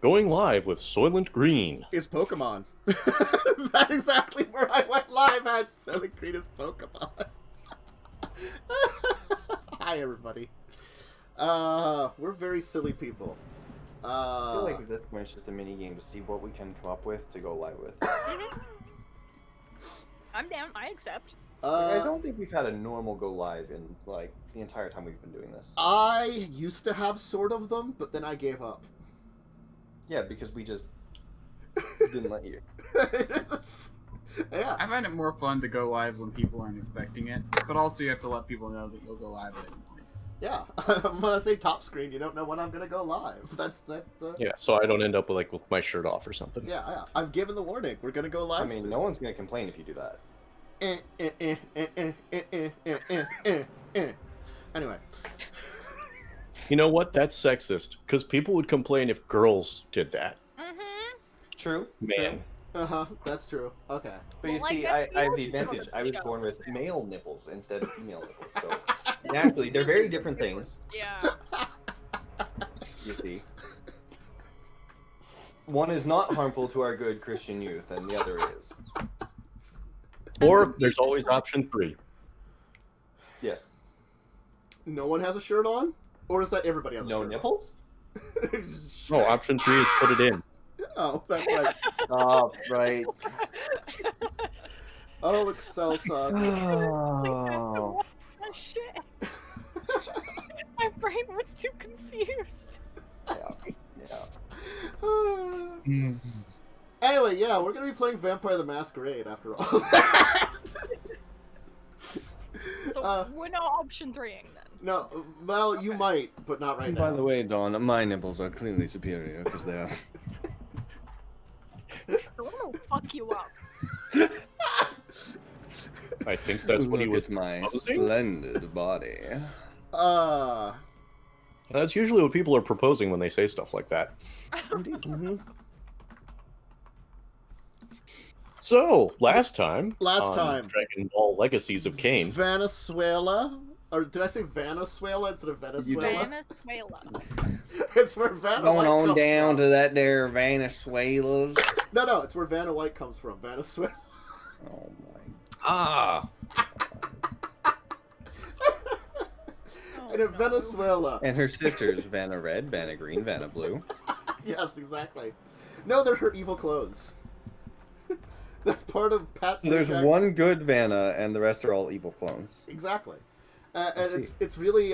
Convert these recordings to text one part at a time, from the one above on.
going live with Soylent Green. Is Pokemon. That's exactly where I went live at. Soylent Green is Pokemon. Hi, everybody. We're very silly people. I feel like at this point it's just a mini game to see what we can come up with to go live with. I'm down. I accept. I don't think we've had a normal go live in like the entire time we've been doing this. I used to have sort of them, but then I gave up. Yeah, because we just didn't let you. Yeah. I find it more fun to go live when people aren't expecting it, but also you have to let people know that you'll go live at any point. Yeah. When I say top screen, you don't know when I'm gonna go live. That's the. Yeah, so I don't end up with my shirt off or something. Yeah. I've given the warning. We're gonna go live. I mean, soon. no one's gonna complain if you do that. Anyway. You know what? That's sexist. Because people would complain if girls did that. Mm-hmm. True. Man. That's true. Okay. But you Well, see, like, I have the advantage. I was born with male nipples instead of female nipples, so naturally they're very different things. Yeah. You see, one is not harmful to our good Christian youth, and the other is. Or there's always option 3. Yes. No one has a shirt on, or is that everybody has a No shirt nipples? No, option 3 is put it in. Oh, that's right. Oh, right. Oh, Excel sucks. Oh. Oh, shit. My brain was too confused. Yeah. Anyway, yeah, we're gonna be playing Vampire the Masquerade after all. So we're not option 3ing then. No, well, you might, but not right now. By the way, Dawn, my nipples are clearly superior because they are. I want to fuck you up. I think that's what he Look was at my proposing. splendid body. That's usually what people are proposing when they say stuff like that. Indeed. Mhm. So, last time Last on time. Dragon Ball Legacies of Caine. Venezuela? Or did I say Venezuela instead of Venezuela? Venezuela. It's where Vanna Going White on comes down from. to that there Venezuela's. No, it's where Vanna White comes from. Venezuela. Oh my. Ah, And in Venezuela. And her sisters, Vanna Red, Vanna Green, Vanna Blue. Yes, exactly. No, they're her evil clones. That's part of Pat. So there's Sajak. one good Vanna, and the rest are all evil clones. Exactly. And it's really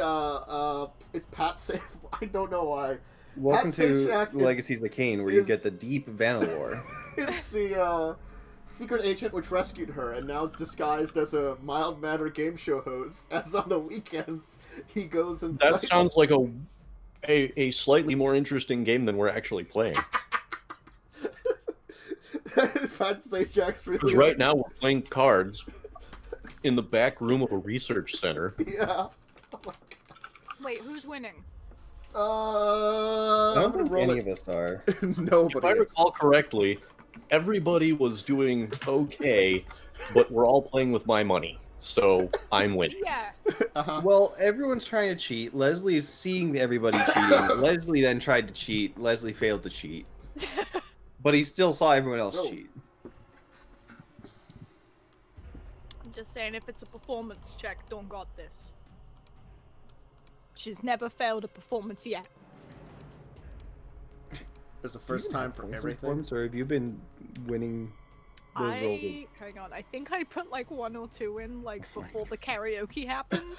it's Pat Sa- I don't know why. Welcome Pat to Sajak is- Legacies of Caine, where you is- get the deep Vanna lore. It's the secret agent which rescued her, and now it's disguised as a mild-mannered game show host. As on the weekends, he goes and that fights. sounds like a slightly more interesting game than we're actually playing. Pat Sajak's really Because right now we're playing cards in the back room of a research center. Yeah. Wait, who's winning? I I'm don't gonna think roll any it. of us are. Nobody. If I is. recall correctly, everybody was doing okay, but we're all playing with my money, so I'm winning. Yeah. Well, everyone's trying to cheat. Leslie's seeing everybody cheating. Leslie then tried to cheat. Leslie failed to cheat. But he still saw everyone else No. cheat. I'm just saying, if it's a performance check, don't got this. She's never failed a performance yet. There's a first time for everything. Forms, or have you been winning those little... Hang on, I think I put like 1 or 2 in, like, before the karaoke happened.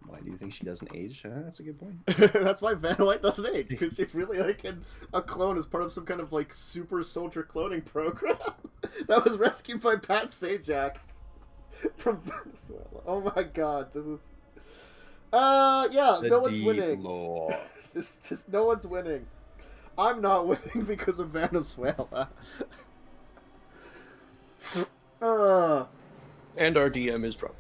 Why do you think she doesn't age? That's a good point. That's why Vanna White doesn't age, because she's really like a clone as part of some kind of like super soldier cloning program that was rescued by Pat Sajak from Venezuela. Oh my god, this is yeah, The no one's deep winning. lore. This just no one's winning. I'm not winning because of Venezuela. And our DM is drunk.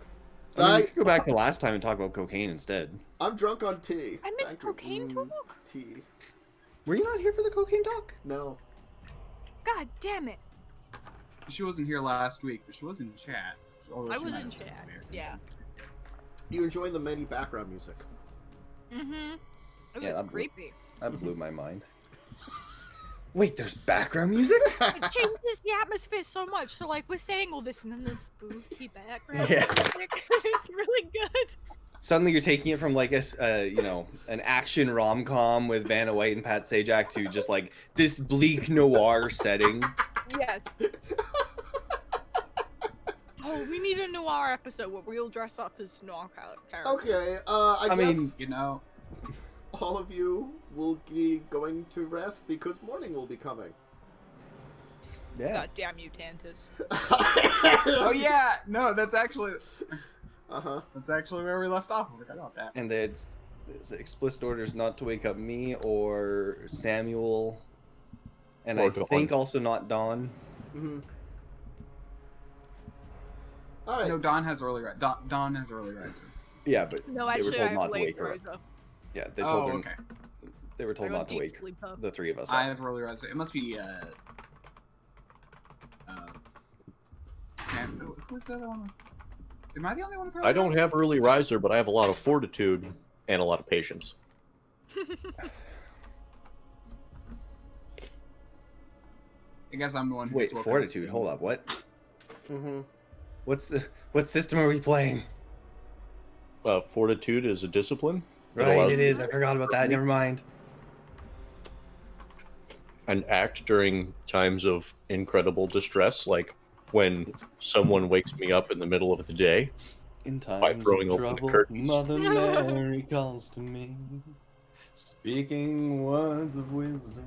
I mean, we could go back to last time and talk about cocaine instead. I'm drunk on tea. I missed Thank you. cocaine talk? Tea. Were you not here for the cocaine talk? No. God damn it. She wasn't here last week, but she was in chat. although I she was might in have chat, been there. yeah. You enjoy the many background music. Mm-hmm. It Yeah, was that blew- creepy. That blew my mind. Wait, there's background music? It changes the atmosphere so much. So like we're saying all this and then there's spooky background Yeah. music. It's really good. Suddenly you're taking it from like an action rom-com with Vanna White and Pat Sajak to just like this bleak noir setting. Yes. Oh, we need a noir episode where we all dress up as noir characters. Okay, I mean- guess You know, all of you will be going to rest because morning will be coming. Yeah. God damn you, Tantus. oh yeah, no, that's actually where we left off. I forgot about that. And there's explicit orders not to wake up me or Samuel, and Or I Dawn. think also not Dawn. Mm-hmm. All right. No, Dawn has early Dawn has early risers. Yeah, but No, they were actually, told I not have to late wake her. riser. Yeah, they Oh, told her. okay. They were told I got not to deep wake sleeper. the three of us. I up. have early riser. It must be Sam. Who's the other one? Am I the only one with early I don't riser? have early riser, but I have a lot of fortitude and a lot of patience. I guess I'm the one who Wait, gets woken fortitude. up. Hold up. What? Mm-hmm. What system are we playing? Fortitude is a discipline. that Right, allows it is. I forgot about that. Never mind. and act during times of incredible distress, like when someone wakes me up in the middle of the day. In By times throwing of open the trouble, curtains. Mother Mary calls to me, speaking words of wisdom.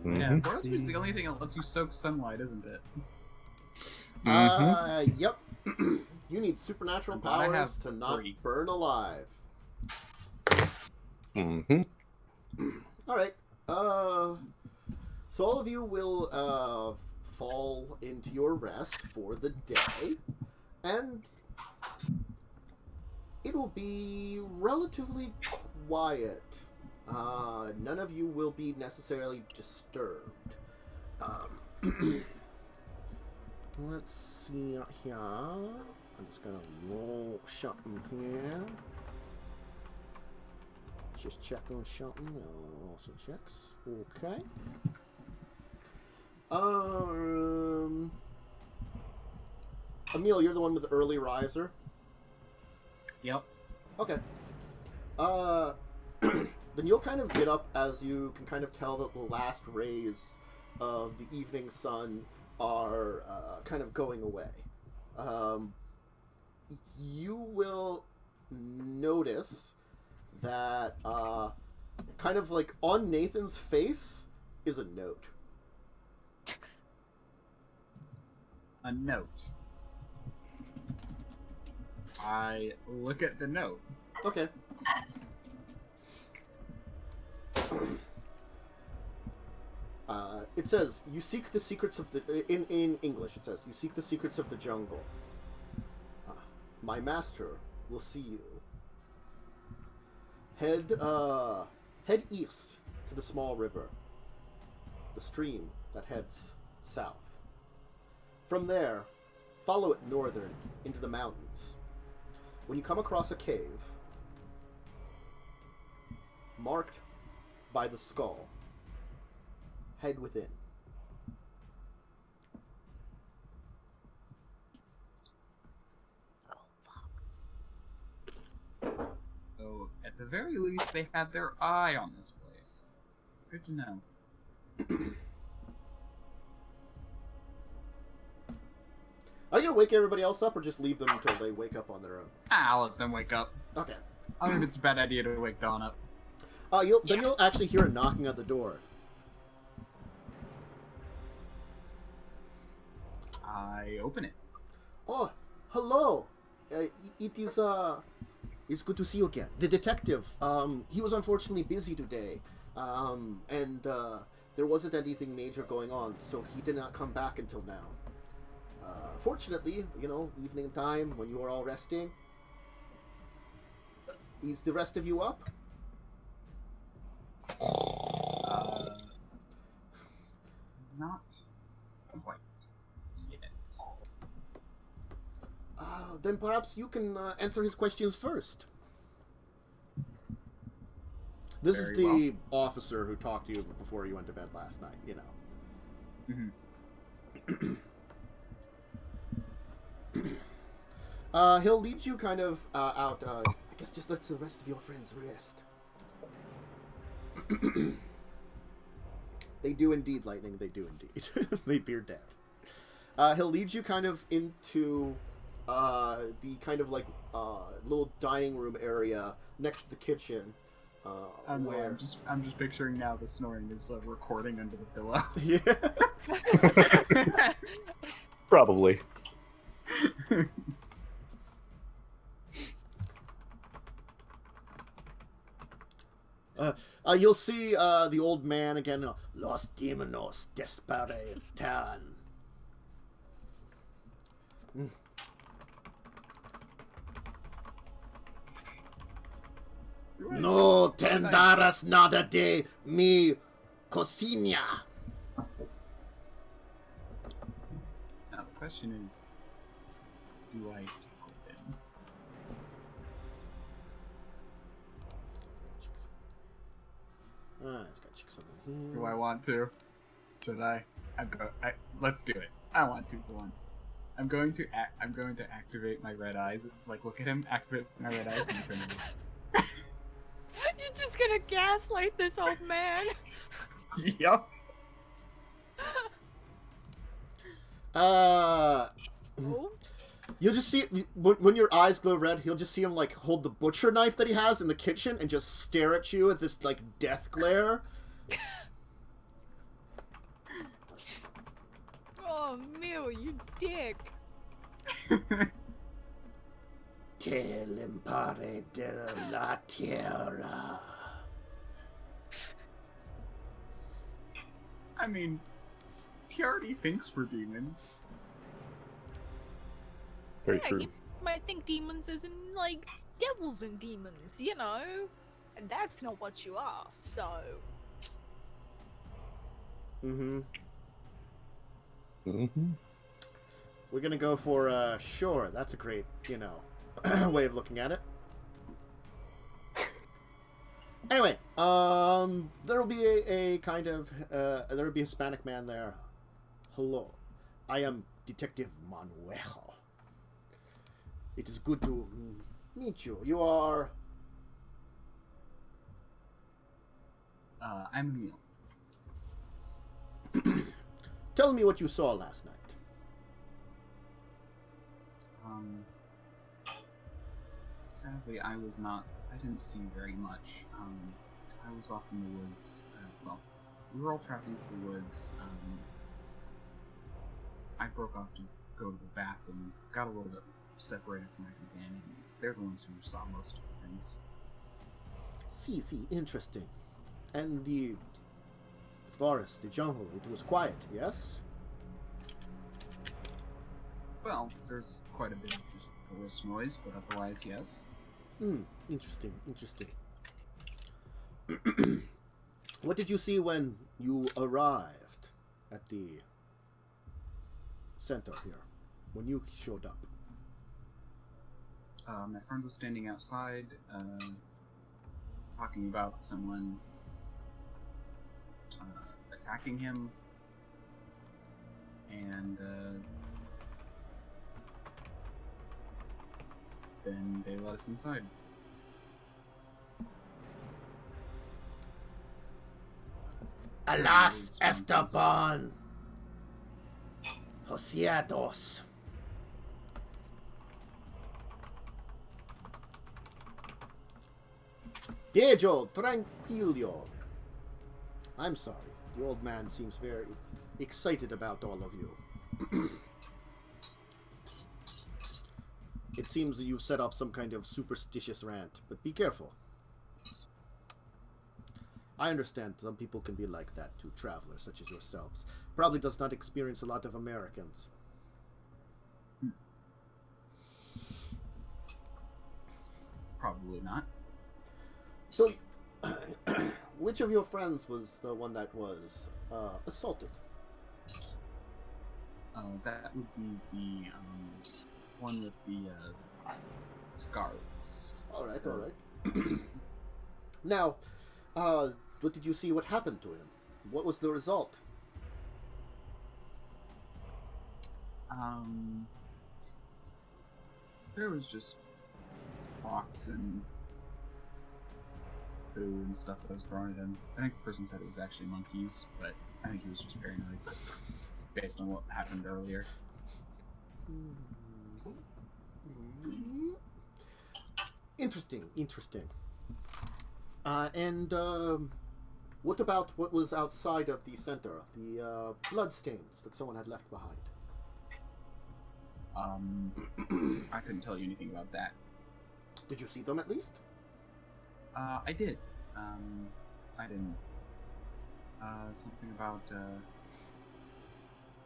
Yeah, Mhm. fortitude is the only thing that lets you soak sunlight, isn't it? Yep. You need supernatural I'm glad I powers have to not 3. burn alive. Mm-hmm. All right. So all of you will fall into your rest for the day, and it will be relatively quiet. None of you will be necessarily disturbed. Let's see here. I'm just gonna roll something here. Just check on something. Also checks. Okay. Emil, you're the one with the early riser. Yep. Okay. Then you'll kind of get up as you can kind of tell that the last rays of the evening sun are kind of going away. You will notice that kind of like on Nathan's face is a note. A note. I look at the note. Okay. It says, you seek the secrets of the... In English, it says, you seek the secrets of the jungle. My master will see you. Head east to the small river. The stream that heads south. From there, follow it northern into the mountains. When you come across a cave, marked by the skull, head within. So, at the very least, they had their eye on this place. Good to know. Are you gonna wake everybody else up, or just leave them until they wake up on their own? I'll let them wake up. Okay. I don't think it's a bad idea to wake Dawn up. You'll actually hear a knocking at the door. I open it. Oh, hello. It's good to see you again. The detective. He was unfortunately busy today, and there wasn't anything major going on, so he did not come back until now. Fortunately, evening time when you are all resting. Is the rest of you up? Not quite yet. Then perhaps you can answer his questions first. This is Very the officer who talked to you before you went to bed last night, you know. He'll lead you kind of out. I guess just let the rest of your friends rest. They do indeed, Lightning. They do indeed. They beard down. He'll lead you kind of into the kind of like little dining room area next to the kitchen. Where I'm just picturing now the snoring is recording under the pillow. yeah. Probably. You'll see the old man again. Los demonos desperatan. No tendaras nada de mi cocina. Now the question is, do I tickle him? It's got chicks on here. Do I want to? Should I? Let's do it. I want to for once. I'm going to activate my red eyes. Like, look at him. Activate my red eyes and turn him. You're just gonna gaslight this old man. Yep. Oh. You'll just see when your eyes glow red. He'll just see him like hold the butcher knife that he has in the kitchen and just stare at you with this like death glare. Oh, Mil, you dick. Te l'impare de la tierra. I mean, he already thinks we're demons. Very Yeah, true. you might think demons as in, like, devils and demons, you know? And that's not what you are, so... Mm-hmm. Mm-hmm. We're gonna go for, sure, that's a great, you know, way of looking at it. Anyway, there'll be a kind of, there'll be a Hispanic man there. Hello, I am Detective Manuel. It is good to meet you. You are... I'm Emil. Tell me what you saw last night. Sadly, I didn't see very much. I was off in the woods. Well, we were all traveling through the woods. I broke off to go to the bathroom. Got a little bit separated from my companions. They're the ones who saw most of the things. See, interesting. And the forest, the jungle, it was quiet, yes? Well, there's quite a bit of just forest noise, but otherwise, yes. Interesting. What did you see when you arrived at the center here? When you showed up? My friend was standing outside, talking about someone attacking him, and then they let us inside. Alas, Esteban! Josiados. Pedro, tranquilo. I'm sorry. The old man seems very excited about all of you. It seems that you've set off some kind of superstitious rant, but be careful. I understand some people can be like that to travelers such as yourselves. Probably does not experience a lot of Americans. Probably not. So, which of your friends was the one that was assaulted? That would be the one with the scars. All right. Now, What did you see? What happened to him? What was the result? There was just rocks and poo and stuff that was thrown at him. I think the person said it was actually monkeys, but I think he was just paranoid based on what happened earlier. Interesting. What about what was outside of the center? The blood stains that someone had left behind. I couldn't tell you anything about that. Did you see them at least? I did. I didn't. Something about,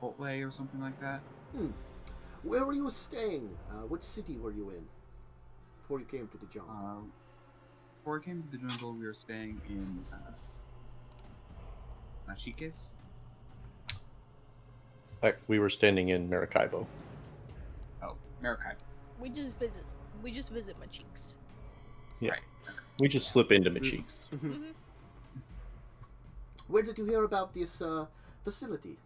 Chipotle or something like that? Where were you staying? Which city were you in before you came to the jungle? Before I came to the jungle, we were staying in, Machiques? Heck, we were standing in Maracaibo. Oh, Maracaibo. We just visit my cheeks. Yeah. Right. We just slip into my cheeks. Mm-hmm. Where did you hear about this facility?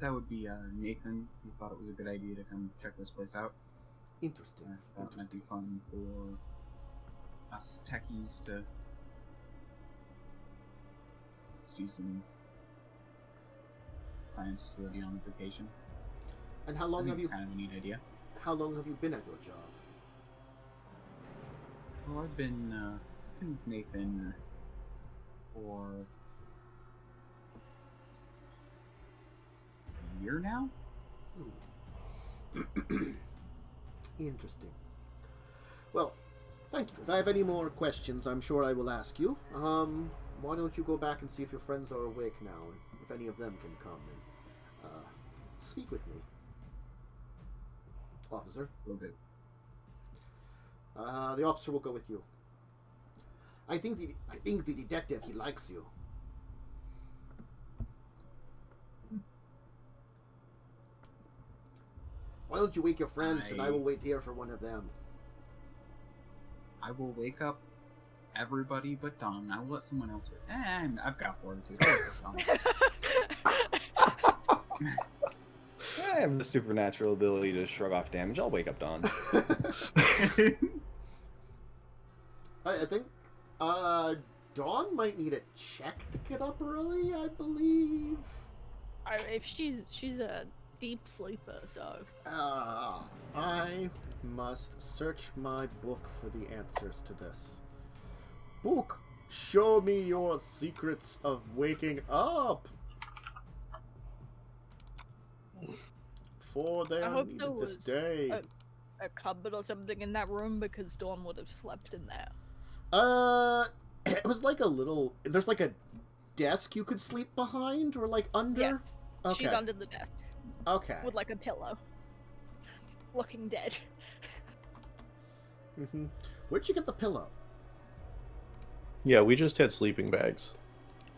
That would be Nathan, who thought it was a good idea to come check this place out. Interesting. I thought it might be fun for us techies to see some science facility on vacation. And how I long think have it's you? kind of a neat idea. How long have you been at your job? Well, I've been with Nathan for a year now. Interesting. Well, thank you. If I have any more questions, I'm sure I will ask you. Why don't you go back and see if your friends are awake now, and if any of them can come and speak with me, officer. Will do. The officer will go with you. I think the detective, he likes you. Why don't you wake your friends and I will wait here for one of them. I will wake up everybody but Don. I will let someone else wake. And I've got fortitude. I have the supernatural ability to shrug off damage. I'll wake up Dawn. I think Dawn might need a check to get up early, I believe. If she's a deep sleeper, so. I must search my book for the answers to this. Book, show me your secrets of waking up. For they I are hope there needed this was day. a cupboard or something in that room because Dawn would have slept in there. It was like a little. There's like a desk you could sleep behind, or like under. Yes, Okay. she's under the desk Okay. with like a pillow, looking dead. Where'd you get the pillow? Yeah, we just had sleeping bags.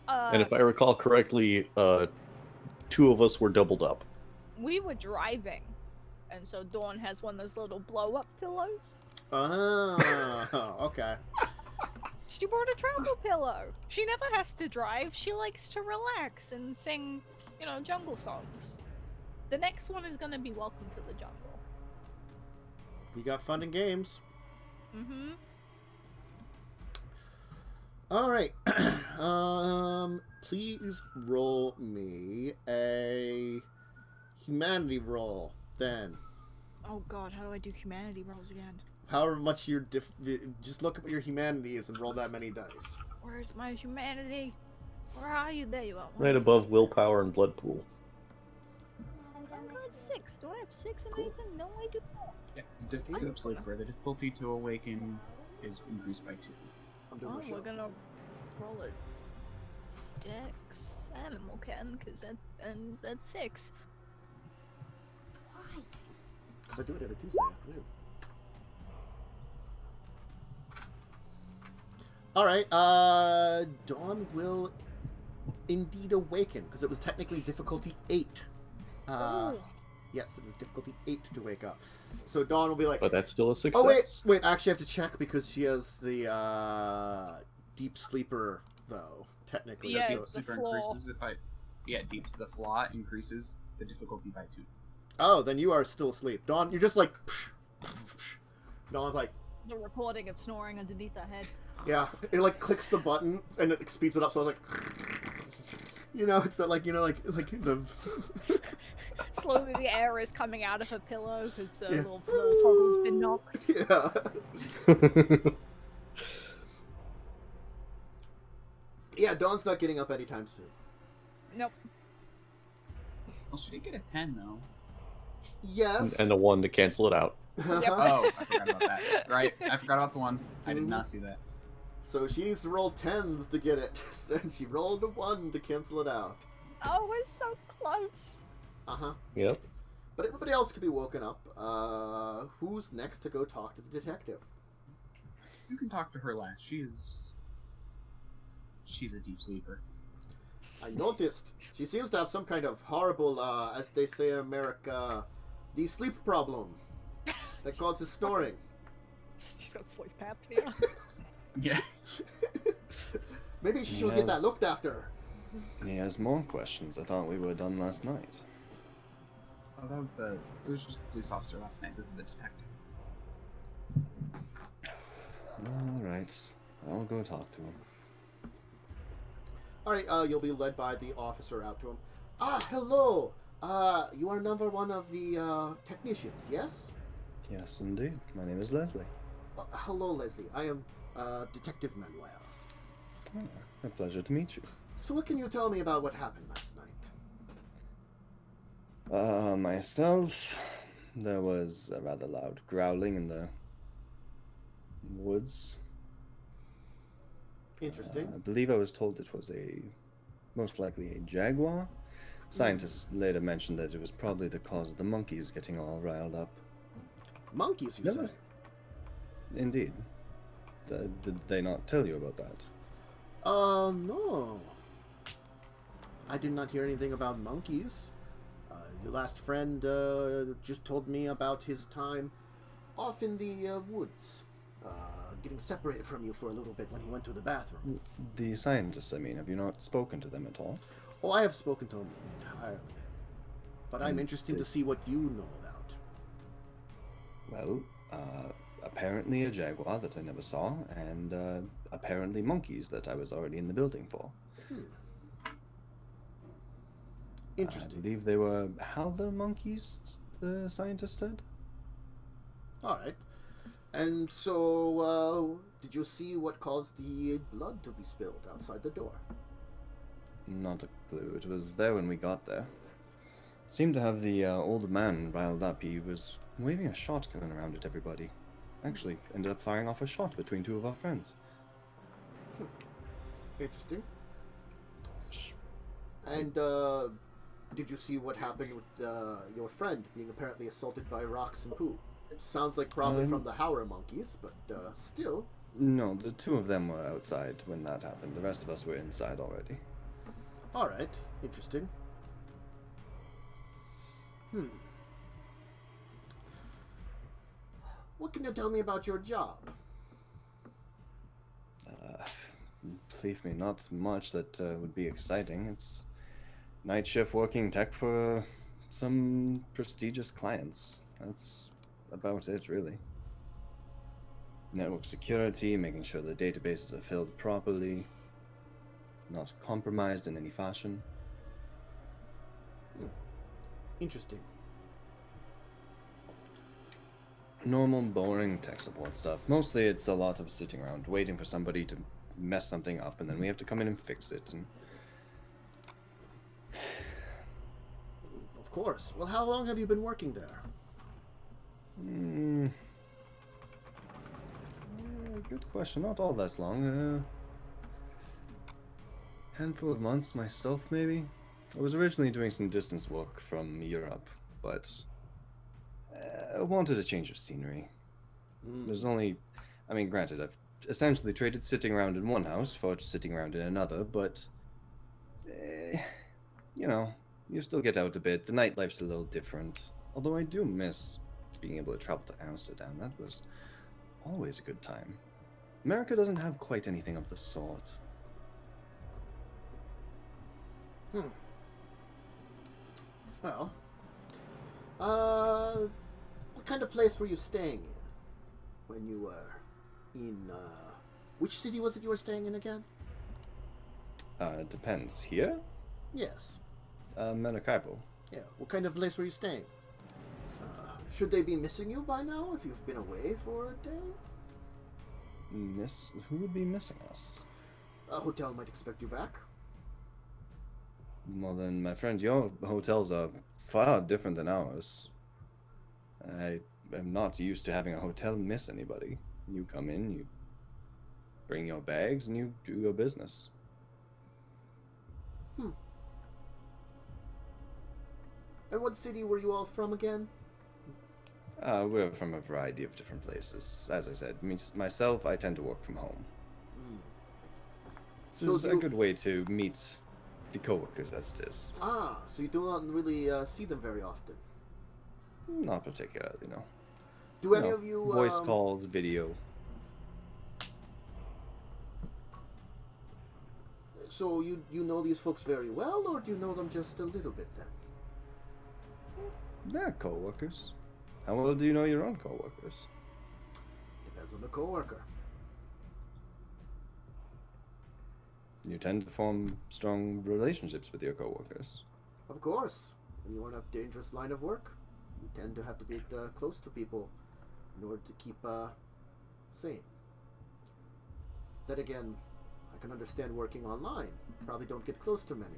And if I recall correctly, 2 of us were doubled up. We were driving, and so Dawn has one of those little blow-up pillows. Oh, okay. She brought a travel pillow. She never has to drive. She likes to relax and sing, jungle songs. The next one is gonna be Welcome to the Jungle. We got fun and games. Mm-hmm. All right. Please roll me a humanity roll, then. Oh god, how do I do humanity rolls again? However much your just look at what your humanity is and roll that many dice. Where's my humanity? Where are you? There you are. Right above willpower and blood pool. I got 6. Do I have 6 in Cool. anything? No, I do not. Yeah, the difficulty to awaken is increased by 2. I'm doing Oh, a show. we're gonna roll a Dex animal can, because that's 6. Why? Because I do it every Tuesday afternoon. Alright, Dawn will indeed awaken, because it was technically difficulty 8. Oh. Yes, it is difficulty 8 to wake up. So Dawn will be like, But that's still a success. oh wait, actually I have to check because she has the deep sleeper though, technically. Yeah, so it's the Sleeper flaw. increases if I... Yeah, deep the flaw increases the difficulty by 2. Oh, then you are still asleep. Dawn, you're just like... Dawn's like... The recording of snoring underneath her head. Yeah, it like clicks the button and it speeds it up, so I was like... You know, it's that like, you know, like the... Slowly the air is coming out of her pillow because the Yeah. little toggle's been knocked. Yeah. Yeah, Dawn's not getting up anytime soon. Nope. Well, she did get a 10, though. Yes. And a 1 to cancel it out. Oh, I forgot about that. Right, I forgot about the 1. I did not see that. So she needs to roll 10s to get it. And she rolled a 1 to cancel it out. Oh, we're so close. Uh-huh. Yep. But everybody else could be woken up. Who's next to go talk to the detective? You can talk to her last. She's a deep sleeper. I noticed. She seems to have some kind of horrible, as they say in America, the sleep problem that causes snoring. She's got sleep apnea. Yeah. Maybe she should get that Yes. looked after. He has more questions. I thought we were done last night. Oh, it was just the police officer last night. This is the detective. Alright. I'll go talk to him. Alright, you'll be led by the officer out to him. Ah, hello! You are number 1 of the, technicians, yes? Yes, indeed. My name is Leslie. Hello, Leslie. I am, Detective Manuel. A pleasure to meet you. So what can you tell me about what happened last night? Myself, there was a rather loud growling in the woods. Interesting. I believe I was told it was most likely a jaguar. Scientists later mentioned that it was probably the cause of the monkeys getting all riled up. Monkeys, you Never- say? Indeed. Did they not tell you about that? No. I did not hear anything about monkeys. Your last friend, just told me about his time off in the, woods. Getting separated from you for a little bit when he went to the bathroom. The scientists, I mean, have you not spoken to them at all? Oh, I have spoken to him entirely. But I'm And interested to they- see what you know about. Well, apparently a jaguar that I never saw, and apparently monkeys that I was already in the building for. Interesting. I believe they were howler monkeys, the scientist said? Alright. And so, did you see what caused the blood to be spilled outside the door? Not a clue. It was there when we got there. Seemed to have the old man riled up. He was waving a shotgun around at everybody. Actually, ended up firing off a shot between 2 of our friends. Interesting. Shh. And, did you see what happened with, your friend being apparently assaulted by rocks and poo? It sounds like probably from the howler monkeys, but, still. No, the 2 of them were outside when that happened. The rest of us were inside already. Alright, interesting. What can you tell me about your job? Believe me, not much that would be exciting. It's night shift working tech for some prestigious clients. That's about it, really. Network security, making sure the databases are filled properly, not compromised in any fashion. Interesting. Normal, boring tech support stuff. Mostly it's a lot of sitting around, waiting for somebody to mess something up, and then we have to come in and fix it. And Of course. Well, how long have you been working there? Good question. Not all that long. Handful of months myself, maybe. I was originally doing some distance work from Europe, but I wanted a change of scenery. There's only, I mean, granted, I've essentially traded sitting around in one house for sitting around in another, but, you know, you still get out a bit. The nightlife's a little different. Although I do miss being able to travel to Amsterdam. That was always a good time. America doesn't have quite anything of the sort. Well, what kind of place were you staying in when you were in, which city was it you were staying in again? It depends. Here? Yes. Maracaibo. Yeah, what kind of place were you staying? Should they be missing you by now if you've been away for a day? Who would be missing us? A hotel might expect you back. Well then, my friend, your hotels are far different than ours. I am not used to having a hotel miss anybody. You come in, you bring your bags, and you do your business. And what city were you all from again? We're from a variety of different places. As I said, myself, I tend to work from home. This is a good way to meet the coworkers, as it is. Ah, so you do not really see them very often. Not particularly, no. Do any of you... Voice calls, video. So you know these folks very well, or do you know them just a little bit then? They're co-workers. How well do you know your own co-workers? Depends on the co-worker. You tend to form strong relationships with your co-workers. Of course. When you're in a dangerous line of work, you tend to have to be close to people in order to keep sane. Then again, I can understand working online. Probably don't get close to many.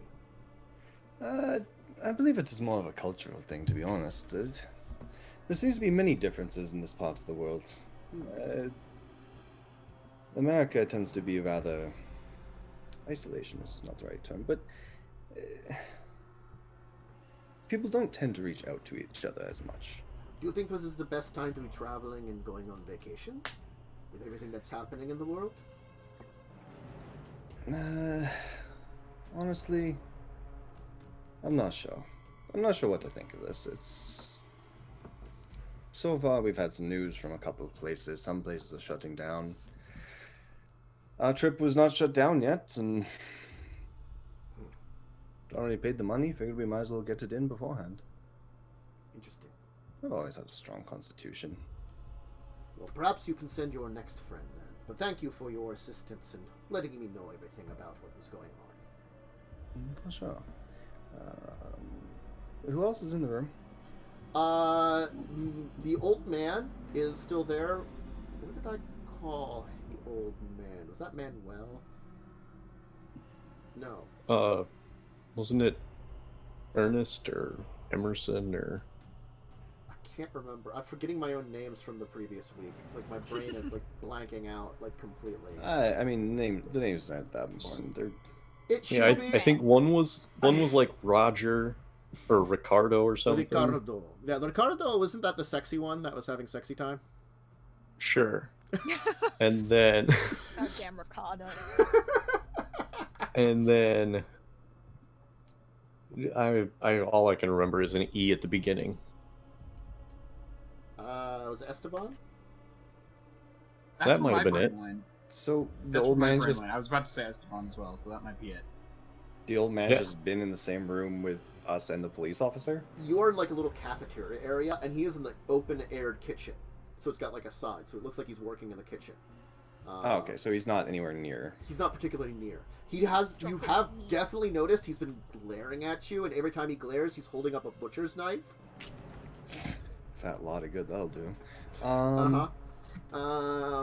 I believe it is more of a cultural thing, to be honest. There seems to be many differences in this part of the world. America tends to be rather... Isolationist is not the right term, but... people don't tend to reach out to each other as much. Do you think this is the best time to be traveling and going on vacation? With everything that's happening in the world? Honestly... I'm not sure. I'm not sure what to think of this. It's... So far, we've had some news from a couple of places. Some places are shutting down. Our trip was not shut down yet, and... already paid the money. Figured we might as well get it in beforehand. Interesting. I've always had a strong constitution. Well, perhaps you can send your next friend then. But thank you for your assistance in letting me know everything about what was going on. For sure. Who else is in the room? The old man is still there. What did I call the old man? Was that Manuel? No. Wasn't it Ernest or Emerson or... I can't remember. I'm forgetting my own names from the previous week. Like, my brain is, like, blanking out, like, completely. I mean, the names aren't that important. They're... It should Yeah, be... I think one was like Roger or Ricardo or something. Ricardo. Yeah, Ricardo, wasn't that the sexy one that was having sexy time? Sure. And then... Goddamn Ricardo. And then... I all I can remember is an E at the beginning. Was it Esteban? That might have been it. So the That's old where my man brain just... went. I was about to say Esteban as well, so that might be it. The old man Yeah. just been in the same room with us and the police officer? You're in, like, a little cafeteria area, and he is in the open-aired kitchen. So it's got, like, a side, so it looks like he's working in the kitchen. Oh, okay, so he's not anywhere near. He's not particularly near. You have definitely noticed he's been glaring at you, and every time he glares, he's holding up a butcher's knife. Fat lot of good, that'll do.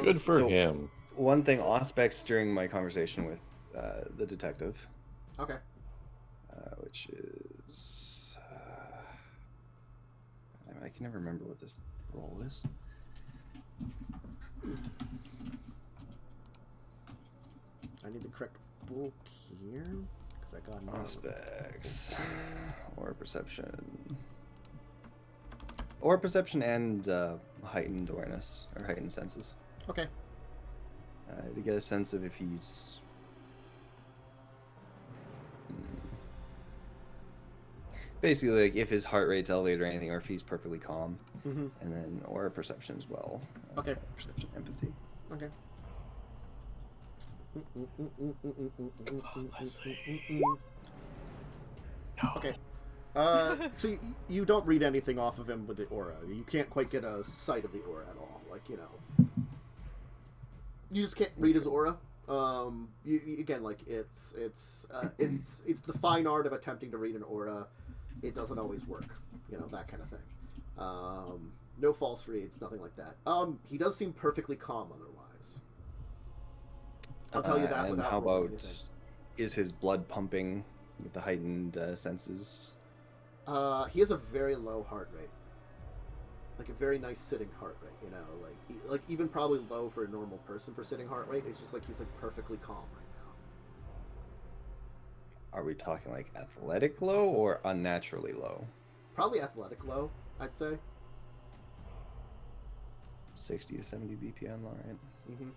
Good for so- him. One thing Auspex during my conversation with the detective, Okay. which is... I can never remember what this role is. I need the correct book here, because I got an Auspex. Or perception. Or perception and heightened awareness, or heightened senses. Okay. To get a sense of if he's... basically like if his heart rate's elevated or anything, or if he's perfectly calm, Mm-hmm. and then aura perception as well. Okay. Perception, empathy. Okay. Okay. So you don't read anything off of him with the aura. You can't quite get a sight of the aura at all. Like, you know, you just can't read his aura. Again, like it's the fine art of attempting to read an aura. It doesn't always work. You know, that kind of thing. No false reads, nothing like that. He does seem perfectly calm otherwise. I'll tell you that and without how rolling about, anything. is his blood pumping with the heightened senses? He has a very low heart rate. Like a very nice sitting heart rate, you know, like even probably low for a normal person for sitting heart rate. It's just like he's like perfectly calm right now. Are we talking like athletic low or unnaturally low? Probably athletic low, I'd say. 60 to 70 BPM, all right. Mm-hmm.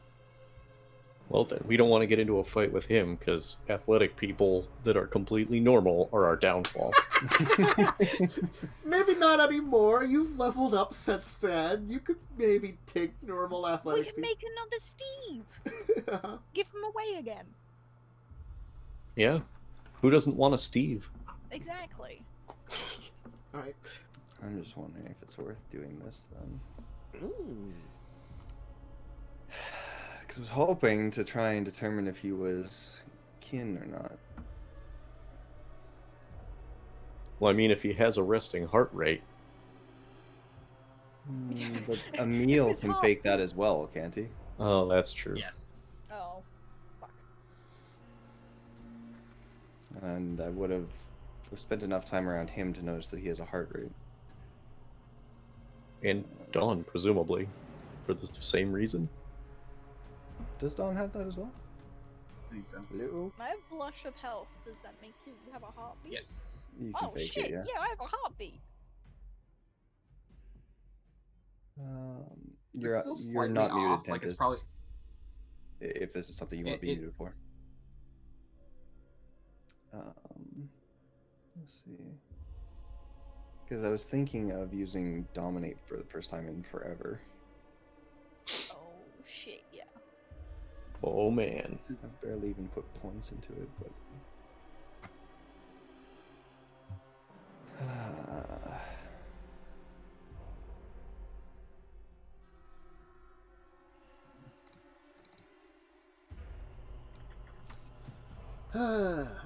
Well then, we don't want to get into a fight with him, because athletic people that are completely normal are our downfall. Maybe not anymore. You've leveled up since then. You could maybe take normal We athletic can make another Steve. people. Give him away again. Yeah. Who doesn't want a Steve? Exactly. Alright. I'm just wondering if it's worth doing this then. Ooh. Because I was hoping to try and determine if he was kin or not. Well, I mean, if he has a resting heart rate. But Emil his can heart- fake that as well, can't he? Oh, that's true. Yes. Oh, fuck. And I would have spent enough time around him to notice that he has a heart rate. And Dawn, presumably, for the same reason. Does Dawn have that as well? I think so. Hello? I have blush of health. Does that make you have a heartbeat? Yes. You can Oh fake shit! it, yeah. I have a heartbeat. You're It's still you're slightly not muted, off, like, it's Tempest. probably- If this is something you want to be It- muted for. Let's see. Because I was thinking of using Dominate for the first time in forever. Oh shit! Yeah. Oh man. I barely even put points into it, but.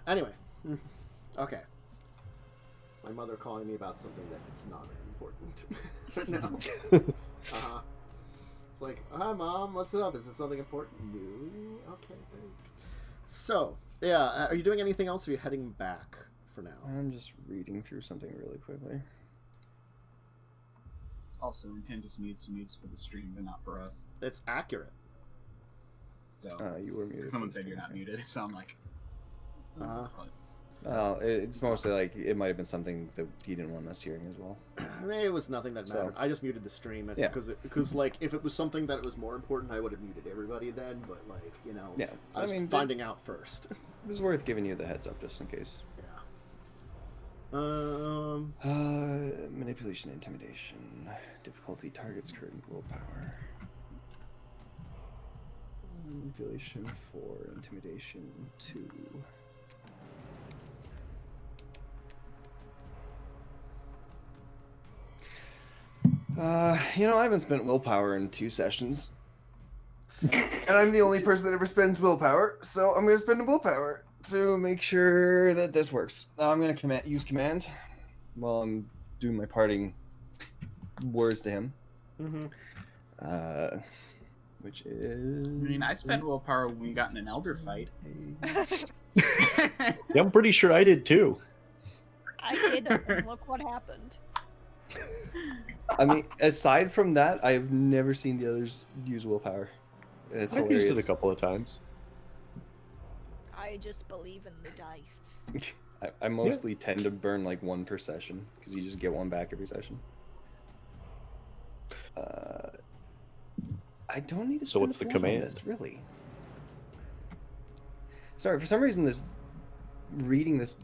Anyway. Okay. My mother calling me about something that's not really important. No. It's like, hi mom, what's up? Is it something important? No. Okay, great. So, yeah, are you doing anything else, or are you heading back for now? I'm just reading through something really quickly. Also, Nintendo just mutes for the stream, but not for us. It's accurate. So You were muted. someone said you're not muted, so I'm like. Uh-huh. Well, it's mostly like it might have been something that he didn't want us hearing as well. It was nothing that mattered. So- I just muted the stream Yeah. because like if it was something that was more important, I would have muted everybody then. But like Yeah, I was finding out first. it was worth giving you the heads up just in case. Yeah. Manipulation, intimidation, difficulty, targets, current willpower. Manipulation 4, intimidation 2. You know, I haven't spent willpower in 2 sessions. And I'm the only person that ever spends willpower, so I'm going to spend a willpower to make sure that this works. I'm going to use command while I'm doing my parting words to him. Mm-hmm. Which is... I mean, I spent willpower when we got in an elder fight. Yeah, I'm pretty sure I did too. I did, and look what happened. I mean, aside from that, I've never seen the others use willpower. And it's I've hilarious. used it a couple of times. I just believe in the dice. I mostly tend to burn like 1 per session, because you just get 1 back every session. I don't need to So spend what's a the point on command? this, really. Sorry, for some reason reading this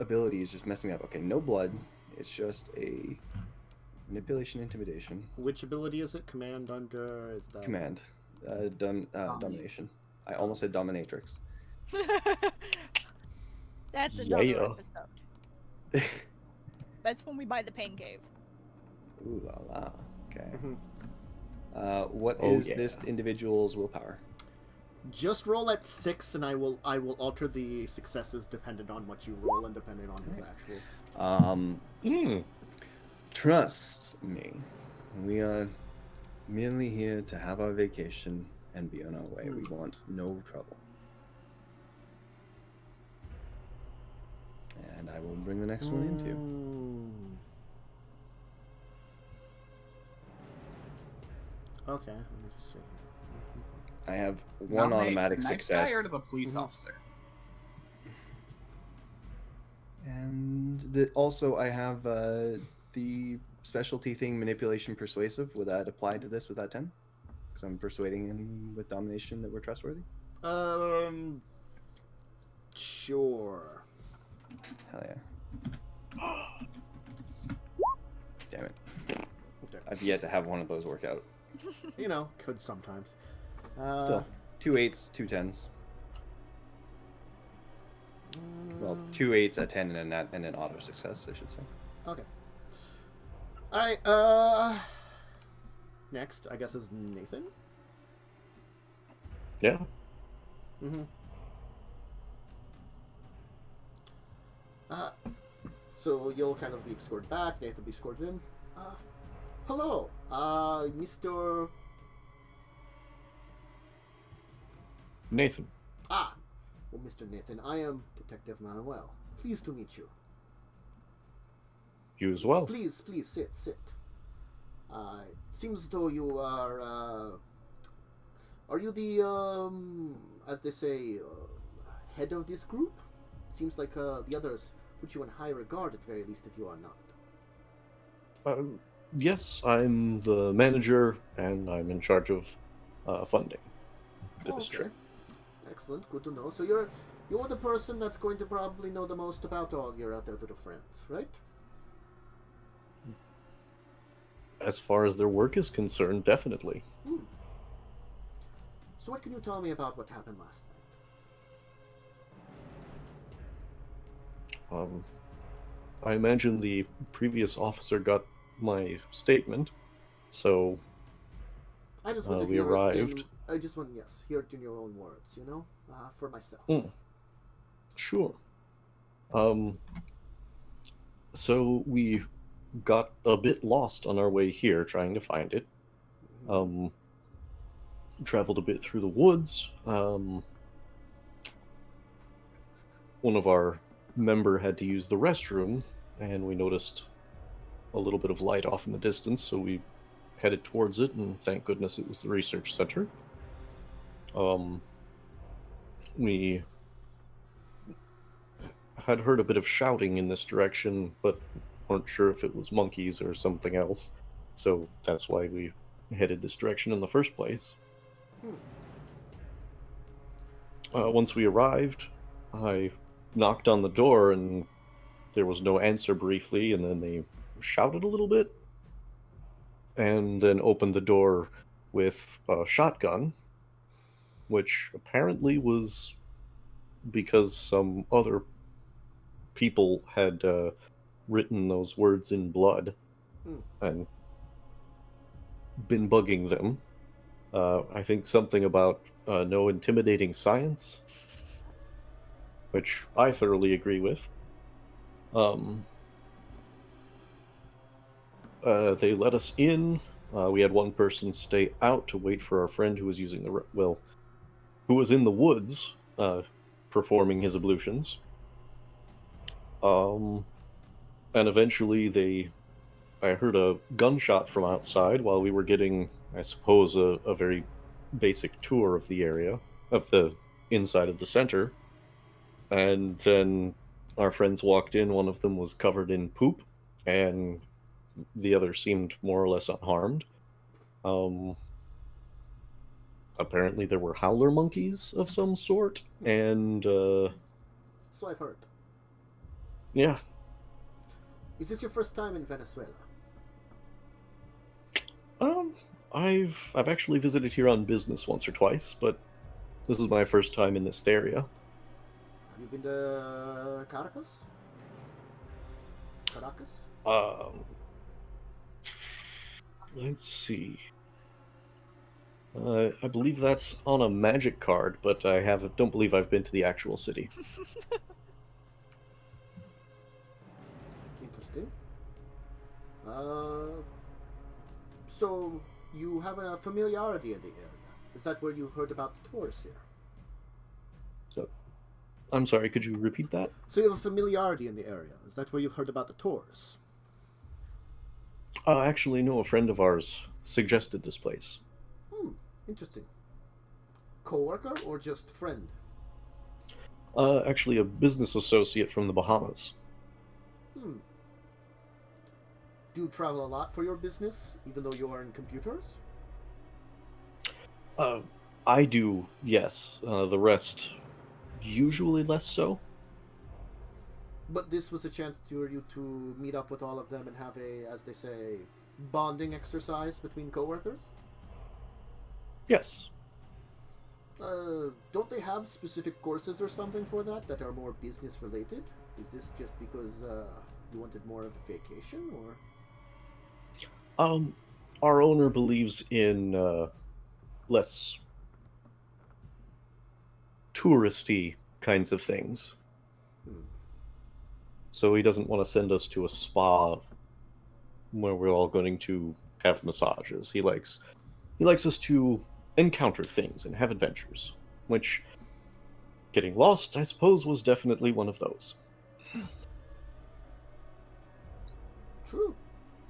ability is just messing me up. Okay, no blood. It's just a manipulation, intimidation. Which ability is it? Command under... Is that... Command. Domination. I almost said dominatrix. That's another Yeah. episode. That's when we buy the pain cave. Ooh la la. Okay. Mhm. What is this individual's willpower? Just roll at 6, and I will alter the successes dependent on what you roll and depending on his actual. Trust me. We are merely here to have our vacation and be on our way. We want no trouble. And I will bring the next one into you. Okay. Let me just see. I have one Nominate automatic the next success. guy or to the police officer. And also I have the specialty thing, manipulation persuasive. Would that apply to this with that 10? Because I'm persuading him with domination that we're trustworthy. Sure. Hell yeah. Damn it. Okay. I've yet to have one of those work out. You know, could sometimes. Still, 2 8s, 2 10s. Well, 2 8s, a 10, and an auto success, I should say. Okay. Alright, next, I guess, is Nathan. Yeah. Mm-hmm. So you'll kind of be escorted back, Nathan will be escorted in. Hello, Mr. Nathan. Well, Mr. Nathan, I am Detective Manuel. Pleased to meet you. You as well. Please, sit. It seems though you are you the, as they say, head of this group? Seems like the others put you in high regard, at very least, if you are not. Yes, I'm the manager, and I'm in charge of funding this trip. Excellent, good to know. So you're the person that's going to probably know the most about all your other little friends, right? As far as their work is concerned, definitely. So what can you tell me about what happened last night? I imagine the previous officer got my statement, so I just want to we hear arrived. I just want, hear it in your own words, you know, for myself. Sure. So we got a bit lost on our way here, trying to find it. Traveled a bit through the woods. One of our member had to use the restroom, and we noticed a little bit of light off in the distance, so we headed towards it, and thank goodness it was the research center. We had heard a bit of shouting in this direction, but weren't sure if it was monkeys or something else, so that's why we headed this direction in the first place. Once we arrived, I knocked on the door, and there was no answer briefly, and then they shouted a little bit, and then opened the door with a shotgun, which apparently was because some other people had written those words in blood and been bugging them. I think something about no intimidating science, which I thoroughly agree with. They let us in. We had one person stay out to wait for our friend who was using who was in the woods performing his ablutions. And eventually I heard a gunshot from outside while we were getting, I suppose, a very basic tour of the area, of the inside of the center. And then our friends walked in. One of them was covered in poop, and the other seemed more or less unharmed. Apparently there were howler monkeys of some sort, and So I've heard. Yeah. Is this your first time in Venezuela? Um, I've actually visited here on business once or twice, but this is my first time in this area. Have you been to Caracas? Caracas? Um, let's see. I believe that's on a magic card, but don't believe I've been to the actual city. Interesting. So you have a familiarity in the area. Is that where you heard about the tours here? I'm sorry, could you repeat that? So you have a familiarity in the area. Is that where you heard about the tours? Actually, no, a friend of ours suggested this place. Interesting. Co-worker or just friend? Actually, a business associate from the Bahamas. Do you travel a lot for your business, even though you are in computers? I do, yes. The rest, usually less so. But this was a chance for you to meet up with all of them and have a, as they say, bonding exercise between coworkers? Yes. Don't they have specific courses or something for that are more business related? Is this just because you wanted more of a vacation, or? Our owner believes in less touristy kinds of things. So he doesn't want to send us to a spa where we're all going to have massages. He likes us to encounter things and have adventures, which getting lost, I suppose, was definitely one of those. True.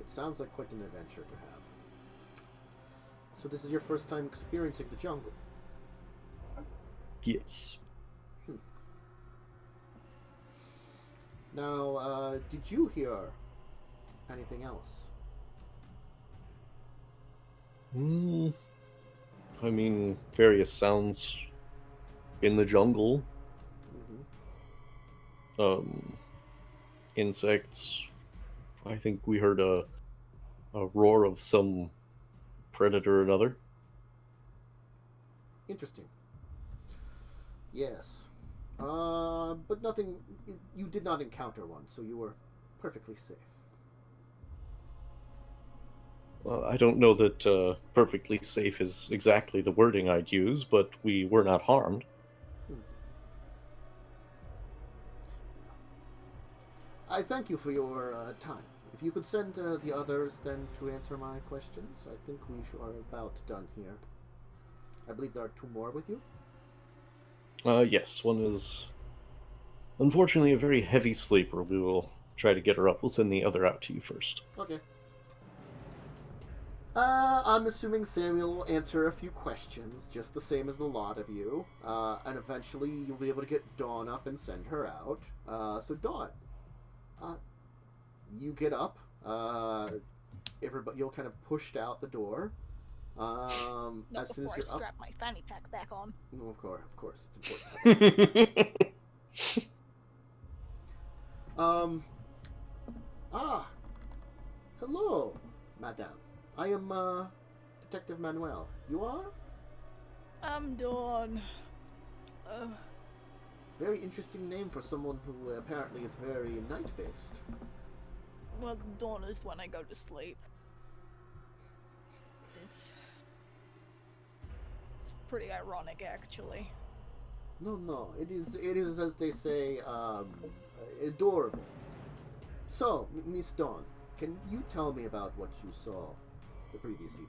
It sounds like quite an adventure to have. So this is your first time experiencing the jungle? Yes. Now, did you hear anything else? I mean, various sounds in the jungle. Insects. I think we heard a roar of some predator or another. Interesting. Yes. But nothing... You did not encounter one, so you were perfectly safe. I don't know that perfectly safe is exactly the wording I'd use, but we were not harmed. I thank you for your time. If you could send the others then to answer my questions, I think we are about done here. I believe there are 2 more with you? Yes, one is unfortunately a very heavy sleeper. We will try to get her up. We'll send the other out to you first. Okay. I'm assuming Samuel will answer a few questions, just the same as the lot of you. And eventually you'll be able to get Dawn up and send her out. So Dawn, you get up. Everybody, you'll kind of pushed out the door. Not as soon before as you're I strap up. my fanny pack back on. No, of course, it's important. Hello, madame. I am, Detective Manuel. You are? I'm Dawn. Very interesting name for someone who apparently is very night-based. Well, dawn is when I go to sleep. It's pretty ironic, actually. No, it is as they say, adorable. So, Miss Dawn, can you tell me about what you saw the previous evening?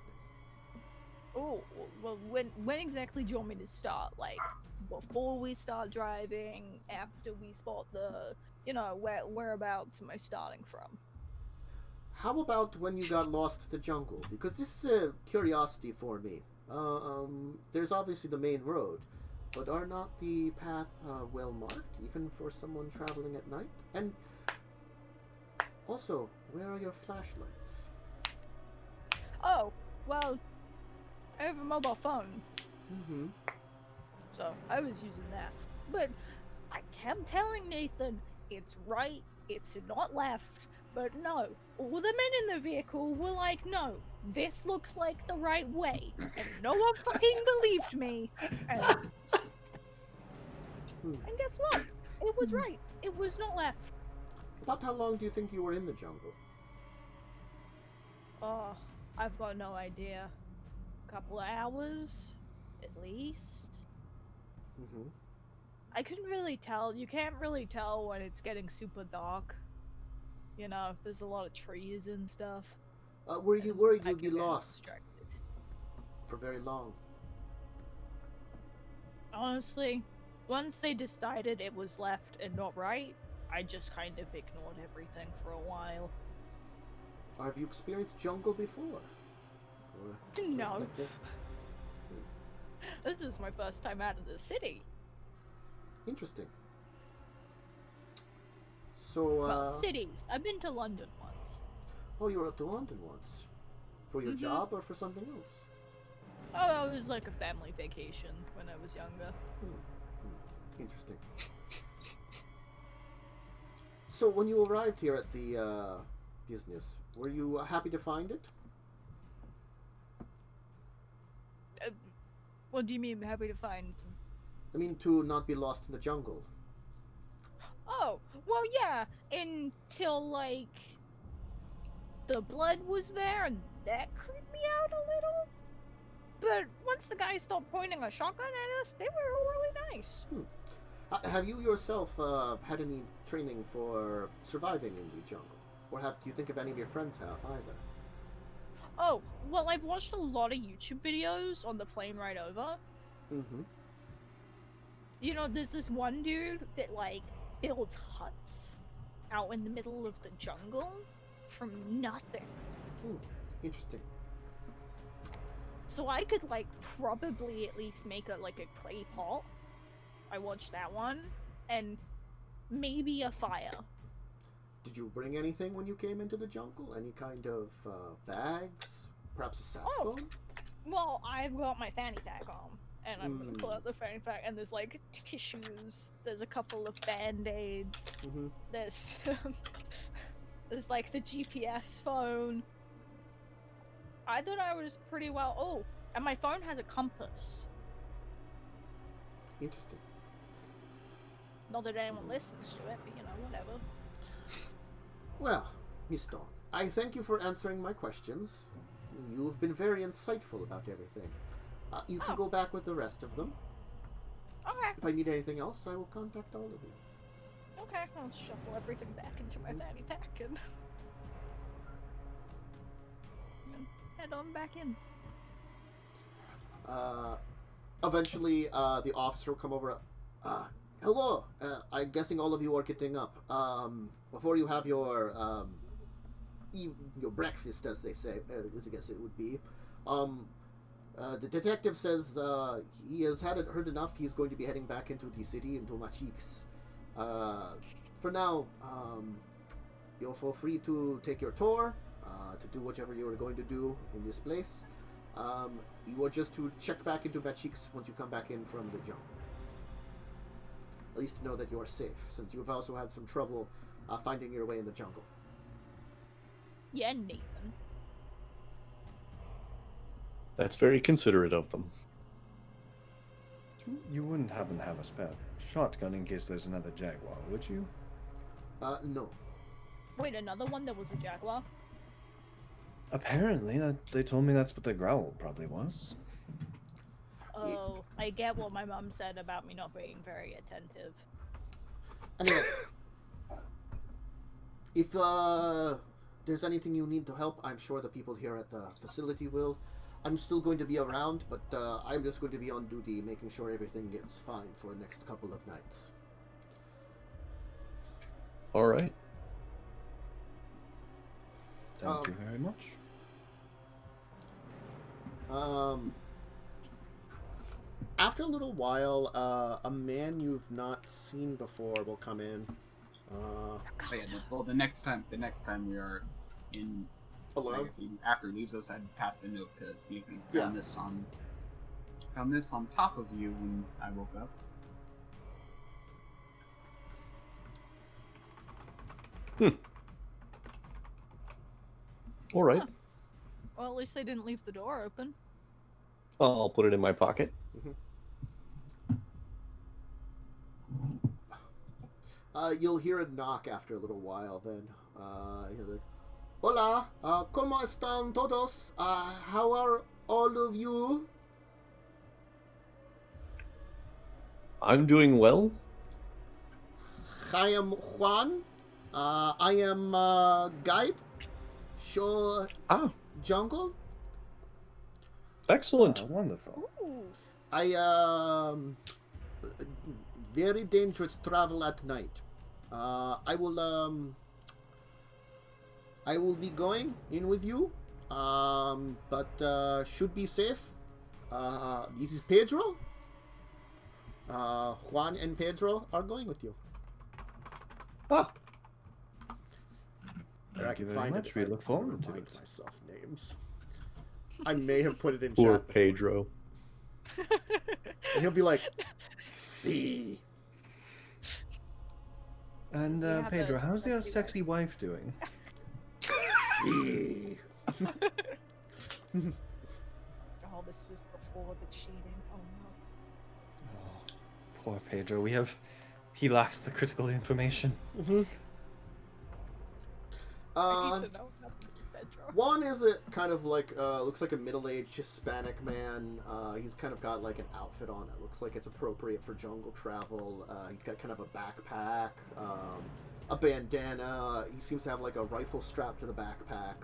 Oh, well, when exactly do you want me to start? Like, before we start driving, after we spot the, whereabouts am I starting from? How about when you got lost in the jungle? Because this is a curiosity for me. There's obviously the main road, but are not the path well marked, even for someone traveling at night? And also, where are your flashlights? Oh, well, I have a mobile phone. So I was using that. But I kept telling Nathan, it's right it's not left. But no, all the men in the vehicle were like, no, this looks like the right way. And no one fucking believed me. And guess what? It was right. It was not left. About how long do you think you were in the jungle? Oh, I've got no idea. A couple of hours, at least. Mm-hmm. I couldn't really tell. You can't really tell when it's getting super dark. You know, there's a lot of trees and stuff. Were you worried I you'd be could get lost distracted. for very long? Honestly, once they decided it was left and not right, I just kind of ignored everything for a while. Have you experienced jungle before? Or a place No. like this? This is my first time out of the city. Interesting. So, Well, cities. I've been to London once. oh, you were up to London once. For your Mhm. job or for something else? Oh, it was like a family vacation when I was younger. Interesting. So, when you arrived here at the business, were you happy to find it? What do you mean happy to find? I mean, to not be lost in the jungle. Oh, well, yeah, until, like, the blood was there, and that creeped me out a little. But once the guy stopped pointing a shotgun at us, they were all really nice. Have you yourself had any training for surviving in the jungle? Or do you think if any of your friends have either? Oh, well, I've watched a lot of YouTube videos on the plane ride over. Mm-hmm. You know, there's this one dude that, like, builds huts out in the middle of the jungle from nothing. Interesting. So I could, like, probably at least make a clay pot. I watched that one. And maybe a fire. Did you bring anything when you came into the jungle? Any kind of bags? Perhaps a sat Oh. phone? Well, I've got my fanny pack on. And I'm gonna pull Mm. out the fanny pack, and there's, like, tissues. There's a couple of band-aids. Mm-hmm. There's... there's, like, the GPS phone. I thought I was pretty well... Oh, and my phone has a compass. Interesting. Not that anyone listens to it, but, you know, whatever. Well, Miss Dawn, I thank you for answering my questions. You have been very insightful about everything. You can Oh. go back with the rest of them. Okay, If I need anything else, I will contact all of you. okay. I'll shuffle everything back into my fanny pack and head on back in. Eventually, the officer will come over. Hello. I'm guessing all of you are getting up. Before you have your breakfast, as they say, as I guess it would be. The detective says he has heard enough. He's going to be heading back into the city, into Machiks. For now, you'll feel free to take your tour, to do whatever you are going to do in this place. You are just to check back into Machiks once you come back in from the jungle. At least to know that you are safe, since you've also had some trouble finding your way in the jungle. Yeah, Nathan. That's very considerate of them. You wouldn't happen to have a spare shotgun in case there's another Jaguar, would you? No. Wait, another one that was a Jaguar? Apparently, they told me that's what the growl probably was. Oh, I get what my mom said about me not being very attentive. Anyway, if there's anything you need to help, I'm sure the people here at the facility will. I'm still going to be around, but I'm just going to be on duty, making sure everything gets fine for the next couple of nights. All right. Thank you very much. After a little while, a man you've not seen before will come in. Oh, yeah, well, the next time we are in, Alone? like, if after he leaves us, I'd pass the note to Nathan. Yeah. Found this on top of you when I woke up. All right. Huh. Well, at least they didn't leave the door open. I'll put it in my pocket. You'll hear a knock after a little while. Then you hear the, "Hola, ¿cómo están todos? How are all of you?" I'm doing well. I am Juan. I am guide. Show Ah, jungle. excellent. Wonderful. Ooh. I very dangerous travel at night. I will be going in with you. But should be safe. This is Pedro. Juan and Pedro are going with you. Ah, Thank you very much. We look forward to it. Myself names. I may have put it in poor chat, Pedro. and he'll be like, "See." And Does he have Pedro, a how's your sexy sexy wife doing? See. Oh, this was before the cheating. Oh no. Oh, poor Pedro. He lacks the critical information. Mm-hmm. I need to know nothing, Pedro. Juan is a kind of like looks like a middle-aged Hispanic man. He's kind of got like an outfit on that looks like it's appropriate for jungle travel. He's got kind of a backpack, a bandana. He seems to have like a rifle strapped to the backpack.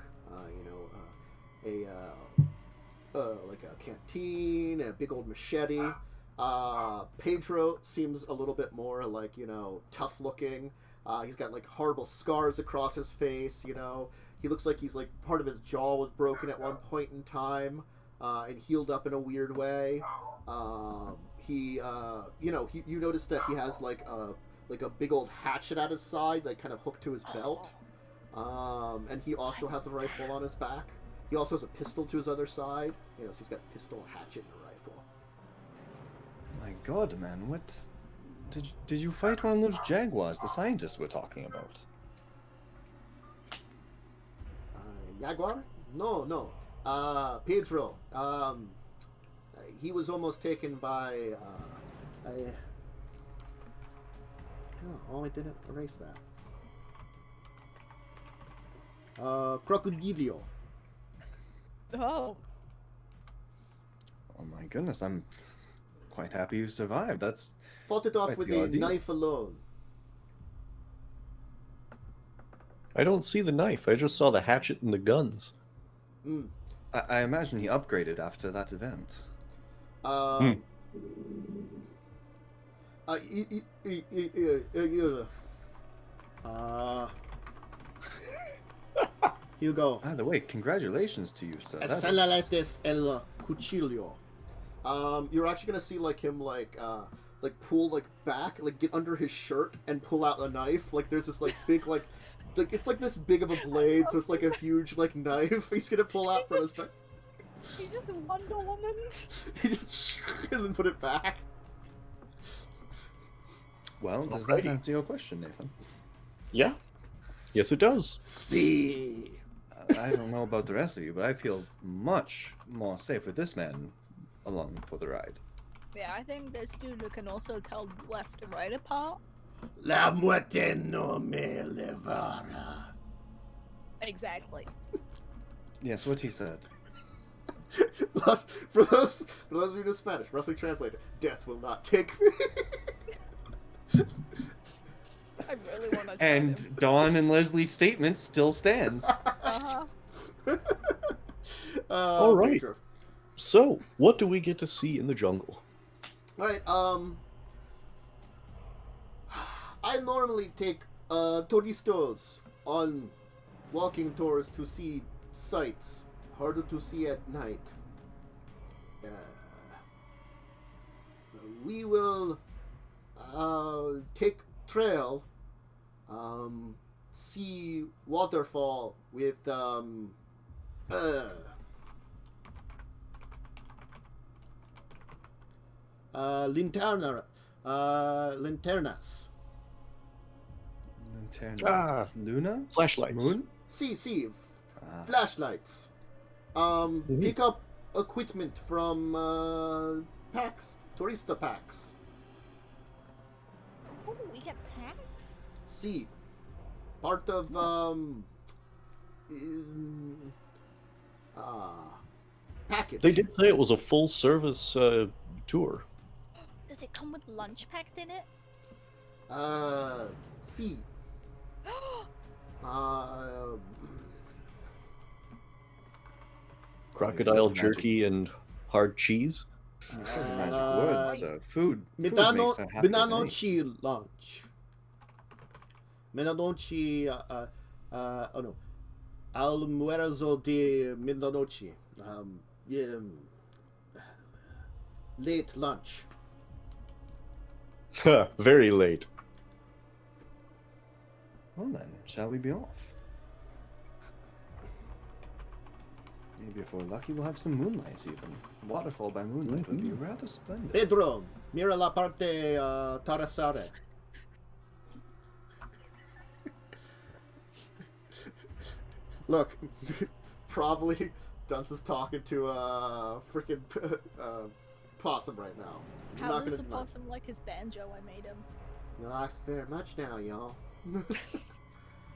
Like a canteen, a big old machete. Pedro seems a little bit more like, tough looking. He's got like horrible scars across his face, He looks like he's like part of his jaw was broken at one point in time, and healed up in a weird way. You notice that he has like a big old hatchet at his side, like kind of hooked to his belt. And he also has a rifle on his back. He also has a pistol to his other side. So he's got a pistol, a hatchet, and a rifle. My God, man, what? Did you fight one of those jaguars the scientists were talking about? Jaguar? No. Pedro. He was almost taken by. Oh, I didn't erase that. Crocodilio. Oh. Oh my goodness, I'm quite happy you survived. That's Fought it off quite with the a ordeal. knife alone. I don't see the knife. I just saw the hatchet and the guns. Mm. I imagine he upgraded after that event. He'll go. By the way, congratulations to you, sir. That is- Salaletes el cuchillo. You're actually gonna see like him pull like back, like get under his shirt and pull out a knife. Like there's this like big like it's like this big of a blade, so it's like a huge like knife. He's gonna pull out from his back. You just Wonder Woman. He just and then put it back. Well, does that Alrighty. answer your question, Nathan? Yeah. Yes, it does. See. I don't know about the rest of you, but I feel much more safe with this man along for the ride. Yeah, I think this dude can also tell left and right apart. La muerte no me levará. Exactly. Yes, what he said. For those of you in Spanish, roughly translated, death will not take me. I really want to try And him. Dawn and Leslie's statement still stands. Uh-huh. All right. Pedro. So, what do we get to see in the jungle? Alright, I normally take turistos on walking tours to see sights. Harder to see at night. We will take trail, see waterfall with linternas. Internet. Ah, Luna? flashlights. Moon? See, Ah. flashlights. Pick up equipment from packs, tourista packs. Oh, we get packs? See, part of package. They did say it was a full service tour. Does it come with lunch packed in it? See. Crocodile Magic. jerky and hard cheese. You said the magic words. Food. Food Midano, makes her happy. Midanochi lunch. Midanochi, oh no. Almuerzo de Midanochi. Late lunch. Very late. Well then, shall we be off? Maybe if we're lucky, we'll have some moonlight even. Waterfall by moonlight would be rather splendid. Pedro, mira la parte Tarasare. Look, probably Dunce is talking to a freaking possum right now. I'm How not does gonna a deny. possum like his banjo? I made him. Relax very much now, y'all.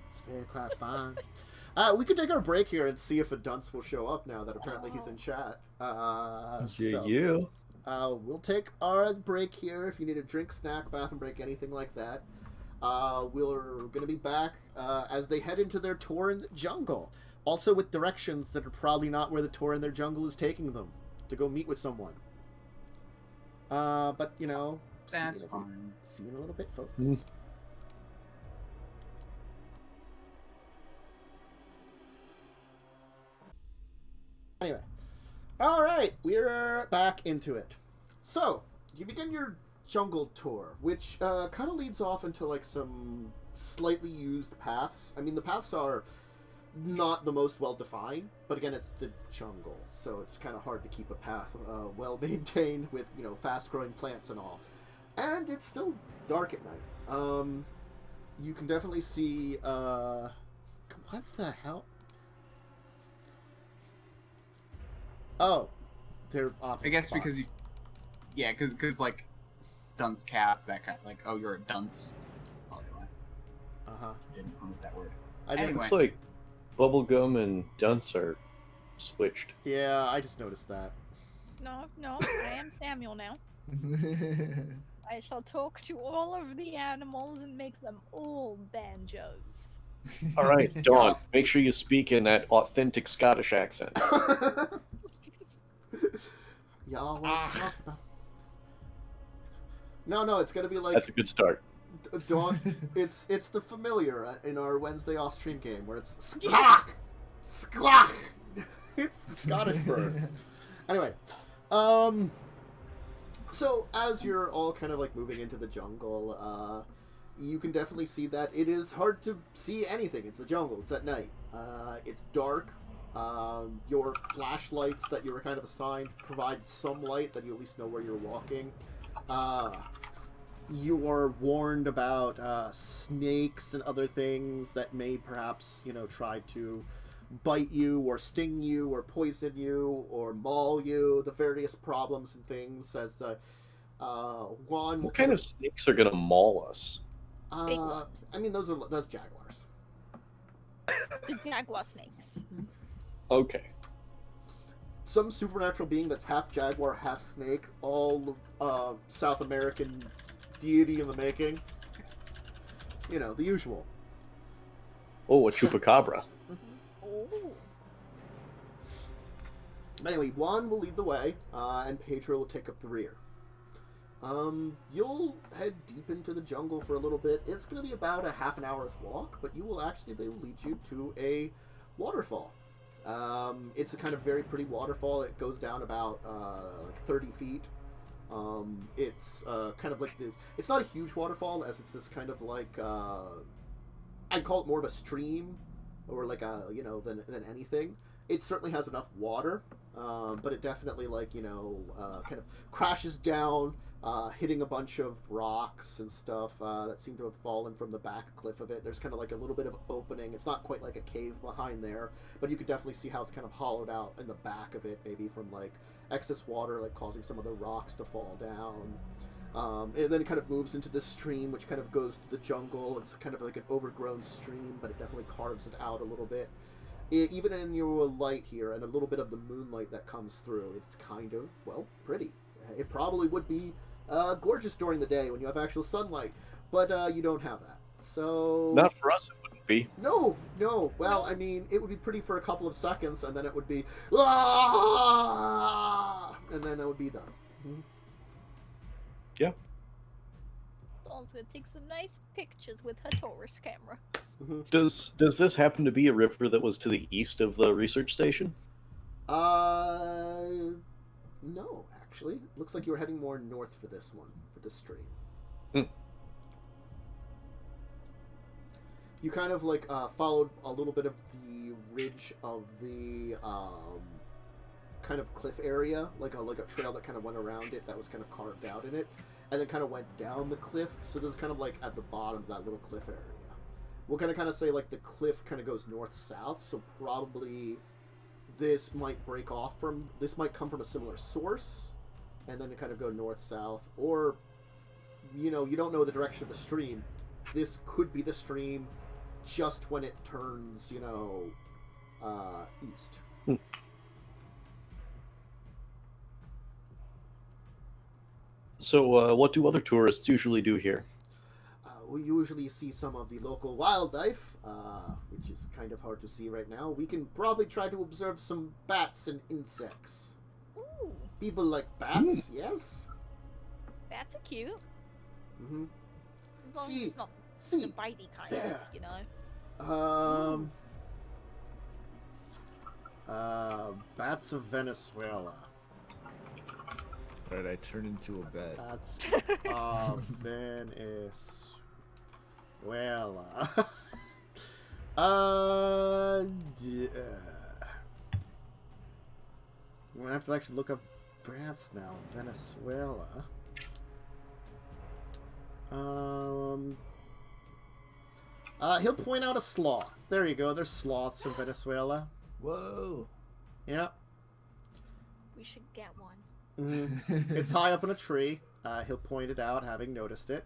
It's very quite fine. We could take our break here and see if a Dunce will show up now that apparently he's in chat. Yeah. We'll take our break here. If you need a drink, snack, bathroom break, anything like that. We're going to be back as they head into their tour in the jungle. Also with directions that are probably not where the tour in their jungle is taking them. To go meet with someone. But, you know... That's fine. See you in a little bit, folks. Anyway. Alright, we're back into it. So, you begin your jungle tour, which kind of leads off into like some slightly used paths. I mean, the paths are not the most well defined, but again, it's the jungle, so it's kind of hard to keep a path well maintained with, you know, fast growing plants and all. And it's still dark at night. You can definitely see what the hell? Oh, they're opposite I guess spots. because you, yeah, because like, dunce cap, that kind of, like, oh, you're a dunce. Probably why. Didn't know that word. I didn't. Anyway. Looks like Bubblegum and Dunce are switched. Yeah, I just noticed that. No, I am Samuel now. I shall talk to all of the animals and make them all banjos. All right, Dawn, make sure you speak in that authentic Scottish accent. Y'all want to talk about? No, it's gonna be like That's a good start. Dawn. It's the familiar in our Wednesday off stream game where it's squawk, squawk. It's the Scottish bird. Anyway, so as you're all kind of like moving into the jungle, you can definitely see that it is hard to see anything. It's the jungle. It's at night. It's dark. Your flashlights that you were kind of assigned provide some light that you at least know where you're walking. You are warned about snakes and other things that may perhaps, you know, try to bite you or sting you or poison you or maul you, the various problems and things as Juan... What kind of snakes are gonna maul us? Big ones. I mean, those jaguars. The jaguar snakes. Okay. Some supernatural being that's half jaguar, half snake, all South American deity in the making. You know, the usual. Oh, a chupacabra. Oh. But anyway, Juan will lead the way, and Pedro will take up the rear. You'll head deep into the jungle for a little bit. It's going to be about a half an hour's walk, but they will lead you to a waterfall. It's a kind of very pretty waterfall. It goes down about like 30 feet. It's kind of like it's not a huge waterfall, as it's this kind of like I'd call it more of a stream, or like a than anything. It certainly has enough water but it definitely kind of crashes down, hitting a bunch of rocks and stuff that seem to have fallen from the back cliff of it. There's kind of like a little bit of opening. It's not quite like a cave behind there, but you could definitely see how it's kind of hollowed out in the back of it, maybe from like excess water like causing some of the rocks to fall down. And then it kind of moves into this stream, which kind of goes to the jungle. It's kind of like an overgrown stream, but it definitely carves it out a little bit. Even in your light here, and a little bit of the moonlight that comes through, it's kind of, well, pretty. It probably would be gorgeous during the day when you have actual sunlight, but you don't have that. So... Not for us, it wouldn't be. No. Well, I mean, it would be pretty for a couple of seconds, and then it would be... "Ah!" And then it would be done. Mm-hmm. Yeah. Dawn's gonna take some nice pictures with her Taurus camera. Mm-hmm. Does this happen to be a river that was to the east of the research station? No, actually. Looks like you were heading more north for this one, for this stream. Hmm. You kind of like followed a little bit of the ridge of the kind of cliff area, like a trail that kind of went around it that was kind of carved out in it, and then kind of went down the cliff. So this is kind of like at the bottom of that little cliff area. We're gonna kind of say like the cliff kind of goes north-south, so probably this might might come from a similar source, and then kind of go north-south, or you don't know the direction of the stream. This could be the stream just when it turns, east. So, what do other tourists usually do here? We usually see some of the local wildlife, which is kind of hard to see right now. We can probably try to observe some bats and insects. Ooh, People like bats, yes? bats are cute. Mm-hmm. As long See, as it's not see, the bitey kind, there. Bats of Venezuela. Alright, I turn into a bat. Bats of Venezuela. I'm gonna have to actually look up bats now. Venezuela. He'll point out a sloth. There you go. There's sloths in Venezuela. Whoa! Yeah. We should get one. Mm-hmm. It's high up in a tree. He'll point it out, having noticed it.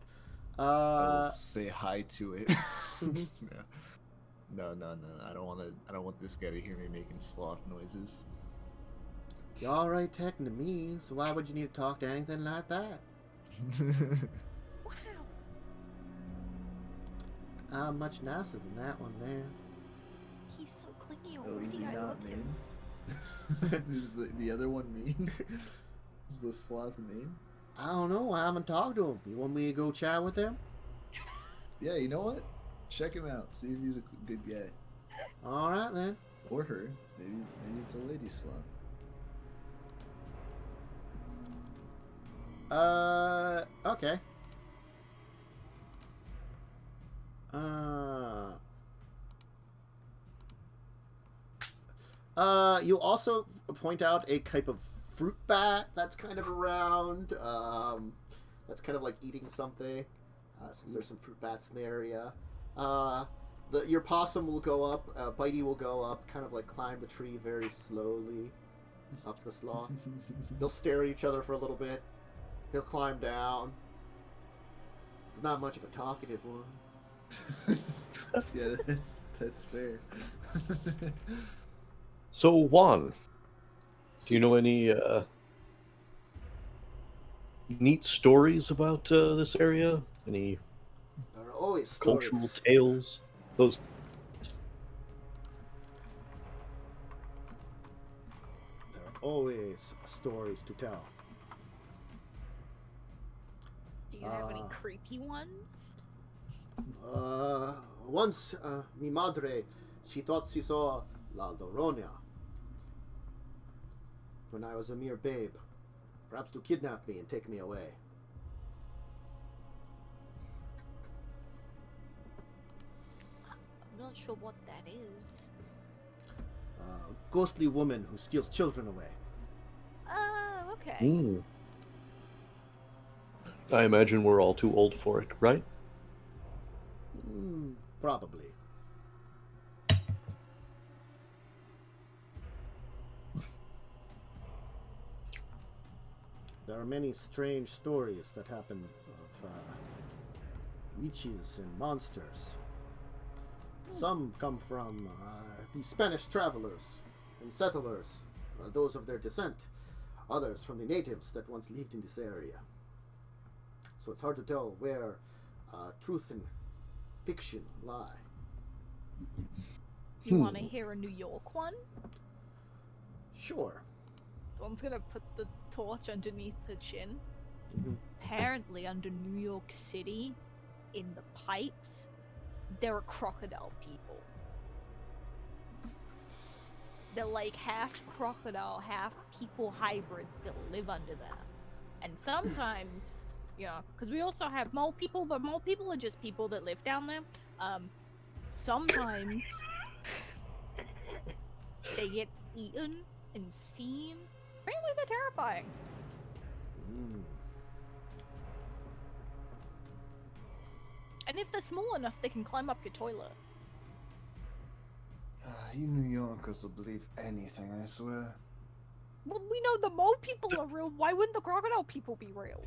I'll say hi to it. No. I don't want this guy to hear me making sloth noises. You're already talking to me, so why would you need to talk to anything like that? Wow. I'm much nicer than that one there. He's so clingy Oh, is he already. I not love him. mean? Is the other one mean? Is the sloth mean? I don't know. I haven't talked to him. You want me to go chat with him? Yeah, you know what? Check him out. See if he's a good guy. All right then. Or her. Maybe it's a lady sloth. Okay. You also point out a type of fruit bat that's kind of around. That's kind of like eating something. Since there's some fruit bats in the area. Your possum will go up. Bitey will go up, kind of like climb the tree very slowly up the sloth. They'll stare at each other for a little bit. He'll climb down. He's not much of a talkative one. Yeah, that's fair. So, Juan, do you know any neat stories about this area? Any There are always cultural stories. tales? Those. There are always stories to tell. Do you have any creepy ones? Once, mi madre, she thought she saw La Llorona when I was a mere babe, perhaps to kidnap me and take me away. I'm not sure what that is. ghostly woman who steals children away. Oh, okay. Hmm. I imagine we're all too old for it, right? Probably. There are many strange stories that happen of witches and monsters. Some come from the Spanish travelers and settlers, those of their descent. Others from the natives that once lived in this area. So it's hard to tell where truth and fiction lie. You want to hear a New York one? Sure. One's gonna put the torch underneath her chin. Mhm. Apparently, under New York City, in the pipes, there are crocodile people. They're like half crocodile, half people hybrids that live under there. And sometimes, you know, because we also have mole people, but mole people are just people that live down there. Sometimes they get eaten and seen. Apparently, they're terrifying. Mm. And if they're small enough, they can climb up your toilet. You New Yorkers will believe anything, I swear. Well, we know the mole people are real. Why wouldn't the crocodile people be real?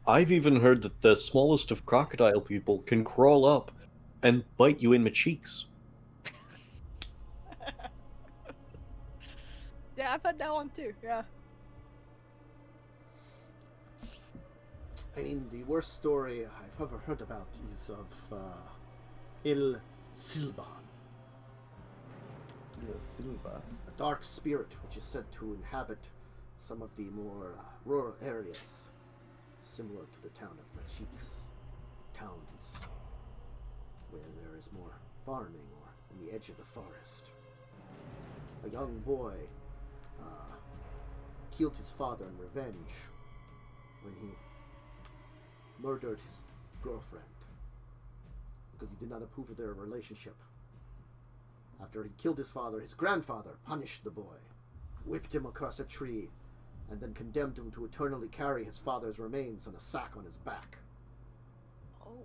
I've even heard that the smallest of crocodile people can crawl up and bite you in the cheeks. Yeah, I've had that one too. Yeah. I mean, the worst story I've ever heard about is of Il Silban, Yeah, Silva. a dark spirit which is said to inhabit some of the more rural areas, similar to the town of Machiks, towns where there is more farming or on the edge of the forest. A young boy killed his father in revenge when he murdered his girlfriend because he did not approve of their relationship. After he killed his father, his grandfather punished the boy, whipped him across a tree, and then condemned him to eternally carry his father's remains on a sack on his back. Oh.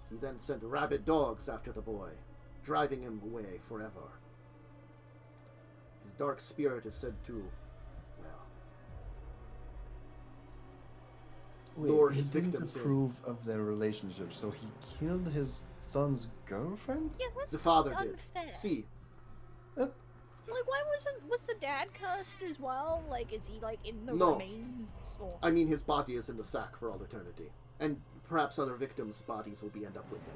He then sent rabid dogs after the boy, driving him away forever. His dark spirit is said to, Wait, lure he his didn't victims in. approve of their relationship, so he killed his son's girlfriend? Yeah, that's The father unfair. did. See, Like, why was the dad cursed as well? Like, is he like in the No. remains? Or... I mean, his body is in the sack for all eternity, and perhaps other victims' bodies will end up with him.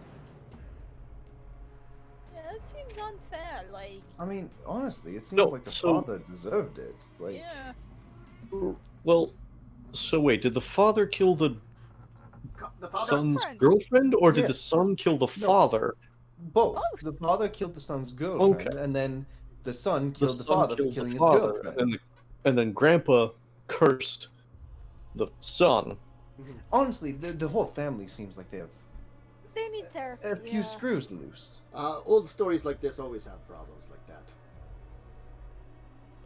Yeah, that seems unfair. Like, I mean, honestly, it seems No, like the so- father deserved it. Like, yeah. Well, so wait, did the father kill the The father, son's Girlfriend. girlfriend, or did the Yes. son kill the No. father? both. Both. The father killed the son's girlfriend, Okay. and then the son killed the son father for killed killing the his father, girlfriend. and then Grandpa cursed the son. Honestly, the whole family seems like they have They need therapy. a few yeah. screws loose. old stories like this always have problems like that.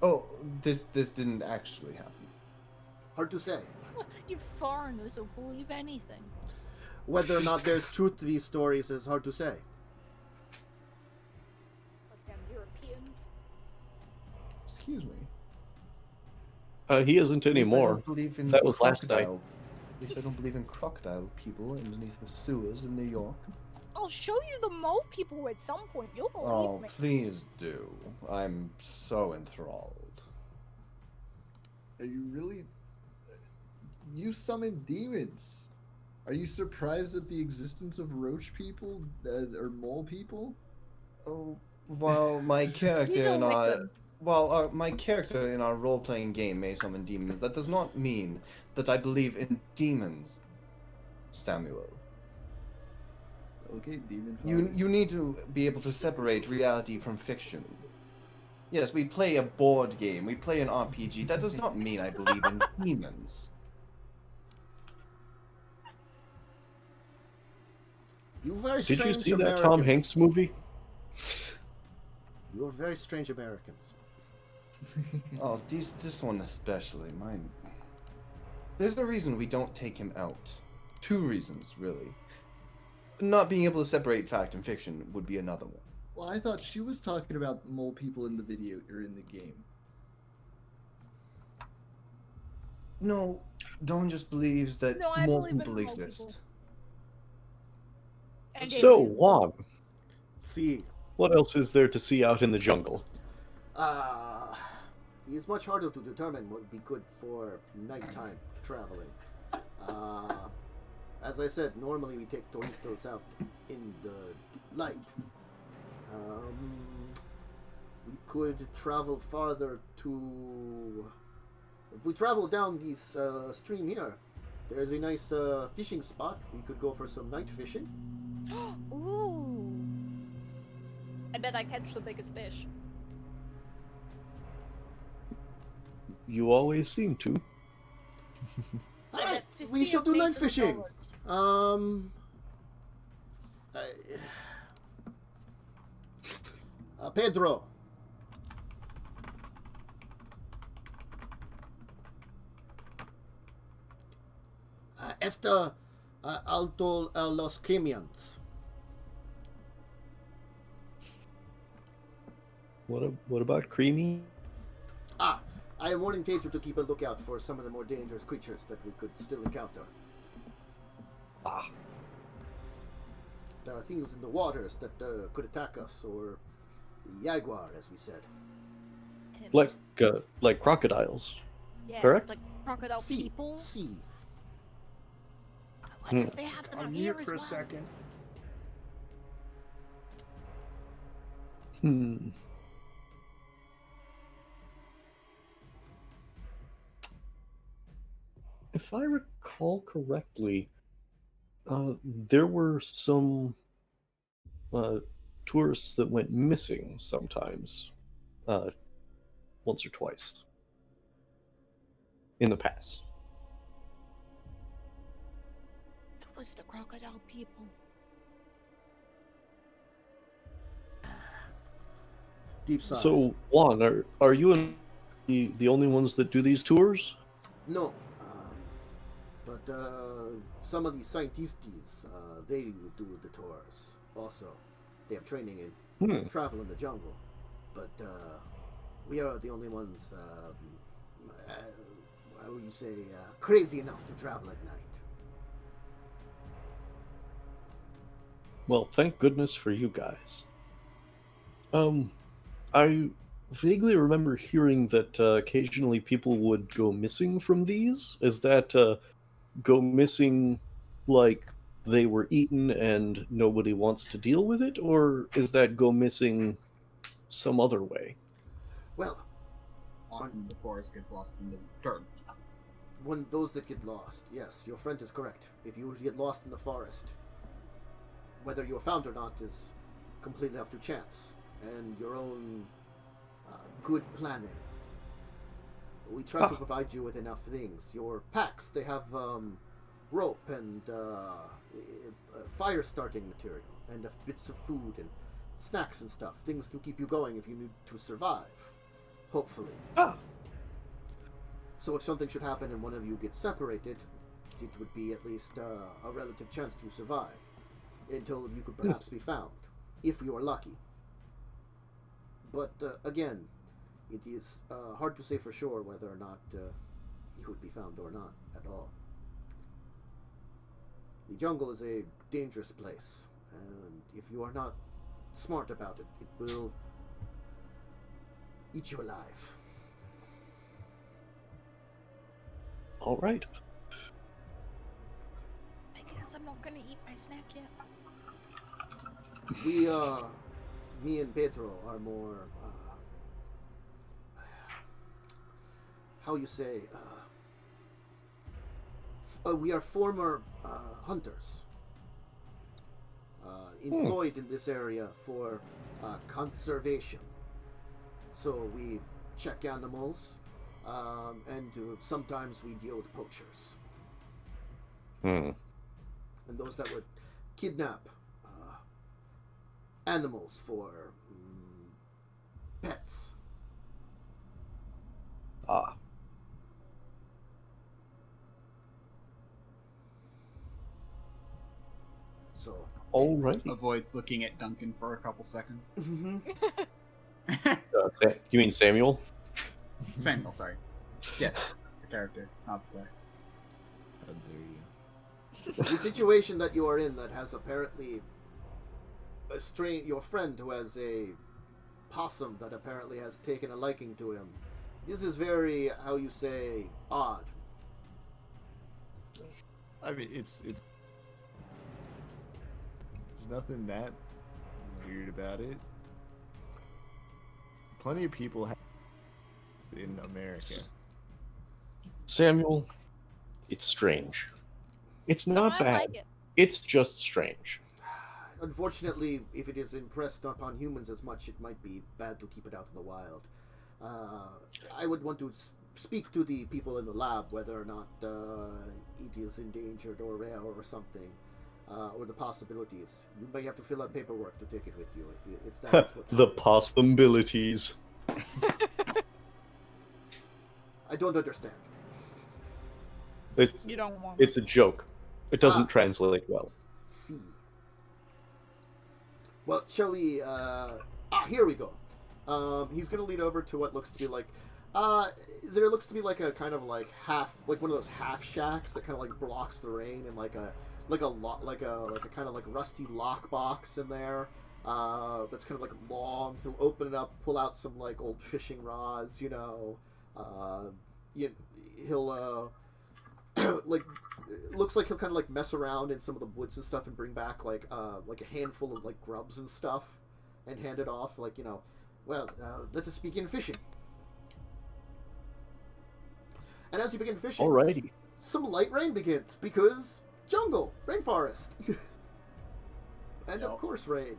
Oh, this didn't actually happen. Hard to say. You foreigners will believe anything. Whether or not there's truth to these stories is hard to say. Like them Europeans. Excuse me. He isn't At least I anymore. don't believe in That was last night. crocodile- At least I don't believe in crocodile people underneath the sewers in New York. I'll show you the mole people at some point. You'll believe Oh, me. please do. I'm so enthralled. Are you really? You summon demons. Are you surprised at the existence of roach people or mole people? Oh, well, my character He's a in our victim. my character in our role-playing game may summon demons. That does not mean that I believe in demons, Samuel. Okay, demon. You need to be able to separate reality from fiction. Yes, we play a board game, we play an RPG. That does not mean I believe in demons. You very Did you strange see that Americans. Tom Hanks movie? You're very strange Americans. Oh, this one especially. Mine. There's a reason we don't take him out. Two reasons, really. Not being able to separate fact and fiction would be another one. Well, I thought she was talking about mole people in the video or in the game. No, Dawn just believes that No, I more believe in people mole exist. And So, aliens. Juan, See, what else is there to see out in the jungle? it's much harder to determine what would be good for nighttime traveling. As I said, normally we take touristos out in the light. We could travel farther to... If we travel down this stream here, there's a nice fishing spot. We could go for some night fishing. Ooh. I bet I catch the biggest fish. You always seem to. All I right, bet we 50 shall do night pages fishing. dollars. Pedro. Esta alto a los camions. What about Creamy? I am warning Pedro to keep a lookout for some of the more dangerous creatures that we could still encounter. Ah, There are things in the waters that could attack us, or the jaguar, as we said. And- like crocodiles. yeah, correct? like crocodile people. See. I wonder if they have them out here Unmute as for a well. second. Hmm. If I recall correctly, there were some tourists that went missing sometimes, once or twice in the past. It was the crocodile people. Deep sighs. So, Juan, are you and the only ones that do these tours? No. But some of these scientists, they do the tours also. They have training in travel in the jungle. But we are the only ones, how would you say, crazy enough to travel at night. Well, thank goodness for you guys. I vaguely remember hearing that occasionally people would go missing from these. Is that go missing like they were eaten and nobody wants to deal with it, or is that go missing some other way? Well, Lost in the forest, gets lost in the dirt. when those that get lost, yes, your friend is correct. If you get lost in the forest, whether you are found or not is completely up to chance and your own good planning. We try to provide you with enough things. Your packs, they have rope and fire starting material and bits of food and snacks and stuff. Things to keep you going if you need to survive. Hopefully. So if something should happen and one of you gets separated, it would be at least a relative chance to survive until you could perhaps be found, if you are lucky. But again, it is hard to say for sure whether or not you would be found or not at all. The jungle is a dangerous place, and if you are not smart about it, it will eat you alive. All right. I guess I'm not gonna eat my snack yet. We, me and Pedro are more, how you say, we are former hunters, employed in this area for conservation. So we check animals, and sometimes we deal with poachers. Hmm. And those that would kidnap animals for pets. Ah, So, alrighty. Avoids looking at Duncan for a couple seconds. You mean Samuel? Samuel, sorry. Yes, the character, not the player. How dare you? the situation that you are in that has apparently your friend who has a possum that apparently has taken a liking to him. This is very, how you say, odd. I mean, it's there's nothing that weird about it. Plenty of people have in America. Samuel, it's strange. It's not I bad. like it. It's just strange. Unfortunately, if it is impressed upon humans as much, it might be bad to keep it out in the wild. I would want to speak to the people in the lab whether or not it is endangered or rare or something, or the possibilities. You may have to fill out paperwork to take it with you if that is what The possibilities. I don't understand. It's You don't want it's a joke. It doesn't Ah. translate well. See. Well, shall we? Here we go. He's gonna lead over to what looks to be like. There looks to be like a kind of like like one of those half shacks that kind of like blocks the rain, and like a kind of like rusty lock box in there. That's kind of like long. He'll open it up, pull out some like old fishing rods, you know. He'll like looks like he'll kind of like mess around in some of the woods and stuff and bring back like a handful of like grubs and stuff and hand it off like, you know, well, let us begin fishing. And as you begin fishing, Alrighty. some light rain begins because jungle, rainforest, and of Yep. course rain.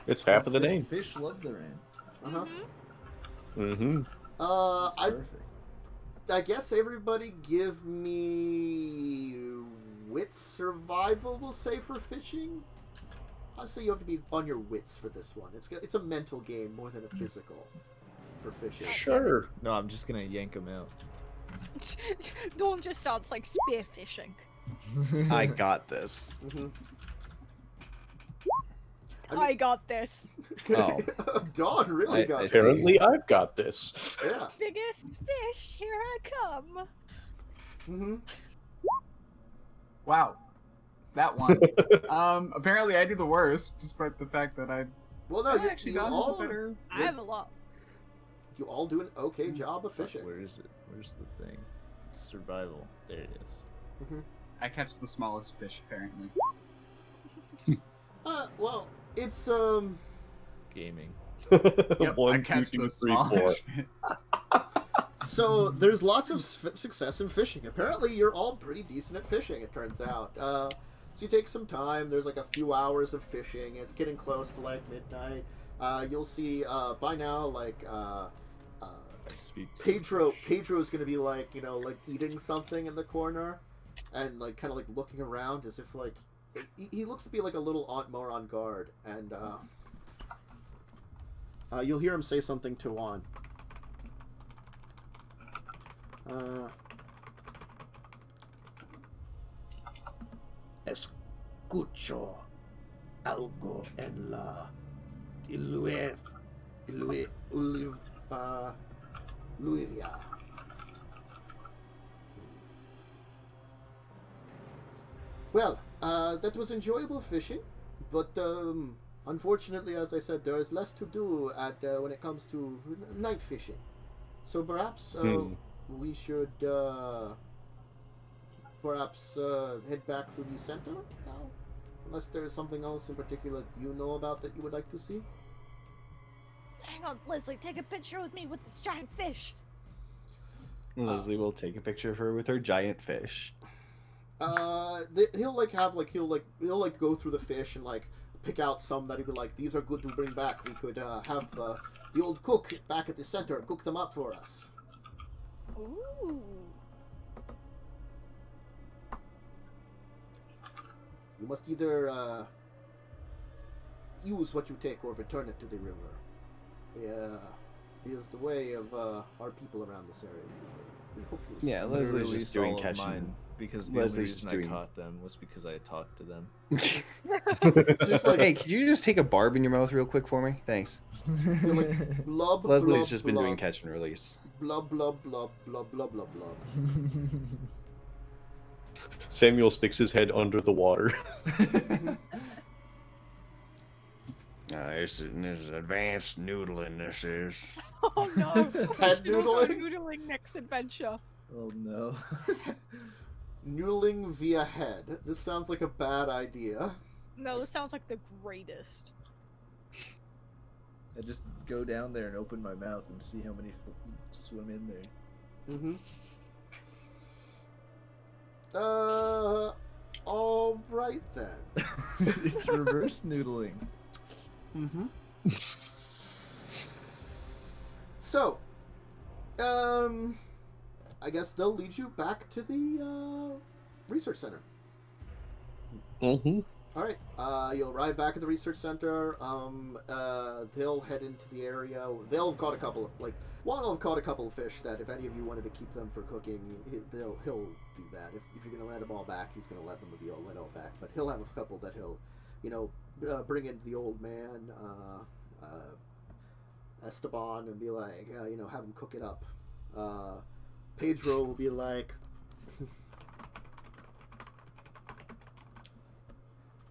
It's half of the name. Fish love the rain. Uh-huh. Mm-hmm. It's I perfect. guess everybody give me wits survival, we'll say, for fishing. I'll say you have to be on your wits for this one. It's a mental game more than a physical for fishing. Sure. No, I'm just gonna yank him out. Dawn just starts like spear fishing. I got this. Mm-hmm. I got this. Oh. Dawn really I- got I- it. Apparently, I've got this. Yeah. Biggest fish, here I come. Mm-hmm. Wow, that one. Apparently I do the worst, despite the fact that Well, no, I you actually you got all a better. I have a lot. you all do an okay job of fishing. Where is it? Where's the thing? Survival. There it is. Mm-hmm. I catch the smallest fish apparently. Well, it's Gaming. Yep, I One, catch two, the three, four. smallest fish. So there's lots of success in fishing. Apparently, you're all pretty decent at fishing. It turns out. So you take some time. There's like a few hours of fishing. It's getting close to like midnight. You'll see by now like I speak to Pedro. Pedro's gonna be like, you know, like eating something in the corner, and like kind of like looking around as if like he looks to be like a little more on guard. And you'll hear him say something to Juan. Escucho algo en la Lluvia. Well, that was enjoyable fishing, but unfortunately, as I said, there is less to do at when it comes to night fishing. So perhaps we should perhaps head back to the center now, unless there is something else in particular you know about that you would like to see. Hang on, Leslie, take a picture with me with this giant fish. Leslie will take a picture of her with her giant fish. He'll go through the fish and like pick out some that he would like. These are good to bring back. We could have the old cook back at the center cook them up for us. Ooh. You must either use what you take or return it to the river. He is the way of our people around this area. We hope you. Yeah, I'm gonna Leslie's release just doing all of catching. mine because the Leslie's only just reason doing- I caught them was because I talked to them. Just like Hey, could you just take a barb in your mouth real quick for me? Thanks. you're like blub. Leslie's blub, just been blub, doing catch and release. Blub blub blub blub blub blub blub. Samuel sticks his head under the water. This is advanced noodling. This is. Oh no! Head We should all go noodling? noodling next adventure. Oh no. Noodling via head. This sounds like a bad idea. No, this sounds like the greatest. I just go down there and open my mouth and see how many swim in there. Mm-hmm. All right then. It's reverse noodling. Mm-hmm. So, I guess they'll lead you back to the research center. Mm-hmm. All right. You'll arrive back at the research center. They'll head into the area. They'll have caught a couple of Juan will have caught a couple of fish that if any of you wanted to keep them for cooking, he'll do that. If you're gonna let them all back, he's gonna let them be all let all back. But he'll have a couple that he'll, bring into the old man, Esteban, and be like, have him cook it up. Pedro will be like,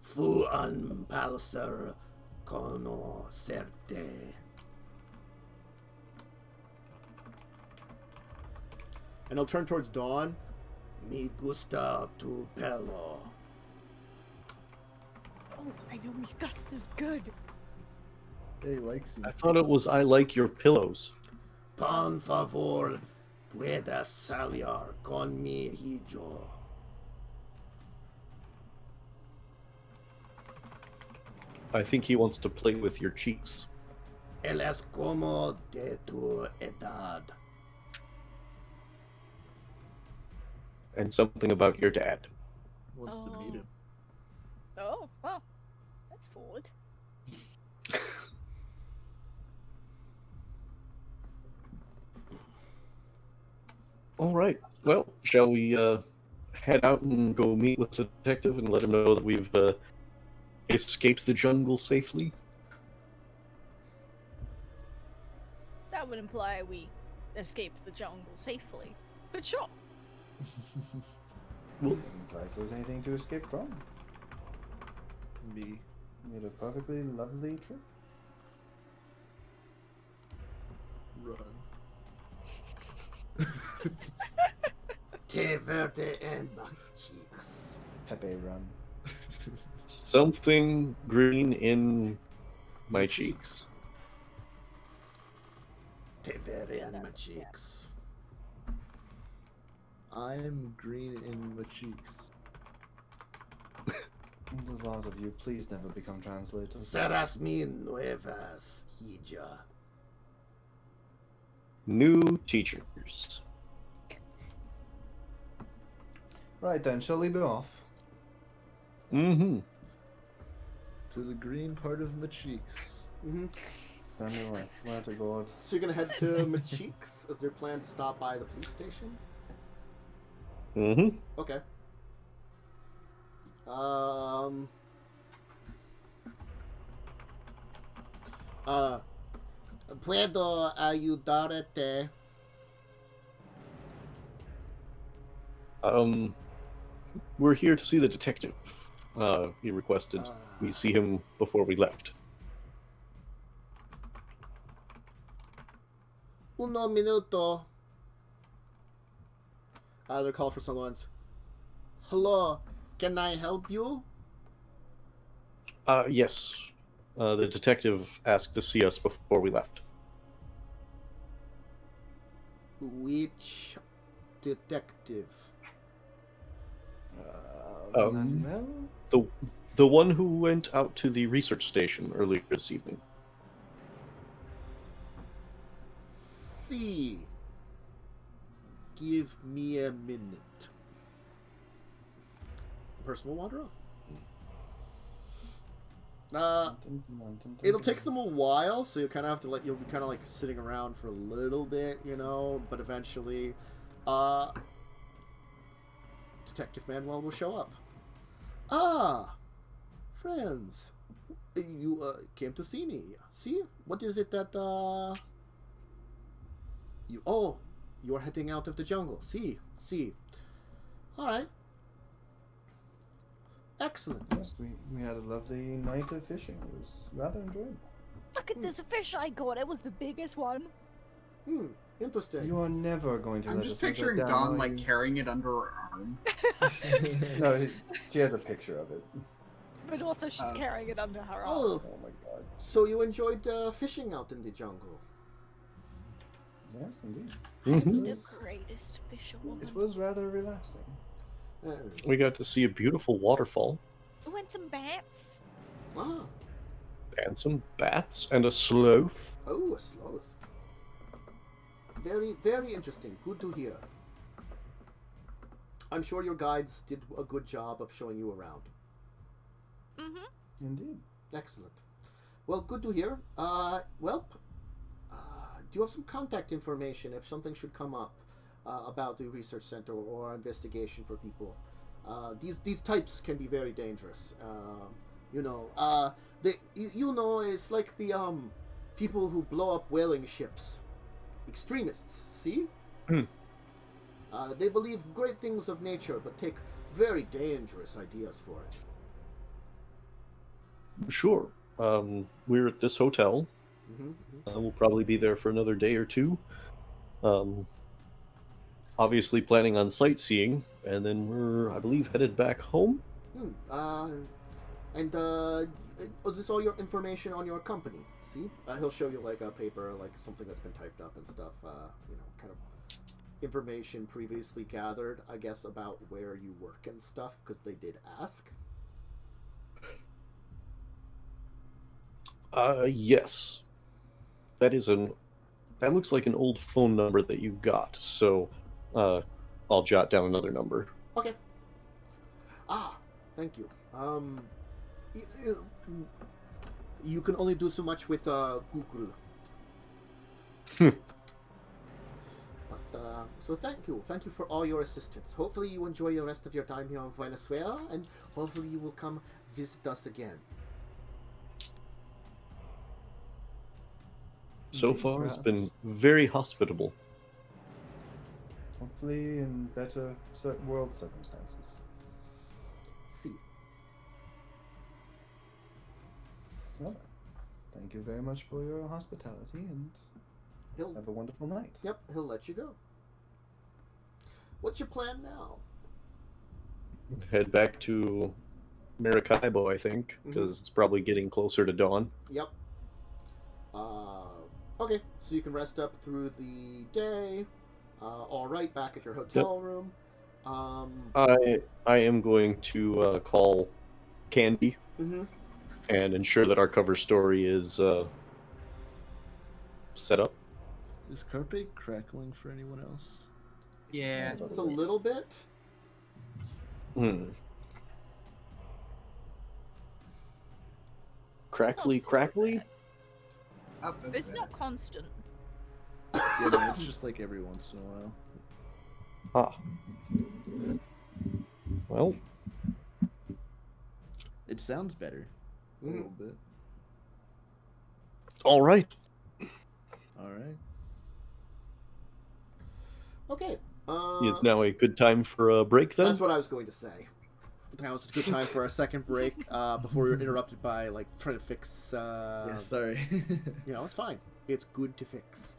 Fu an palser conocerte. And he'll turn towards Dawn. Mi gusta tu pelo. Oh, I know mi gust is good. Hey, likes you. I thought it was I like your pillows. Por favor, puedas salir con mi hijo. I think he wants to play with your cheeks. Él es como de tu edad. And something about your dad. Wants to meet him. Oh, well, that's forward. All right. Well, shall we head out and go meet with the detective and let him know that we've escaped the jungle safely? That would imply we escaped the jungle safely. But sure. Implies there's anything to escape from. Me. Made a perfectly lovely trip. Run. Te verde en my cheeks. Pepe run. Something green in my cheeks. Te verde en my cheeks. I'm green in my cheeks. The thought of you, please never become translators. Serás mi nuevas hija. New teachers. Right then, shall we be off? Mm-hmm. To the green part of my cheeks. Mm-hmm. Stand away. Swear to God. So you're gonna head to Macheeks? Is there a plan to stop by the police station? Mm-hmm. Okay. Puedo ayudarte. We're here to see the detective. He requested we see him before we left. Uno minuto. They're called for someone's. Hello, can I help you? Yes. The detective asked to see us before we left. Which detective? Manuel? The one who went out to the research station earlier this evening. See. Give me a minute. The person will wander off. It'll take them a while, so you kind of have to you'll be kind of like sitting around for a little bit, you know, but eventually, Detective Manuel will show up. Ah, friends, you came to see me. See, what is it that you're heading out of the jungle. See. All right. Excellent. Yes, we had a lovely night of fishing. It was rather enjoyable. Look at this fish I got. It was the biggest one. Interesting. You are never going to I'm let just us live picturing that Dawn down, like are you? carrying it under her arm. No, she has a picture of it. But also she's carrying it under her arm. Oh, Oh my god. so you enjoyed fishing out in the jungle? Yes, indeed. Mhm. The greatest fisherwoman. It was rather relaxing. We got to see a beautiful waterfall We went some bats. Ah, and some bats and a sloth. oh, a sloth. Very, very interesting. Good to hear. I'm sure your guides did a good job of showing you around. Mm-hmm. Indeed. Excellent. Well, good to hear. Do you have some contact information if something should come up about the research center or investigation for people? These types can be very dangerous. It's like the people who blow up whaling ships, extremists. See? They believe great things of nature, but take very dangerous ideas for it. Sure. We're at this hotel. Mm-hmm. We'll probably be there for another day or two. Obviously planning on sightseeing, and then we're, I believe, headed back home. Is this all your information on your company? See? He'll show you like a paper, like something that's been typed up and stuff, kind of information previously gathered, I guess, about where you work and stuff, because they did ask. Yes. That looks like an old phone number that you got, so I'll jot down another number. Okay. Thank you. You can only do so much with Google. But so thank you for all your assistance. Hopefully you enjoy the rest of your time here in Venezuela, and hopefully you will come visit us again. So far, it's been Perhaps. very hospitable. Hopefully in better world circumstances. See. Well, thank you very much for your hospitality, and He'll have a wonderful night. Yep, he'll let you go. What's your plan now? Head back to Maracaibo, I think, because it's probably getting closer to dawn. Yep. Okay, so you can rest up through the day. All right, back at your hotel room. I am going to call Candy Mhm. and ensure that our cover story is set up. Is Carpe crackling for anyone else? Yeah. It's a little bit. Crackly, Sounds so crackly? bad. Oh, that's It's good. not constant. Yeah, no, it's just like every once in a while. Ah. Well, It sounds better. A Mhm. little bit. all right. All right. Okay. It's now a good time for a break then? That's what I was going to say. Now is a good time for a second break before you're interrupted by like trying to fix. Yeah, sorry. It's fine. It's good to fix.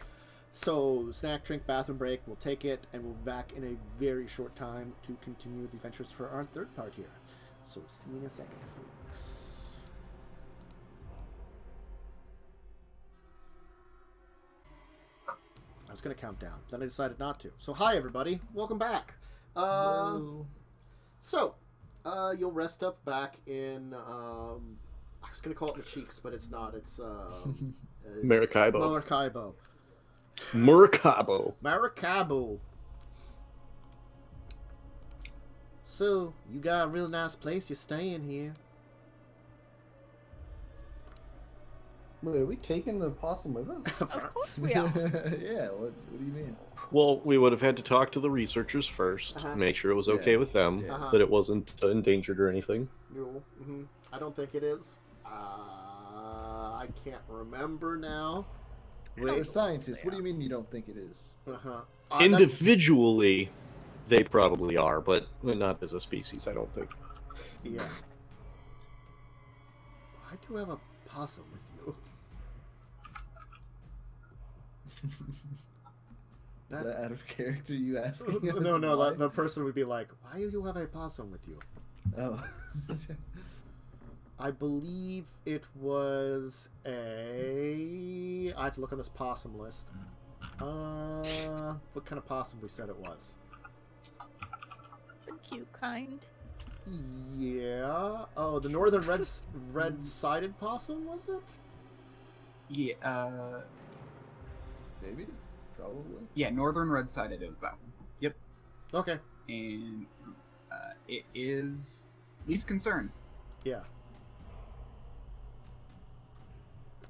So, snack, drink, bathroom break. We'll take it, and we'll be back in a very short time to continue the adventures for our third part here. So, see you in a second, folks. I was going to count down, then I decided not to. So, hi, everybody. Welcome back. Hello. So, you'll rest up back in, I was going to call it the cheeks, but it's not. It's, Maracaibo. Maracaibo. Maracaibo. Maracaibo. So, you got a real nice place you're staying here. Wait, are we taking the possum with us? Of course we are. Yeah, what do you mean? Well, we would have had to talk to the researchers first, Uh-huh. make sure it was Yeah. okay with them, Yeah. that it wasn't endangered or anything. No. I don't think it is. I can't remember now. We're scientists. What do you mean you don't think it is? Individually, they probably are, but not as a species, I don't think. Yeah. I do have a possum with you. Is that out of character? You asking us? No. why? The person would be like, "Why do you have a possum with you?" Oh. I believe it was a. I have to look on this possum list. What kind of possum we said it was? The cute kind. Yeah. Oh, the northern red-sided possum, was it? Yeah, Maybe. Probably. yeah, northern red-sided is that one. Yep. Okay. And it is least concern. Yeah.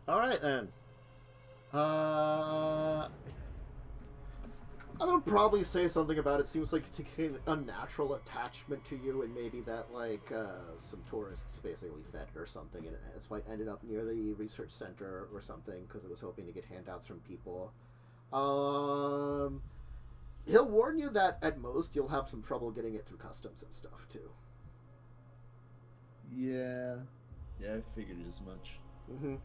All right then. I would probably say something about it. Seems like to get a natural attachment to you, and maybe that like some tourists basically fed it or something, and that's why it ended up near the research center or something because it was hoping to get handouts from people. He'll warn you that at most you'll have some trouble getting it through customs and stuff too. Yeah. Yeah, I figured as much. Mm-hmm.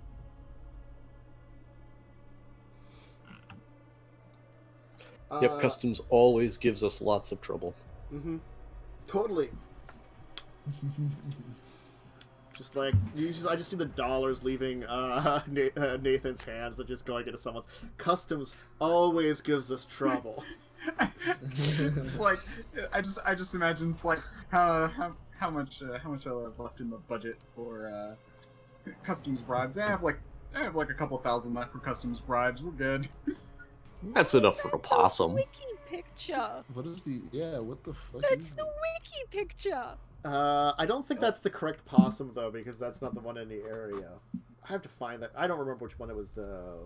Yep, customs always gives us lots of trouble. Mm-hmm. Totally. Just like I just see the dollars leaving Nathan's hands and just going into someone's. Customs always gives us trouble. It's like I just imagine it's like how much I have left in the budget for customs bribes. I have like a couple thousand left for customs bribes. We're good. That's enough for a possum. Wiki picture. What is the? Yeah, what the fuck? That's is the wiki picture. I don't think that's the correct possum though, because that's not the one in the area. I have to find that. I don't remember which one it was. The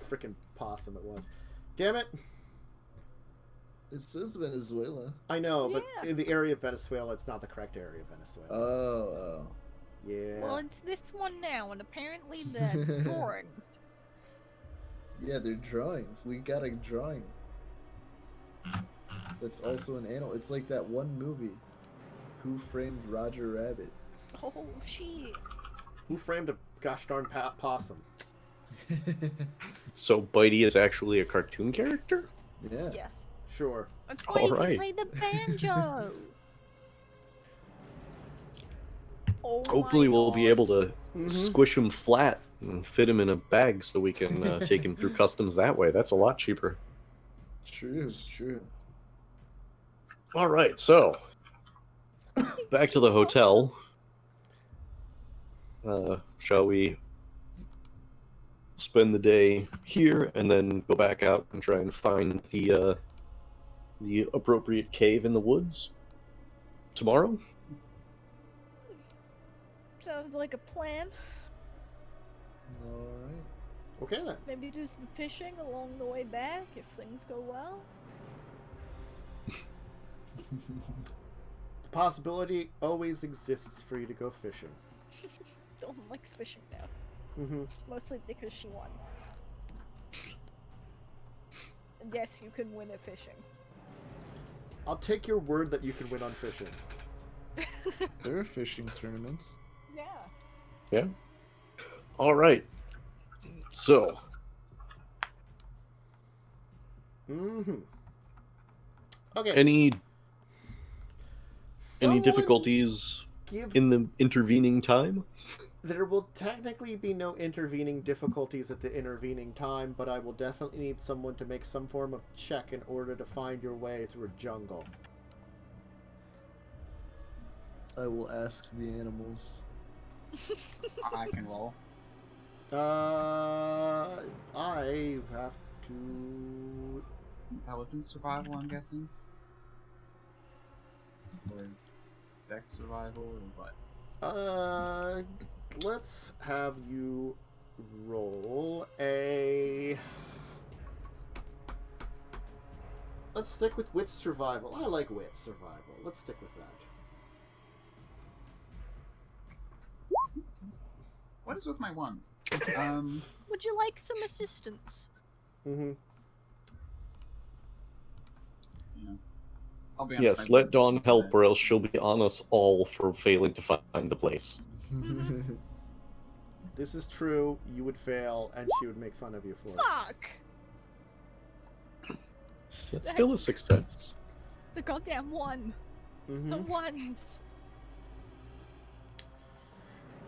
freaking possum it was. Damn it! It says Venezuela. I know, but Yeah. in the area of Venezuela, it's not the correct area of Venezuela. Oh. Yeah. Well, it's this one now, and apparently the drawings. Yeah, they're drawings. We got a drawing. That's also an animal. It's like that one movie. Who Framed Roger Rabbit? Oh shit! Who framed a gosh darn possum? So Bitey is actually a cartoon character? Yeah. Yes. Sure. That's why you can Alright. play the banjo. Oh Hopefully my we'll be God. able to Mhm. squish him flat and fit him in a bag so we can take him through customs that way. That's a lot cheaper. True. All right, so back to the hotel. Shall we spend the day here and then go back out and try and find the appropriate cave in the woods tomorrow? Sounds like a plan. Alright. Okay then. Maybe do some fishing along the way back if things go well. The possibility always exists for you to go fishing. Dawn likes fishing now, Mm-hmm. mostly because she won. And yes, you can win at fishing. I'll take your word that you can win on fishing. There are fishing tournaments. Yeah. Yeah. All right. So, Mm-hmm. Okay. any Someone difficulties give in the intervening time? There will technically be no intervening difficulties at the intervening time, but I will definitely need someone to make some form of check in order to find your way through a jungle. I will ask the animals. I can roll. I have to. Intelligence survival, I'm guessing. Or dex survival, or what? Let's have you roll a... Let's stick with wit survival. I like wit survival. Let's stick with that. What is with my ones? Would you like some assistance? Mm-hmm. Yeah. I'll be honest, Yes, my let ones Dawn is help, nice. or else she'll be on us all for failing to find the place. This is true. You would fail, and she would make fun of you for it. Fuck! It's still a success. The goddamn one. Mm-hmm. The ones.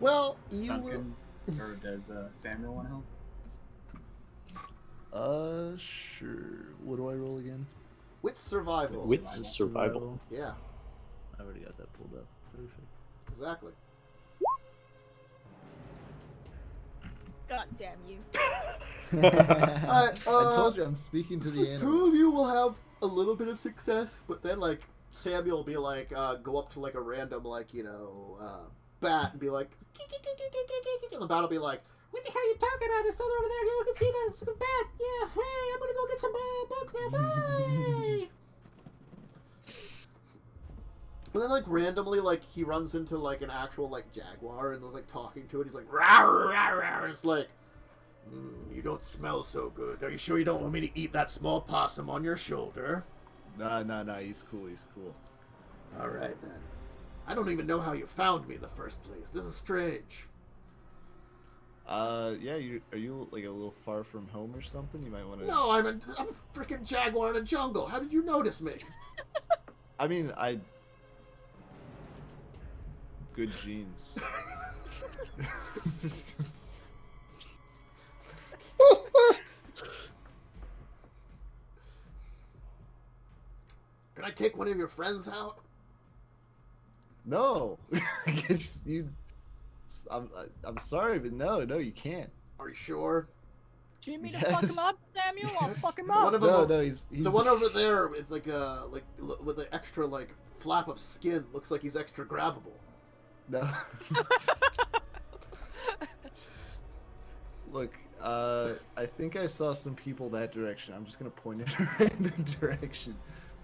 Well, you will... Duncan, or does Samuel want to help? Sure. What do I roll again? Wit survival. Wits survival. Yeah, I already got that pulled up. Perfect. exactly. God damn you. I told you I'm speaking to the Two of animals. you will have a little bit of success, but then, like, Samuel will be like, go up to, like, a random, like, bat and be like, and the bat will be like, what the hell are you talking about? There's something over there. You can see that. It's a bat. Yeah, hey, I'm gonna go get some bugs now. Bye. And then, like, randomly, like, he runs into, like, an actual, like, jaguar and, like, talking to it. He's like, rawr, rawr, rawr. And it's like, you don't smell so good. Are you sure you don't want me to eat that small possum on your shoulder? No, he's cool, All right, then. I don't even know how you found me in the first place. This is strange. Yeah, are you like a little far from home or something? You might want to... No, I'm a freaking jaguar in a jungle. How did you notice me? I mean, good genes. Can I take one of your friends out? No. I guess you... I'm sorry, but no, you can't. Are you sure? Do you mean to Yes. fuck him up, Samuel? I'll fuck him One up. of them, No, he's the one over there with like with an extra like flap of skin looks like he's extra grabbable. No. Look, I think I saw some people that direction. I'm just gonna point in a random direction.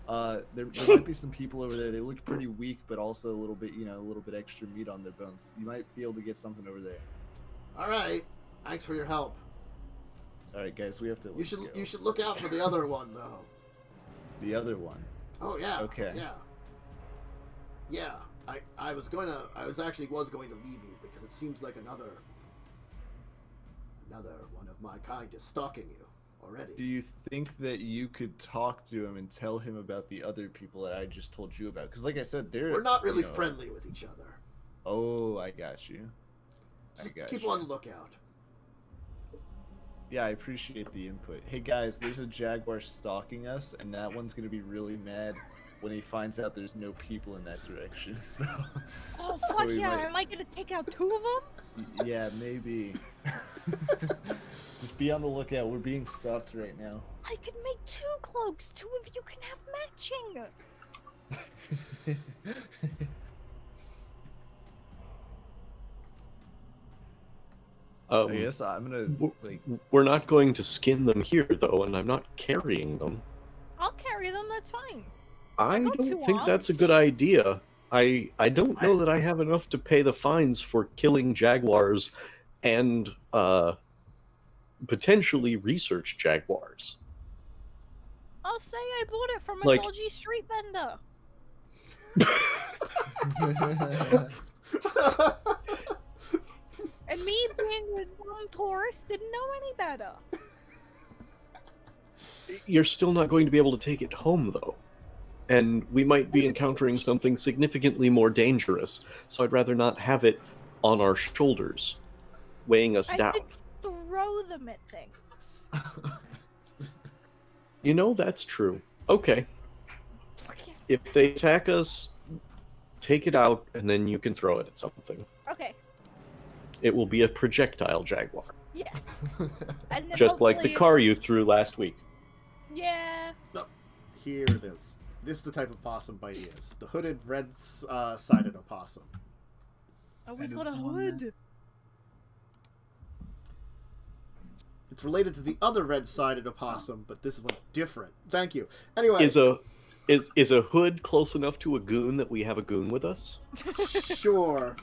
There might be some people over there. They looked pretty weak, but also a little bit, a little bit extra meat on their bones. You might be able to get something over there. All right. Thanks for your help. All right, guys, we have to. You should look out for the other one though. The other one. Oh yeah. Okay. Yeah. Yeah. I was going to leave you because it seems like another one of my kind is stalking you already. Do you think that you could talk to him and tell him about the other people that I just told you about? Because, like I said, We're not really friendly with each other. Oh, I got you. Just keep on the lookout. Yeah, I appreciate the input. Hey guys, there's a jaguar stalking us, and that one's gonna be really mad when he finds out there's no people in that direction. So, Oh, So fuck we yeah. might- Am I gonna take out two of them? yeah, maybe. Just be on the lookout. We're being stalked right now. I could make 2 cloaks. 2 of you can have matching. I guess I'm gonna like. We're not going to skin them here, though, and I'm not carrying them. I'll carry them. That's fine. I got don't 2 think that's a arms. good idea. I don't know that I have enough to pay the fines for killing jaguars and potentially research jaguars. I'll say I bought it from a Like- dodgy street vendor. And me being a dumb tourist didn't know any better. You're still not going to be able to take it home, though. And we might be encountering something significantly more dangerous, so I'd rather not have it on our shoulders, weighing us I down. could throw them at things. You know, that's true. Okay, Yes. if they attack us, take it out, and then you can throw it at something. Okay. It will be a projectile jaguar, Yes. And then just like the hopefully- car you threw last week. Yeah. Here it is. This is the type of possum bite he is. The hooded, red-sided opossum. Oh, That he's is got a the one hood. It's related to the other red-sided opossum, but this one's different. Thank you. Anyway. Is a hood close enough to a goon that we have a goon with us? Sure.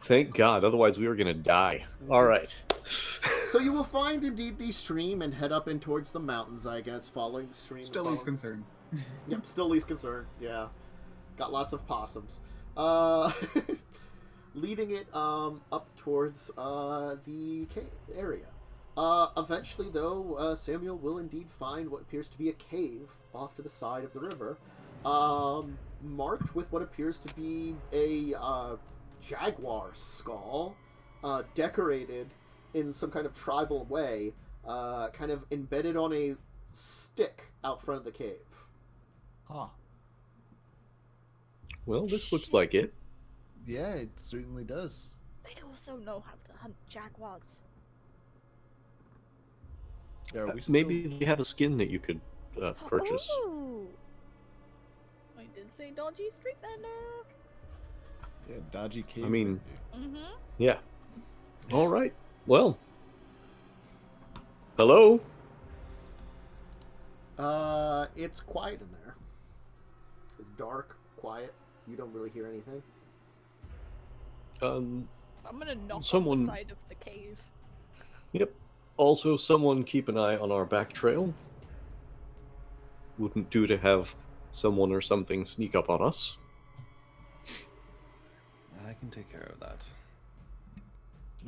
Thank God, otherwise we were gonna die. Alright. So you will find indeed the stream and head up in towards the mountains, I guess, following the stream. Still least concern. Yep, still least concern. Yeah. Got lots of possums. Leading it up towards the cave area. Eventually, though, Samuel will indeed find what appears to be a cave off to the side of the river, marked with what appears to be a jaguar skull, decorated in some kind of tribal way, kind of embedded on a stick out front of the cave. Huh. Well, this looks like it. Yeah, it certainly does. They also know how to hunt jaguars. Yeah, are we Maybe they have a skin that you could purchase. Ooh. I did say dodgy street vendor. Yeah, dodgy cave. I mean- vendor. Mm-hmm. Yeah. Alright. Well. Hello? It's quiet in there. It's dark, quiet. You don't really hear anything. Um, I'm gonna knock on Someone- the side of the cave. yep. Also, someone keep an eye on our back trail. Wouldn't do to have someone or something sneak up on us. I can take care of that.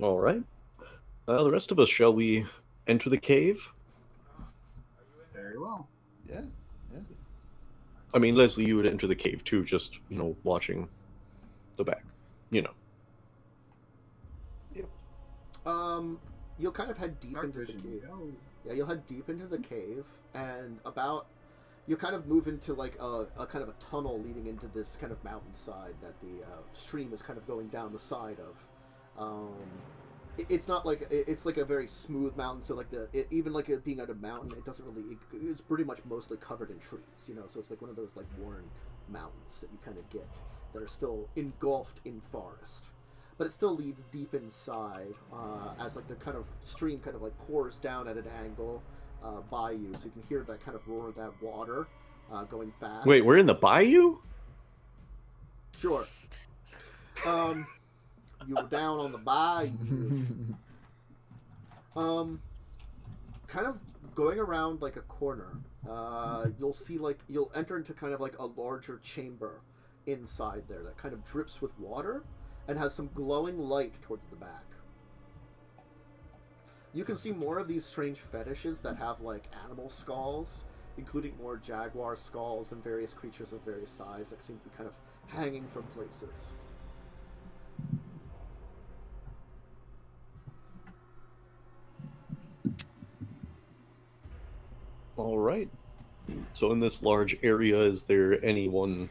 Alright. The rest of us, shall we enter the cave? Very well. Yeah, yeah. I mean, Leslie, you would enter the cave too, just, watching the back. You'll kind of head deep Dark into the vision. cave. Go. Yeah, you'll head deep into the cave, and you'll kind of move into like a kind of a tunnel leading into this kind of mountainside that the stream is kind of going down the side of. It's not like it's like a very smooth mountain, so like even like it being at a mountain, it doesn't really. It's pretty much mostly covered in trees, so it's like one of those like worn mountains that you kind of get that are still engulfed in forest. But it still leads deep inside as like the kind of stream kind of like pours down at an angle by you, so you can hear that kind of roar of that water going fast. Wait, we're in the bayou? Sure. You were down on the bayou. Kind of going around like a corner, you'll see like you'll enter into kind of like a larger chamber inside there that kind of drips with water and has some glowing light towards the back. You can see more of these strange fetishes that have like animal skulls, including more jaguar skulls and various creatures of various size that seem to be kind of hanging from places. Alright. So in this large area, is there anyone...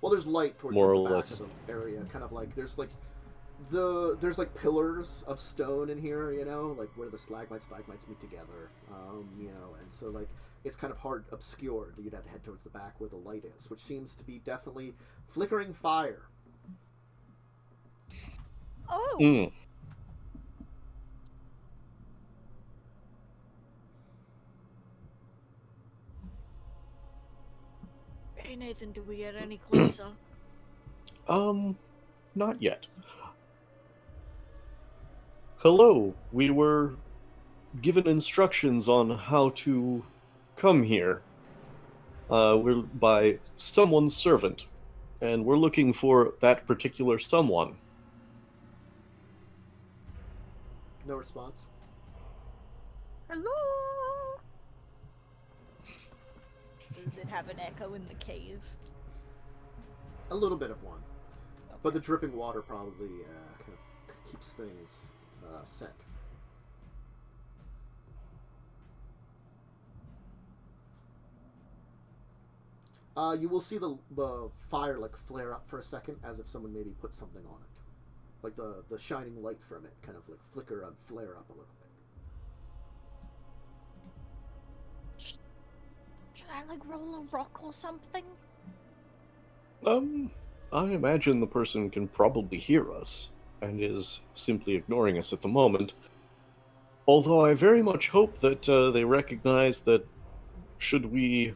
Well, there's light towards More the or back less. of the area, kind of like there's like pillars of stone in here, like where the stalagmites meet together, and so like it's kind of hard obscured. You'd have to head towards the back where the light is, which seems to be definitely flickering fire. Oh, Mm. hey Nathan, do we get any closer? Not yet. Hello, we were given instructions on how to come here. We're by someone's servant, and we're looking for that particular someone. No response. Hello? Does it have an echo in the cave? A little bit of one, but the dripping water probably kind of keeps things set. You will see the fire like flare up for a second, as if someone maybe put something on it, like the shining light from it kind of like flicker and flare up a little bit. Should I like roll a rock or something? I imagine the person can probably hear us. and is simply ignoring us at the moment. Although I very much hope that they recognize that should we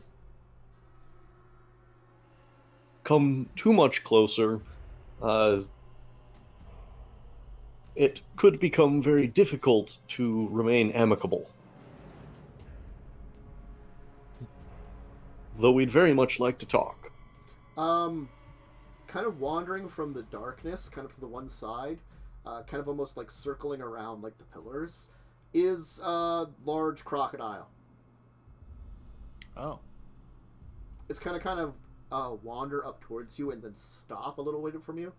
come too much closer, it could become very difficult to remain amicable. Though we'd very much like to talk. Kind of wandering from the darkness, kind of to the one side, kind of almost like circling around like the pillars, is a large crocodile. Oh. It's kind of wander up towards you and then stop a little way from you,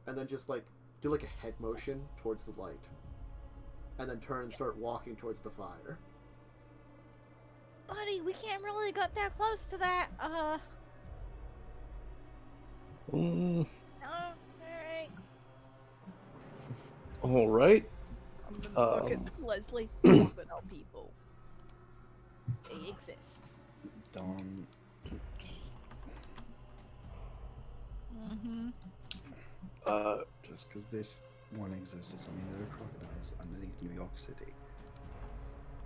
and then just like do like a head motion towards the light, and then turn and start walking towards the fire. Buddy, we can't really get that close to that. Mm, Alright. all right. I'm gonna look Um, at Leslie. Crocodile people. They exist. Don't. Mm-hmm. Just because this one exists doesn't mean there are crocodiles underneath New York City.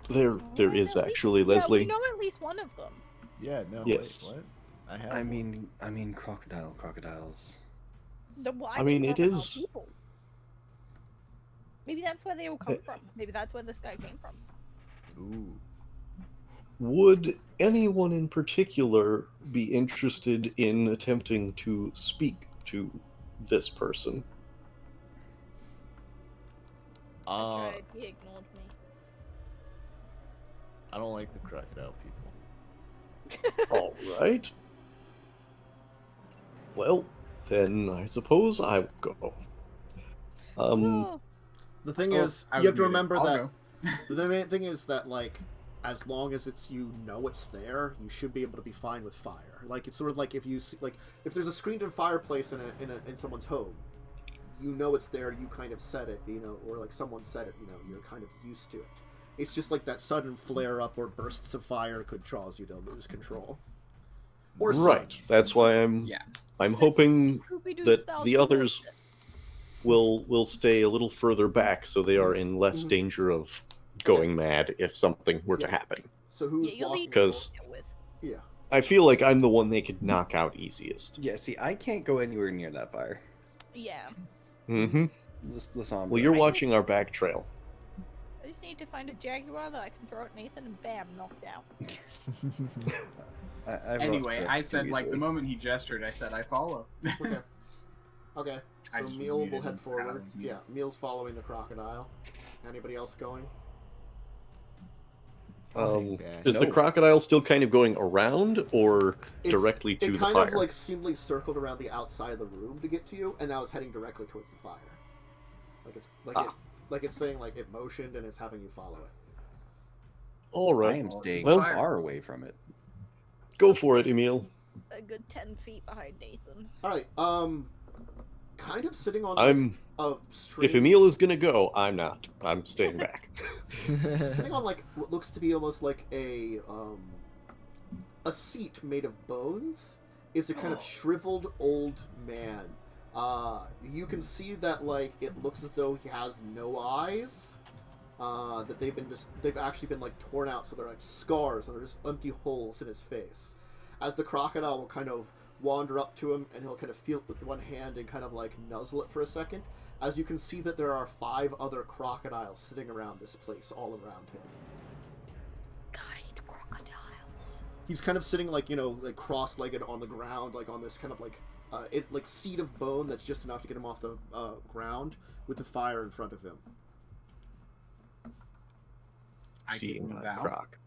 There is actually, Leslie. Yeah, we know at least one of them. Yeah, no, Yes. wait, what? I have I one. mean crocodiles. I mean, it crocodile is- people. Maybe that's where they all come from. Maybe that's where this guy came from. Ooh. Would anyone in particular be interested in attempting to speak to this person? I Uh, tried. He ignored me. I don't like the crocodile people. All right. Well, then I suppose I will go. Oh, The thing Oh, is, I you was have to muted. remember I'll that go. the main thing is that like, as long as it's it's there, you should be able to be fine with fire. Like it's sort of like if you see, like if there's a screened-in fireplace in someone's home, you know it's there. You kind of set it, or like someone set it. You're kind of used to it. It's just like that sudden flare-up or bursts of fire could cause you to lose control. Or Right. such. That's why I'm Yeah. hoping Scooby-Doo that style the others bullshit. will stay a little further back so they are in less Mhm. danger of going mad if something were to Yeah. happen. So who's Yeah, you'll walking? need to 'Cause- deal with. Yeah. I feel like I'm the one they could knock out easiest. Yeah, see, I can't go anywhere near that fire. Yeah. Mm-hmm. Listen, Well, you're I watching guess- our back trail. I just need to find a jaguar that I can throw at Nathan and bam, knocked out. I've lost Anyway, track I too said like the easily. moment he gestured, I said I follow. Okay. Okay. I So just Meal will muted head him. forward. I was Yeah, Meal's following the crocodile. Anybody else going? Is the No. crocodile still kind of going around or It's- directly to It the kind fire? of like seemingly circled around the outside of the room to get to you, and now it's heading directly towards the fire. Like it's like it's saying like it motioned and it's having you follow it. All I right. am staying Well- far away from it. Go for it, Emil. A good 10 feet behind Nathan. All right. Kind of sitting on I'm. a strange, If Emil is gonna go, I'm not. I'm staying back. sitting on like what looks to be almost like a seat made of bones is a kind of shriveled old man. You can see that like it looks as though he has no eyes. That they've actually been like torn out, so they're like scars and they're just empty holes in his face. As the crocodile will kind of wander up to him and he'll kind of feel it with one hand and kind of like nuzzle it for a second. As you can see that there are 5 other crocodiles sitting around this place, all around him. Guide crocodiles. He's kind of sitting like like cross-legged on the ground, like on this kind of like seat of bone that's just enough to get him off the ground, with the fire in front of him. I give Seeing him a that bow. croc.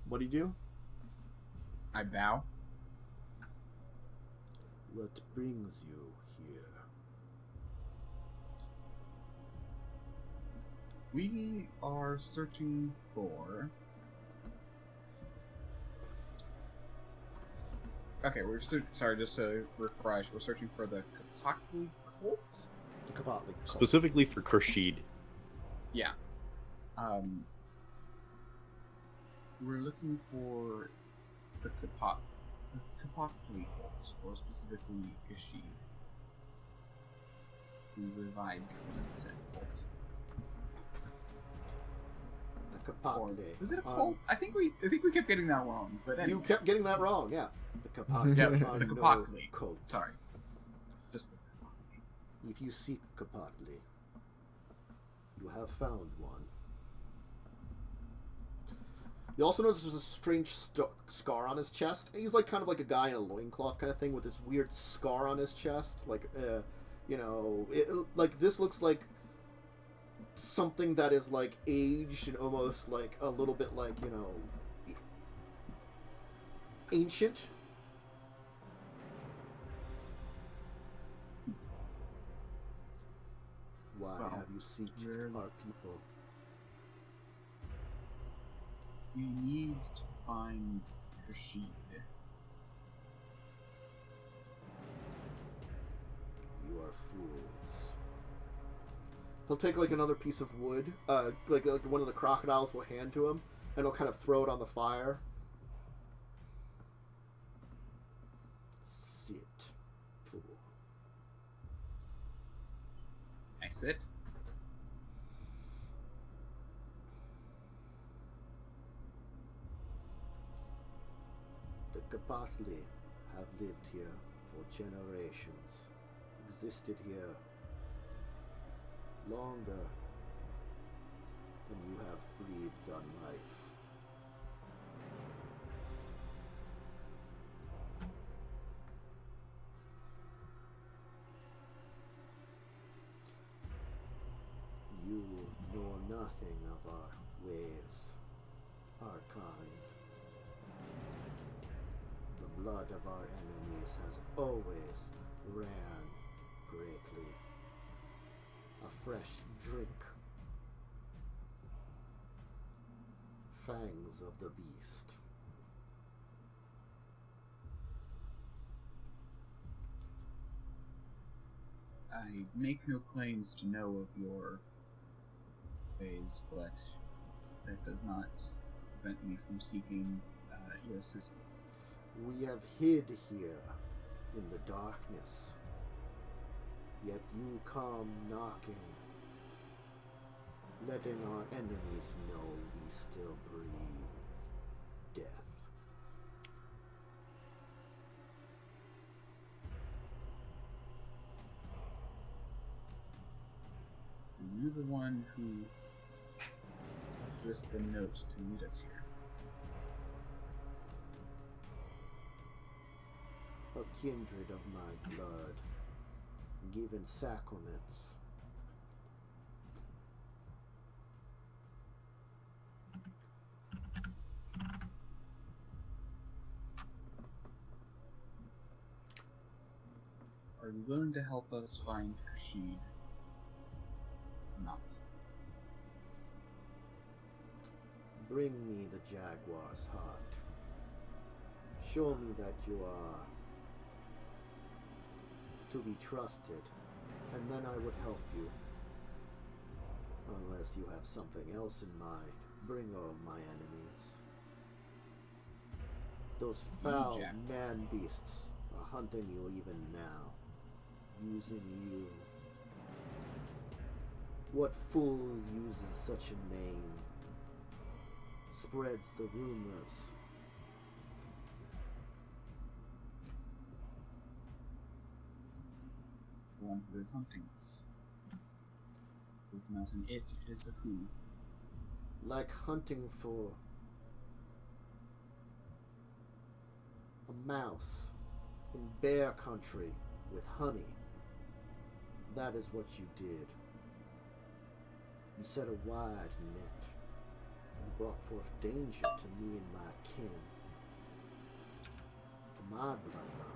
What do you do? I bow. What brings you here? We are searching for. Okay, sorry, just to refresh, we're searching for the Capactli cult. The Capactli. Specifically for Khurshid. Yeah. We're looking for the Capactli cult, or specifically Kashid. who resides in said cult. The Or, Capactli. was it a cult? I think we kept getting that wrong. But anyway. You kept getting that wrong, yeah. The Capactli Yeah, are the no Capactli. cult. Sorry. Just the Capactli. If you seek Capactli, you have found one. You also notice there's a strange scar on his chest. He's like kind of like a guy in a loincloth kind of thing with this weird scar on his chest. Like, you know, like this looks like something that is like aged and almost like a little bit like, you know, ancient. Why Well, have you sought our people? We need to find Rashid. You are fools. He'll take like another piece of wood, like one of the crocodiles will hand to him, and he'll kind of throw it on the fire. Sit, fool. I sit. The Capactli have lived here for generations, existed here longer than you have breathed on life. You know nothing of our ways, our kind. The blood of our enemies has always ran greatly. A fresh drink. Fangs of the beast. I make no claims to know of your ways, but that does not prevent me from seeking your assistance. We have hid here in the darkness, yet you come knocking, letting our enemies know we still breathe death. Are you the one who left us the note to lead us here? A kindred of my blood, given sacraments. Are you willing to help us find Rashid? Or not? Bring me the jaguar's heart. Show me that you are to be trusted, and then I would help you. Unless you have something else in mind, bring all my enemies. Those foul Jack. man beasts are hunting you even now, using you. What fool uses such a name? Spreads the rumors. The one who is hunting us. It is not an it is a who. Like hunting for a mouse in bear country with honey. That is what you did. You set a wide net and brought forth danger to me and my kin, to my bloodline.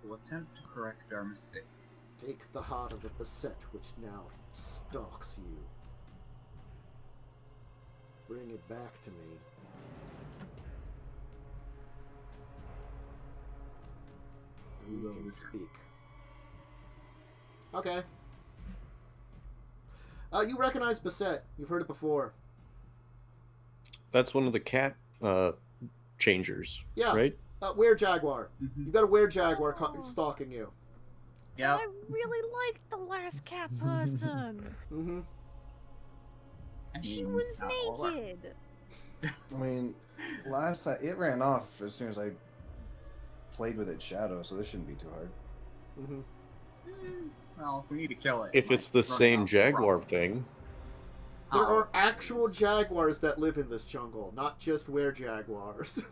We'll attempt to correct our mistake. Take the heart of the Bastet which now stalks you. Bring it back to me. And we can speak. Okay. You recognize Bastet. You've heard it before. That's one of the cat changers, Yeah. right? Were-jaguar. Mhm. You got a were-jaguar Oh. stalking you. Yep. I really liked the last cat person. Mm-hmm. She was not all are. naked. I mean, last time it ran off as soon as I played with its shadow, so this shouldn't be too hard. Mm-hmm. Well, if we need to kill it. If it it's the might run same off, jaguar probably. thing, There Oh, are actual it's- jaguars that live in this jungle, not just were-jaguars.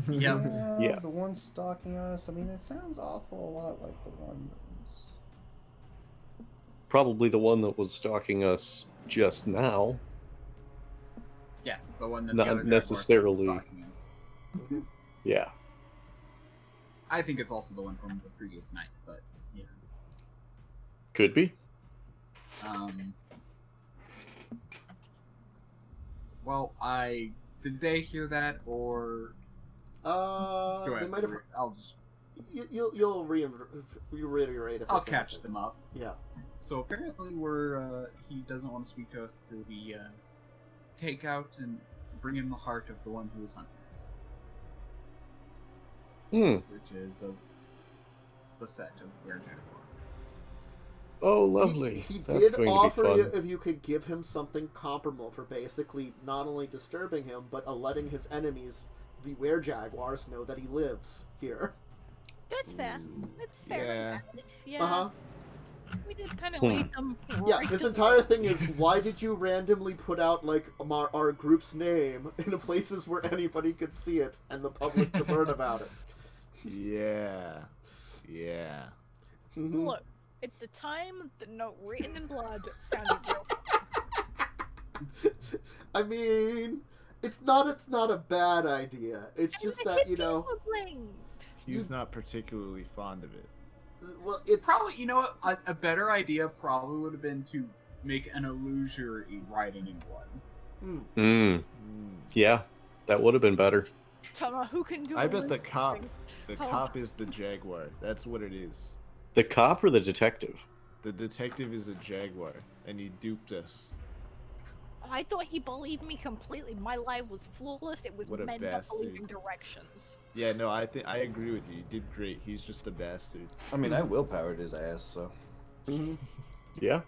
Yep. Yeah. The one stalking us. I mean, it sounds awful a lot like the one that was. probably the one that was stalking us just now. Yes, the one that Not the other jaguar said was necessarily. stalking us. Mhm. Yeah. I think it's also the one from the previous night, but yeah. Could be. Well, did they hear that, or do I They might have. I'll just You'll reiterate if I'll there's catch anything. them up. Yeah. So apparently, he doesn't want to speak to us till we take out and bring in the heart of the one who is hunting us, which is the set of were-jaguar. Oh, lovely. He That's did going offer to be you fun. if you could give him something comparable for basically not only disturbing him, but letting his enemies, the were-jaguars, know that he lives here. That's fair. That's fair. Yeah. Yeah. Uh-huh. We did kind of Hmm. lead them. Yeah, right his to- entire thing is, why did you randomly put out, like, our group's name in the places where anybody could see it and the public to learn about it? Yeah. Yeah. Mhm. Look, at the time, the note written in blood sounded real. I mean, it's not a bad idea. It's just that, you know, He's not particularly fond of it. well, it's Probably, you know what? A better idea probably would have been to make an illusory writing in blood. Hmm. Mm. Yeah, that would have been better. Tama, who can do I a bet the list of cop. things? The Oh. cop is the jaguar. That's what it is. The cop or the detective? The detective is a jaguar, and he duped us. I thought he believed me completely. My life was flawless. It was What a meant to bastard. believe in directions. Yeah, no, I think I agree with you. You did great. He's just a bastard. I mean, I willpowered his ass, so. Yeah.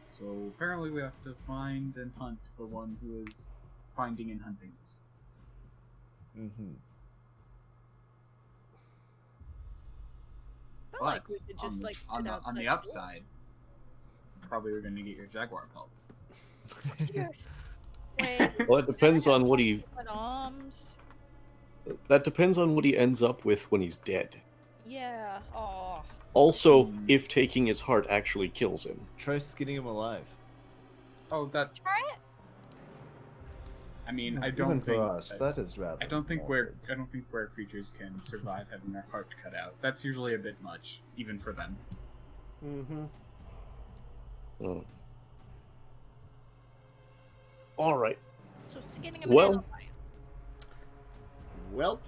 So apparently we have to find and hunt the one who is finding and hunting us. Mm-hmm. I felt But like we could just like on sit the outside door. upside, probably we're going to get your jaguar pelt. Yes. Wait, Well, it depends on what he. open arms. That depends on what he ends up with when he's dead. Yeah. Oh. Also, Hmm. if taking his heart actually kills him. Try skinning him alive. Oh, that. Try it. I mean, I Even don't for think. us, that is rather. I don't think morbid. where creatures can survive having their heart cut out. That's usually a bit much, even for them. Mm-hmm. Oh. All right. So skinning him Well- alive. Well,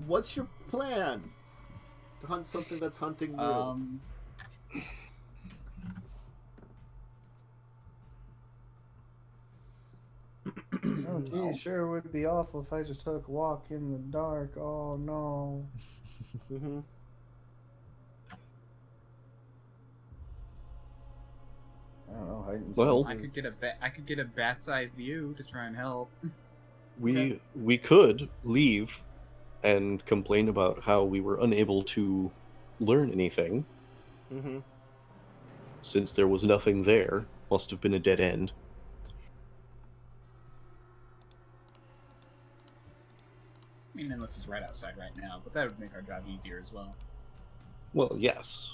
what's your plan? To hunt something that's hunting you. Oh, gee, sure would be awful if I just took a walk in the dark. Oh no. Mm-hmm. I don't know. Hide and Well- seek is- I could get a bat's eye view to try and help. We could leave and complain about how we were unable to learn anything Mm-hmm. since there was nothing there. Must have been a dead end. I mean, unless he's right outside right now, but that would make our job easier as well. Well, yes.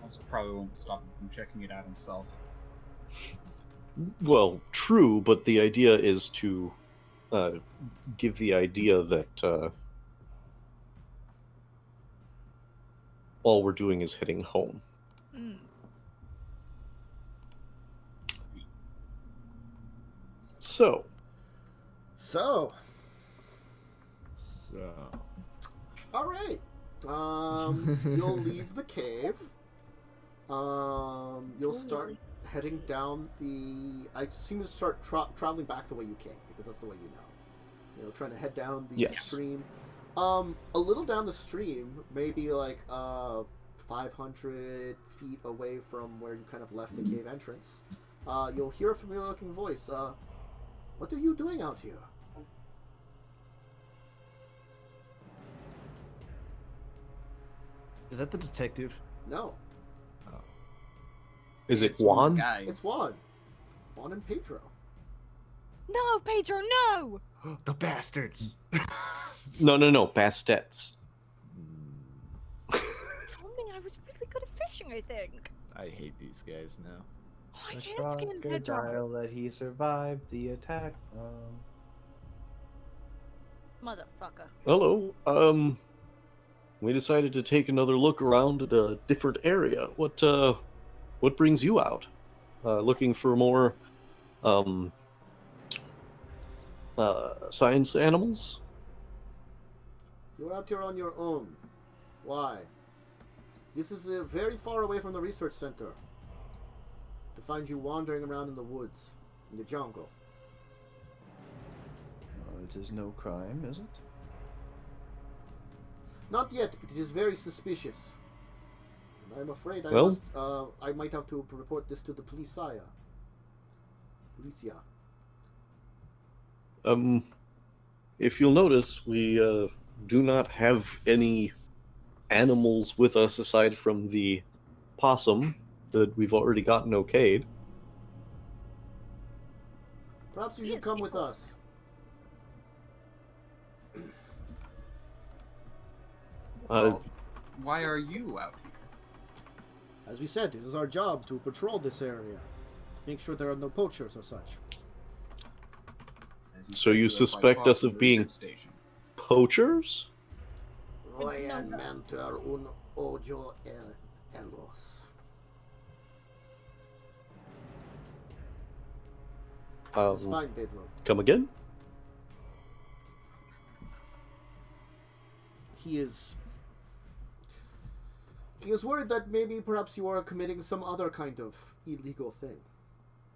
Also, probably won't stop him from checking it out himself. Well, true, but the idea is to give the idea that all we're doing is heading home. Mm. So, So, So. all right. You'll leave the cave. You'll start heading down the. I assume you start traveling back the way you came because that's the way you know. You know, trying to head down the Yes. stream. A little down the stream, maybe like 500 feet away from where you kind of left the cave entrance. You'll hear a familiar-looking voice. What are you doing out here? Is that the detective? No, Is it It's one of the Juan? guys. it's Juan. Juan and Pedro. No, Pedro, no! The bastards! No. Bastets. Told me I was really good at fishing, I think. I hate these guys now. Oh, I can't skin Pedro. crocodile that he survived the attack from. Motherfucker. Hello. We decided to take another look around at a different area. What brings you out? Looking for more, science animals? You're out here on your own. Why? This is very far away from the research center. To find you wandering around in the woods, in the jungle. It is no crime, is it? Not yet, but it is very suspicious. And I'm afraid Well- I might have to report this to the Policia. If you'll notice, we do not have any animals with us aside from the possum that we've already gotten okayed. Perhaps you should Yes, come with people. us. Well, why are you out here? As we said, it is our job to patrol this area. To make sure there are no poachers or such. As So said, you live like suspect far us from of the being- research station. Poachers? Royan mentor un ojo elos. It's fine, Pedro. Come again? He is worried that maybe perhaps you are committing some other kind of illegal thing.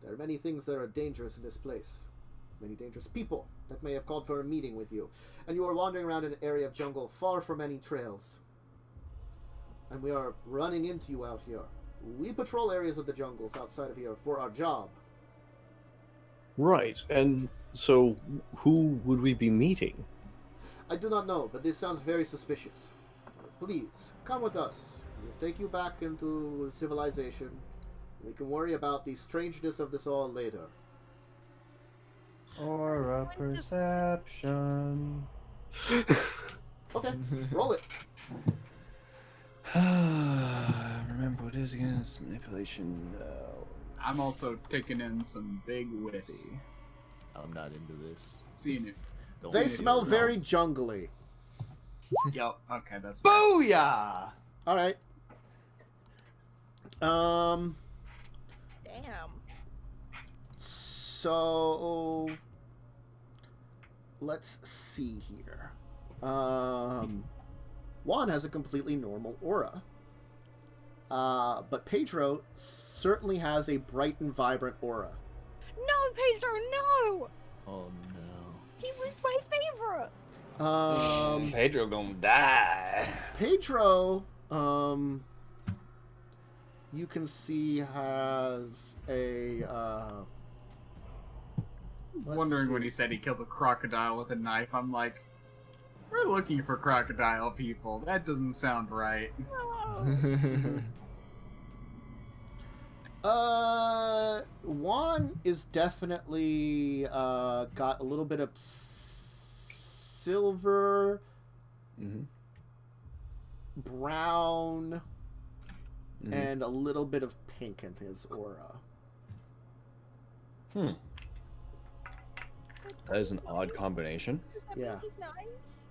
There are many things that are dangerous in this place. Many dangerous people that may have called for a meeting with you. And you are wandering around in an area of jungle far from any trails. And we are running into you out here. We patrol areas of the jungles outside of here for our job. Right, and so who would we be meeting? I do not know, but this sounds very suspicious. Please, come with us. We'll take you back into civilization. We can worry about the strangeness of this all later. Or a perception. Okay, roll it. Remember what it is again? It's manipulation. I'm also taking in some big whiffs. I'm not into this. Seeing it. They Seeing it smell very smells. jungly. Yep. Okay, that's fine. Booyah! All right. Damn. So let's see here. Juan has a completely normal aura. But Pedro certainly has a bright and vibrant aura. No, Pedro, no! Oh no. He was my favorite! Pedro gonna die. Pedro, you can see has a, let's Wondering when see. he said he killed a crocodile with a knife. I'm like, we're looking for crocodile people. That doesn't sound right. No. Juan is definitely, got a little bit of silver, Mm-hmm. brown, Mhm. and a little bit of pink in his aura. That is an odd combination. Does that Yeah. mean he's nice?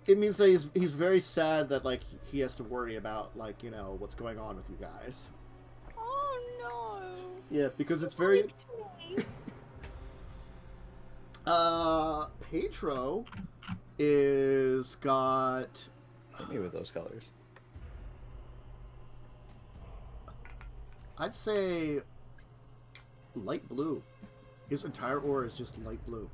It means that he's very sad that, like, he has to worry about, like, you know, what's going on with you guys. Oh no. Yeah, because it's very... Liked me. Pedro is got... Hit me with those colors. I'd say light blue. His entire aura is just light blue.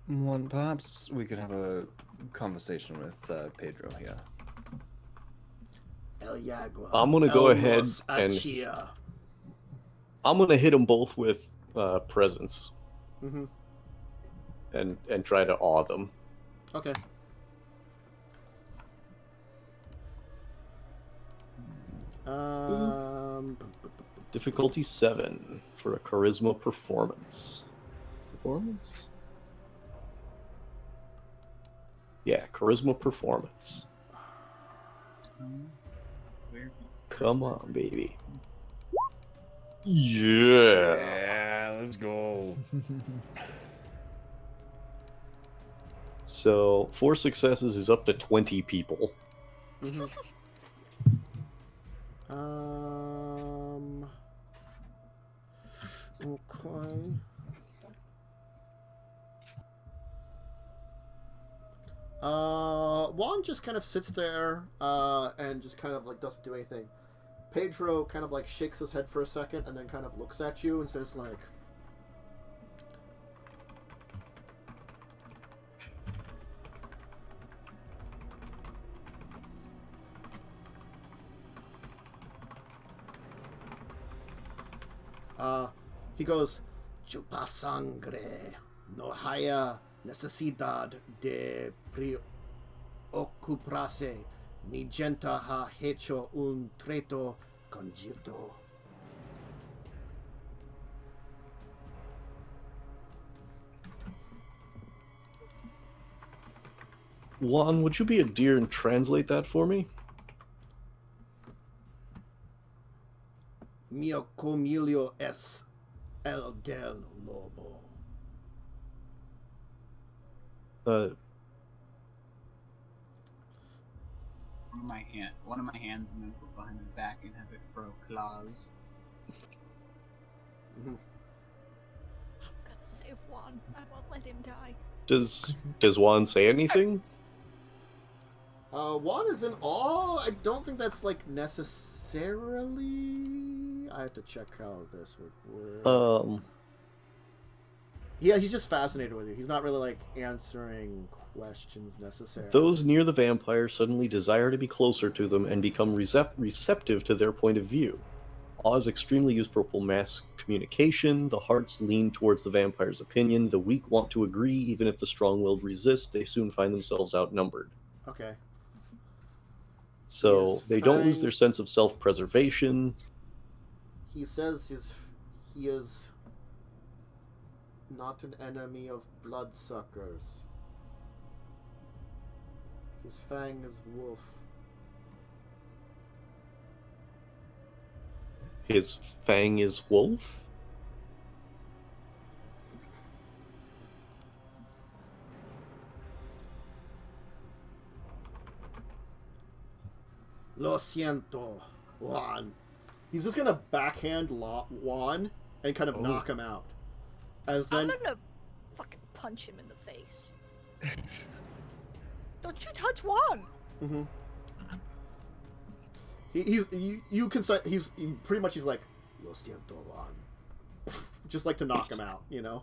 One, perhaps we could have a conversation with Pedro here. El Yagua. I'm gonna go ahead and Achia. I'm gonna hit them both with presence Mm-hmm. and try to awe them. Okay. Difficulty 7 for a charisma performance. Performance? Yeah, charisma performance. Where is Come on, baby. Yeah. Yeah, let's go. So 4 successes is up to 20 people. Mm-hmm. Okay. Juan just kind of sits there, and just kind of like doesn't do anything. Pedro kind of like shakes his head for a second and then kind of looks at you and says like, he goes, "Chupa sangre, no haya necesidad de preocuparse. Mi gente ha hecho un trato conjunto." Juan, would you be a dear and translate that for me? Mio comilio es el del lobo. One of my hands, and then put behind my back and have it grow claws. Mm-hmm. I'm gonna save Juan. I won't let him die. Does Juan say anything? Juan is in awe. I don't think that's like necessarily. I have to check how this would work. Yeah, he's just fascinated with you. He's not really like answering questions necessarily. Those near the vampire suddenly desire to be closer to them and become receptive to their point of view. Awe is extremely useful for mass communication. The hearts lean towards the vampire's opinion. The weak want to agree, even if the strong-willed resist. They soon find themselves outnumbered. Okay. So Yes, they don't lose fine. their sense of self-preservation. He says he is not an enemy of bloodsuckers. His fang is wolf. His fang is wolf? Lo siento, Juan. He's just gonna backhand Juan and kind of knock him out. As then, I'm gonna fucking punch him in the face. Don't you touch Juan! mm-hmm. You can say he's like Lo siento, Juan, just like to knock him out, you know.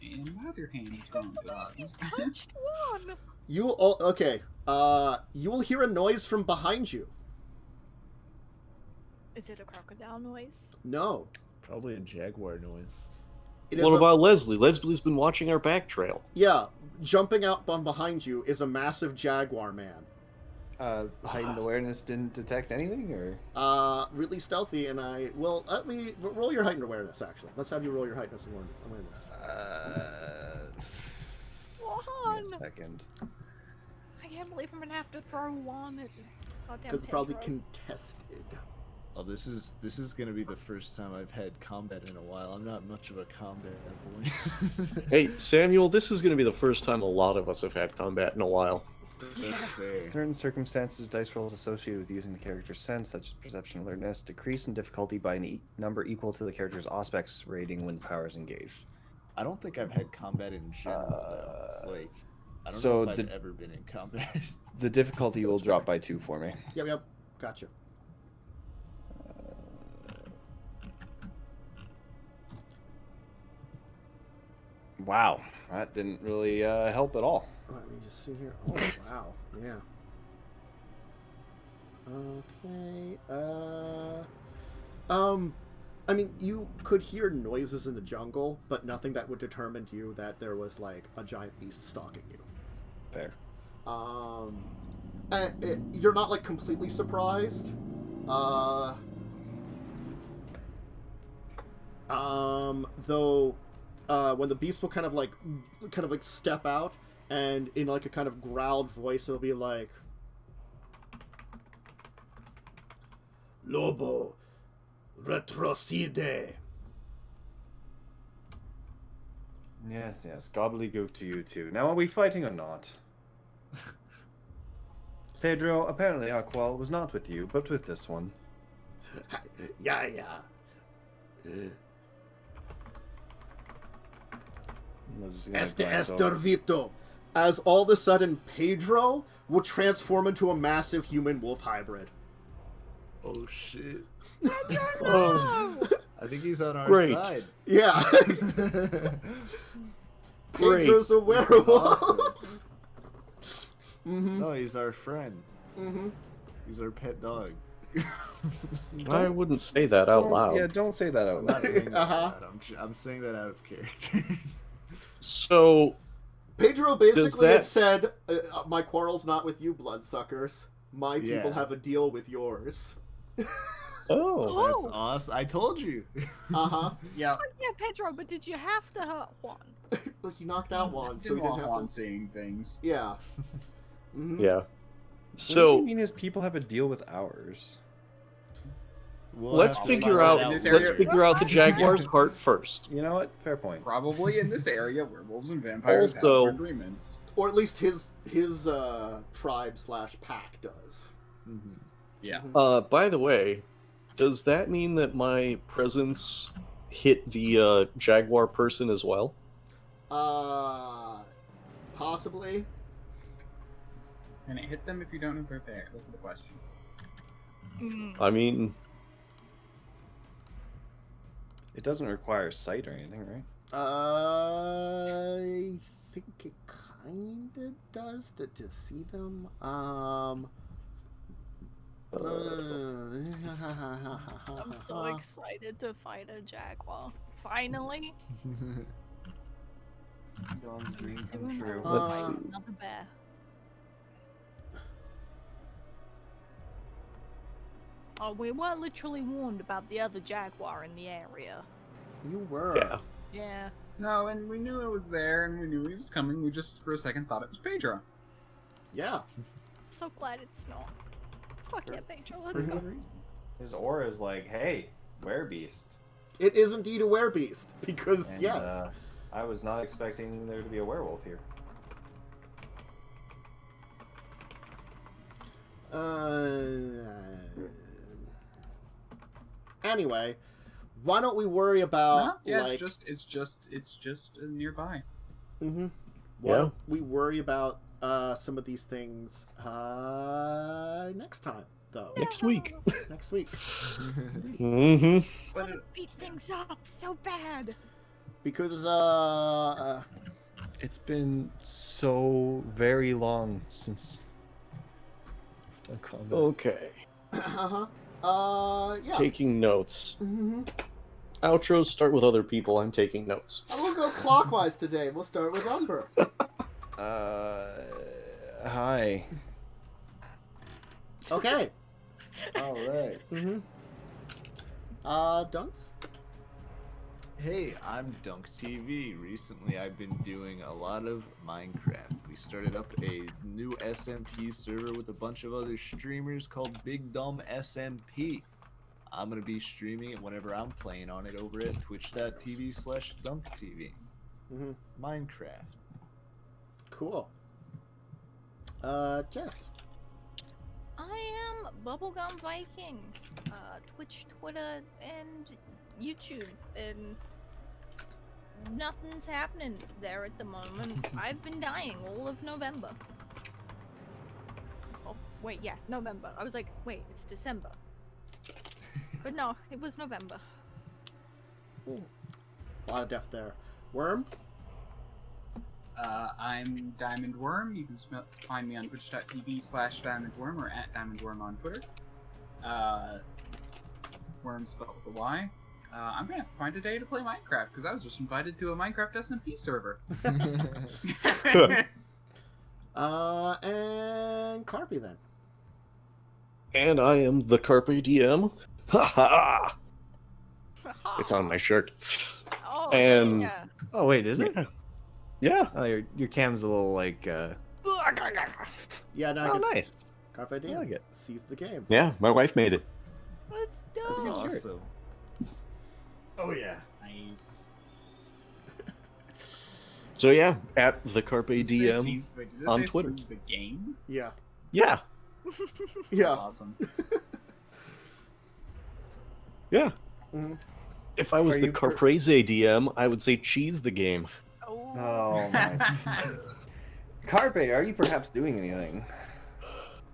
And my other hand is growing claws. Touched Juan! You will hear a noise from behind you. Is it a crocodile noise? No, Probably a jaguar noise. it is What a- about Leslie? Leslie's been watching our back trail. Yeah, jumping out from behind you is a massive jaguar man. Heightened awareness didn't detect anything, or Really stealthy, and let me roll your heightened awareness. Actually, let's have you roll your heightened awareness. Juan! Give me a second. I can't believe I'm gonna have to throw Juan at goddamn Because it's probably Pedro. contested. Oh, this is gonna be the first time I've had combat in a while. I'm not much of a combat boy. Hey, Samuel, this is going to be the first time a lot of us have had combat in a while. That's fair. Certain circumstances, dice rolls associated with using the character's sense, such as perception and alertness, decrease in difficulty by number equal to the character's aspects rating when the power is engaged. I don't think I've had combat in general. Though. Like, I don't so know if I've ever been in combat. The difficulty will drop by 2 for me. Yep. Gotcha. Wow, that didn't really help at all. Let me just see here. Oh, wow. Yeah. Okay. I mean, you could hear noises in the jungle, but nothing that would determine to you that there was, like, a giant beast stalking you. Fair. You're not, like, completely surprised. Though, when the beast will kind of like step out, and in, like, a kind of growled voice, it'll be like, Lobo, retrocede. Yes, gobbledygook to you too. Now, are we fighting or not? Pedro, apparently our quarrel was not with you, but with this one. Yeah. Este Vito. As all of a sudden, Pedro will transform into a massive human wolf hybrid. Oh shit! No! I think he's on our Great. side. Yeah. Great. Pedro's a This is werewolf. awesome. Mm-hmm. No, he's our friend. Mm-hmm. He's our pet dog. I wouldn't say that out loud. Yeah, don't say that out I'm loud. not saying that Uh-huh. out loud. I'm saying that out of character. So, Pedro basically that- had said, my quarrel's not with you, bloodsuckers. My people Yeah. have a deal with yours. oh, That's awesome. I told you. Uh-huh. Yeah. Yeah, Pedro, but did you have to hurt Juan? Well, he knocked out one, so he Didn't didn't want have Juan to... seeing things. Yeah. Mhm. yeah. What do So, you mean his people have a deal with ours? We'll let's have to figure find out. this Let's area- figure out the Jaguar's part first. You know what? Fair point. Probably in this area, werewolves and vampires Also- have agreements. Or at least his tribe/pack does. Mhm. Yeah. By the way, does that mean that my presence hit the Jaguar person as well? Possibly. Can it hit them if you don't know they're there? That's the question. I mean, It doesn't require sight or anything, right? I think it kinda does to see them. I'm so excited to fight a jaguar. Finally. Dawn's dream Soon come true. I will Let's fight see. another bear. Oh, we were literally warned about the other jaguar in the area. You were. yeah. Yeah. No, and we knew it was there, and we knew he was coming. We just, for a second, thought it was Pedro. Yeah. I'm so glad it's not. Fuck yeah, Pedro, For let's go. good reason. His aura is like, hey, werebeast. It is indeed a werebeast, because, And, yes. I was not expecting there to be a werewolf here. Anyway, why don't we worry about, yeah, like... it's just nearby. Mm-hmm. Why Yeah. don't we worry about some of these things next time, though. Next week. Next week. Mm-hmm. But Beat things up so bad. Because, It's been so very long since I've done combat. Okay. uh-huh. Yeah. Taking notes. Mm-hmm. Outros start with other people. I'm taking notes. I'm gonna go clockwise today. We'll start with Umber. Hi. Okay. All right. Mm-hmm. Dunce? Hey, I'm Dunk TV. Recently, I've been doing a lot of Minecraft. We started up a new SMP server with a bunch of other streamers called Big Dumb SMP. I'm gonna be streaming it whenever I'm playing on it over at twitch.tv/DunkTV. Mm-hmm. Minecraft. Cool. Jess? I am Bubblegum Viking. Twitch, Twitter, and YouTube, and nothing's happening there at the moment. I've been dying all of November. Oh, wait, yeah, November. I was like, wait, it's December. But no, it was November. Ooh. A lot of death there. Worm? I'm Diamond Worm. You can find me on twitch.tv/DiamondWorm or @DiamondWorm on Twitter. Worm spelled with a Y. I'm gonna have to find a day to play Minecraft because I was just invited to a Minecraft SMP server. And Carpy then. And I am the Carpe Diem. Ha ha! It's on my shirt. Oh, And- yeah. Oh wait, is it? Yeah. Oh, your cam's a little like. Yeah, no, Oh, nice. Carpe I Diem. like it. Seize the game. Yeah, my wife made it. Let's That's go. awesome. Oh yeah. Nice. So yeah, at the Carpe Wait, Diem did it on say Twitter. seize the game? Yeah. Yeah, Yeah. That's awesome. yeah. Mhm. If I was Are the you Carprese DM, I would say cheese the game. Oh. Oh my. Carpe, are you perhaps doing anything?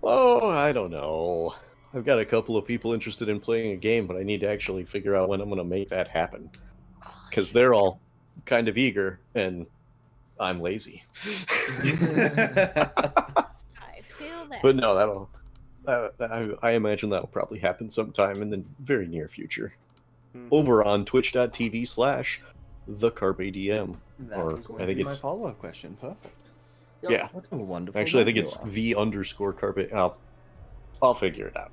Oh, I don't know. I've got a couple of people interested in playing a game, but I need to actually figure out when I'm going to make that happen. Because they're all kind of eager, and I'm lazy. I feel that. But no, I imagine that'll probably happen sometime in the very near future. Mhm. Over on twitch.tv/the Carpe Diem. That Or, was going I to think be my it's- follow-up question. Perfect. Yep. Yeah. What a wonderful. Actually, I think name it's you are. the_Carpe. I'll figure it out.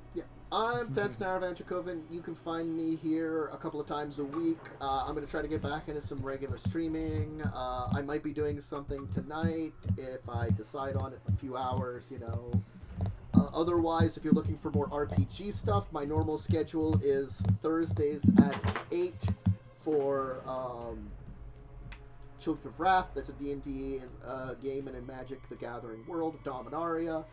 I'm Dunce Dracovin. You can find me here a couple of times a week. I'm going to try to get back into some regular streaming. I might be doing something tonight if I decide on it a few hours, you know. Otherwise, if you're looking for more RPG stuff, my normal schedule is Thursdays at 8 for Children of Wrath. That's a D&D game and in Magic the Gathering world of Dominaria.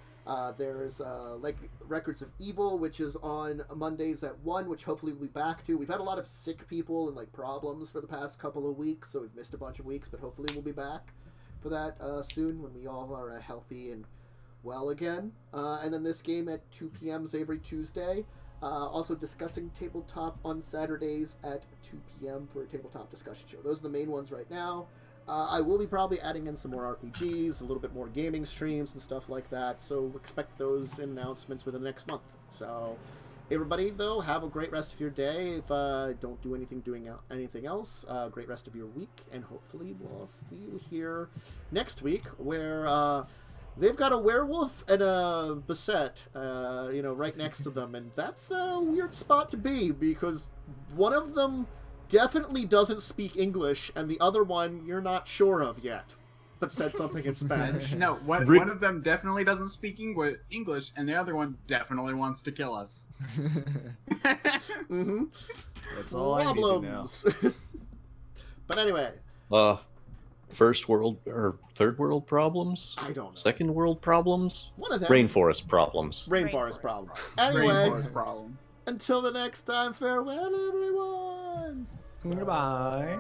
There's like Records of Evil, which is on Mondays at 1, which hopefully we'll be back to. We've had a lot of sick people and like problems for the past couple of weeks, so we've missed a bunch of weeks, but hopefully we'll be back for that soon when we all are healthy and well again. And then this game at 2 p.m. every Tuesday. Also discussing tabletop on Saturdays at 2 p.m. for a tabletop discussion show. Those are the main ones right now. I will be probably adding in some more RPGs, a little bit more gaming streams and stuff like that, so expect those announcements within the next month. So, everybody, though, have a great rest of your day. If don't do anything else, great rest of your week, and hopefully we'll see you here next week, where they've got a werewolf and a Bastet, right next to them, and that's a weird spot to be, because one of them definitely doesn't speak English, and the other one you're not sure of yet, but said something in Spanish. No, one of them definitely doesn't speak English, and the other one definitely wants to kill us. Mm-hmm. That's all I need to know. Problems. But anyway, First world or third world problems? I don't know. Second world problems? One of them. Rainforest problems. Rainforest problem. Anyway, Rainforest problems. until the next time, farewell, everyone. Goodbye.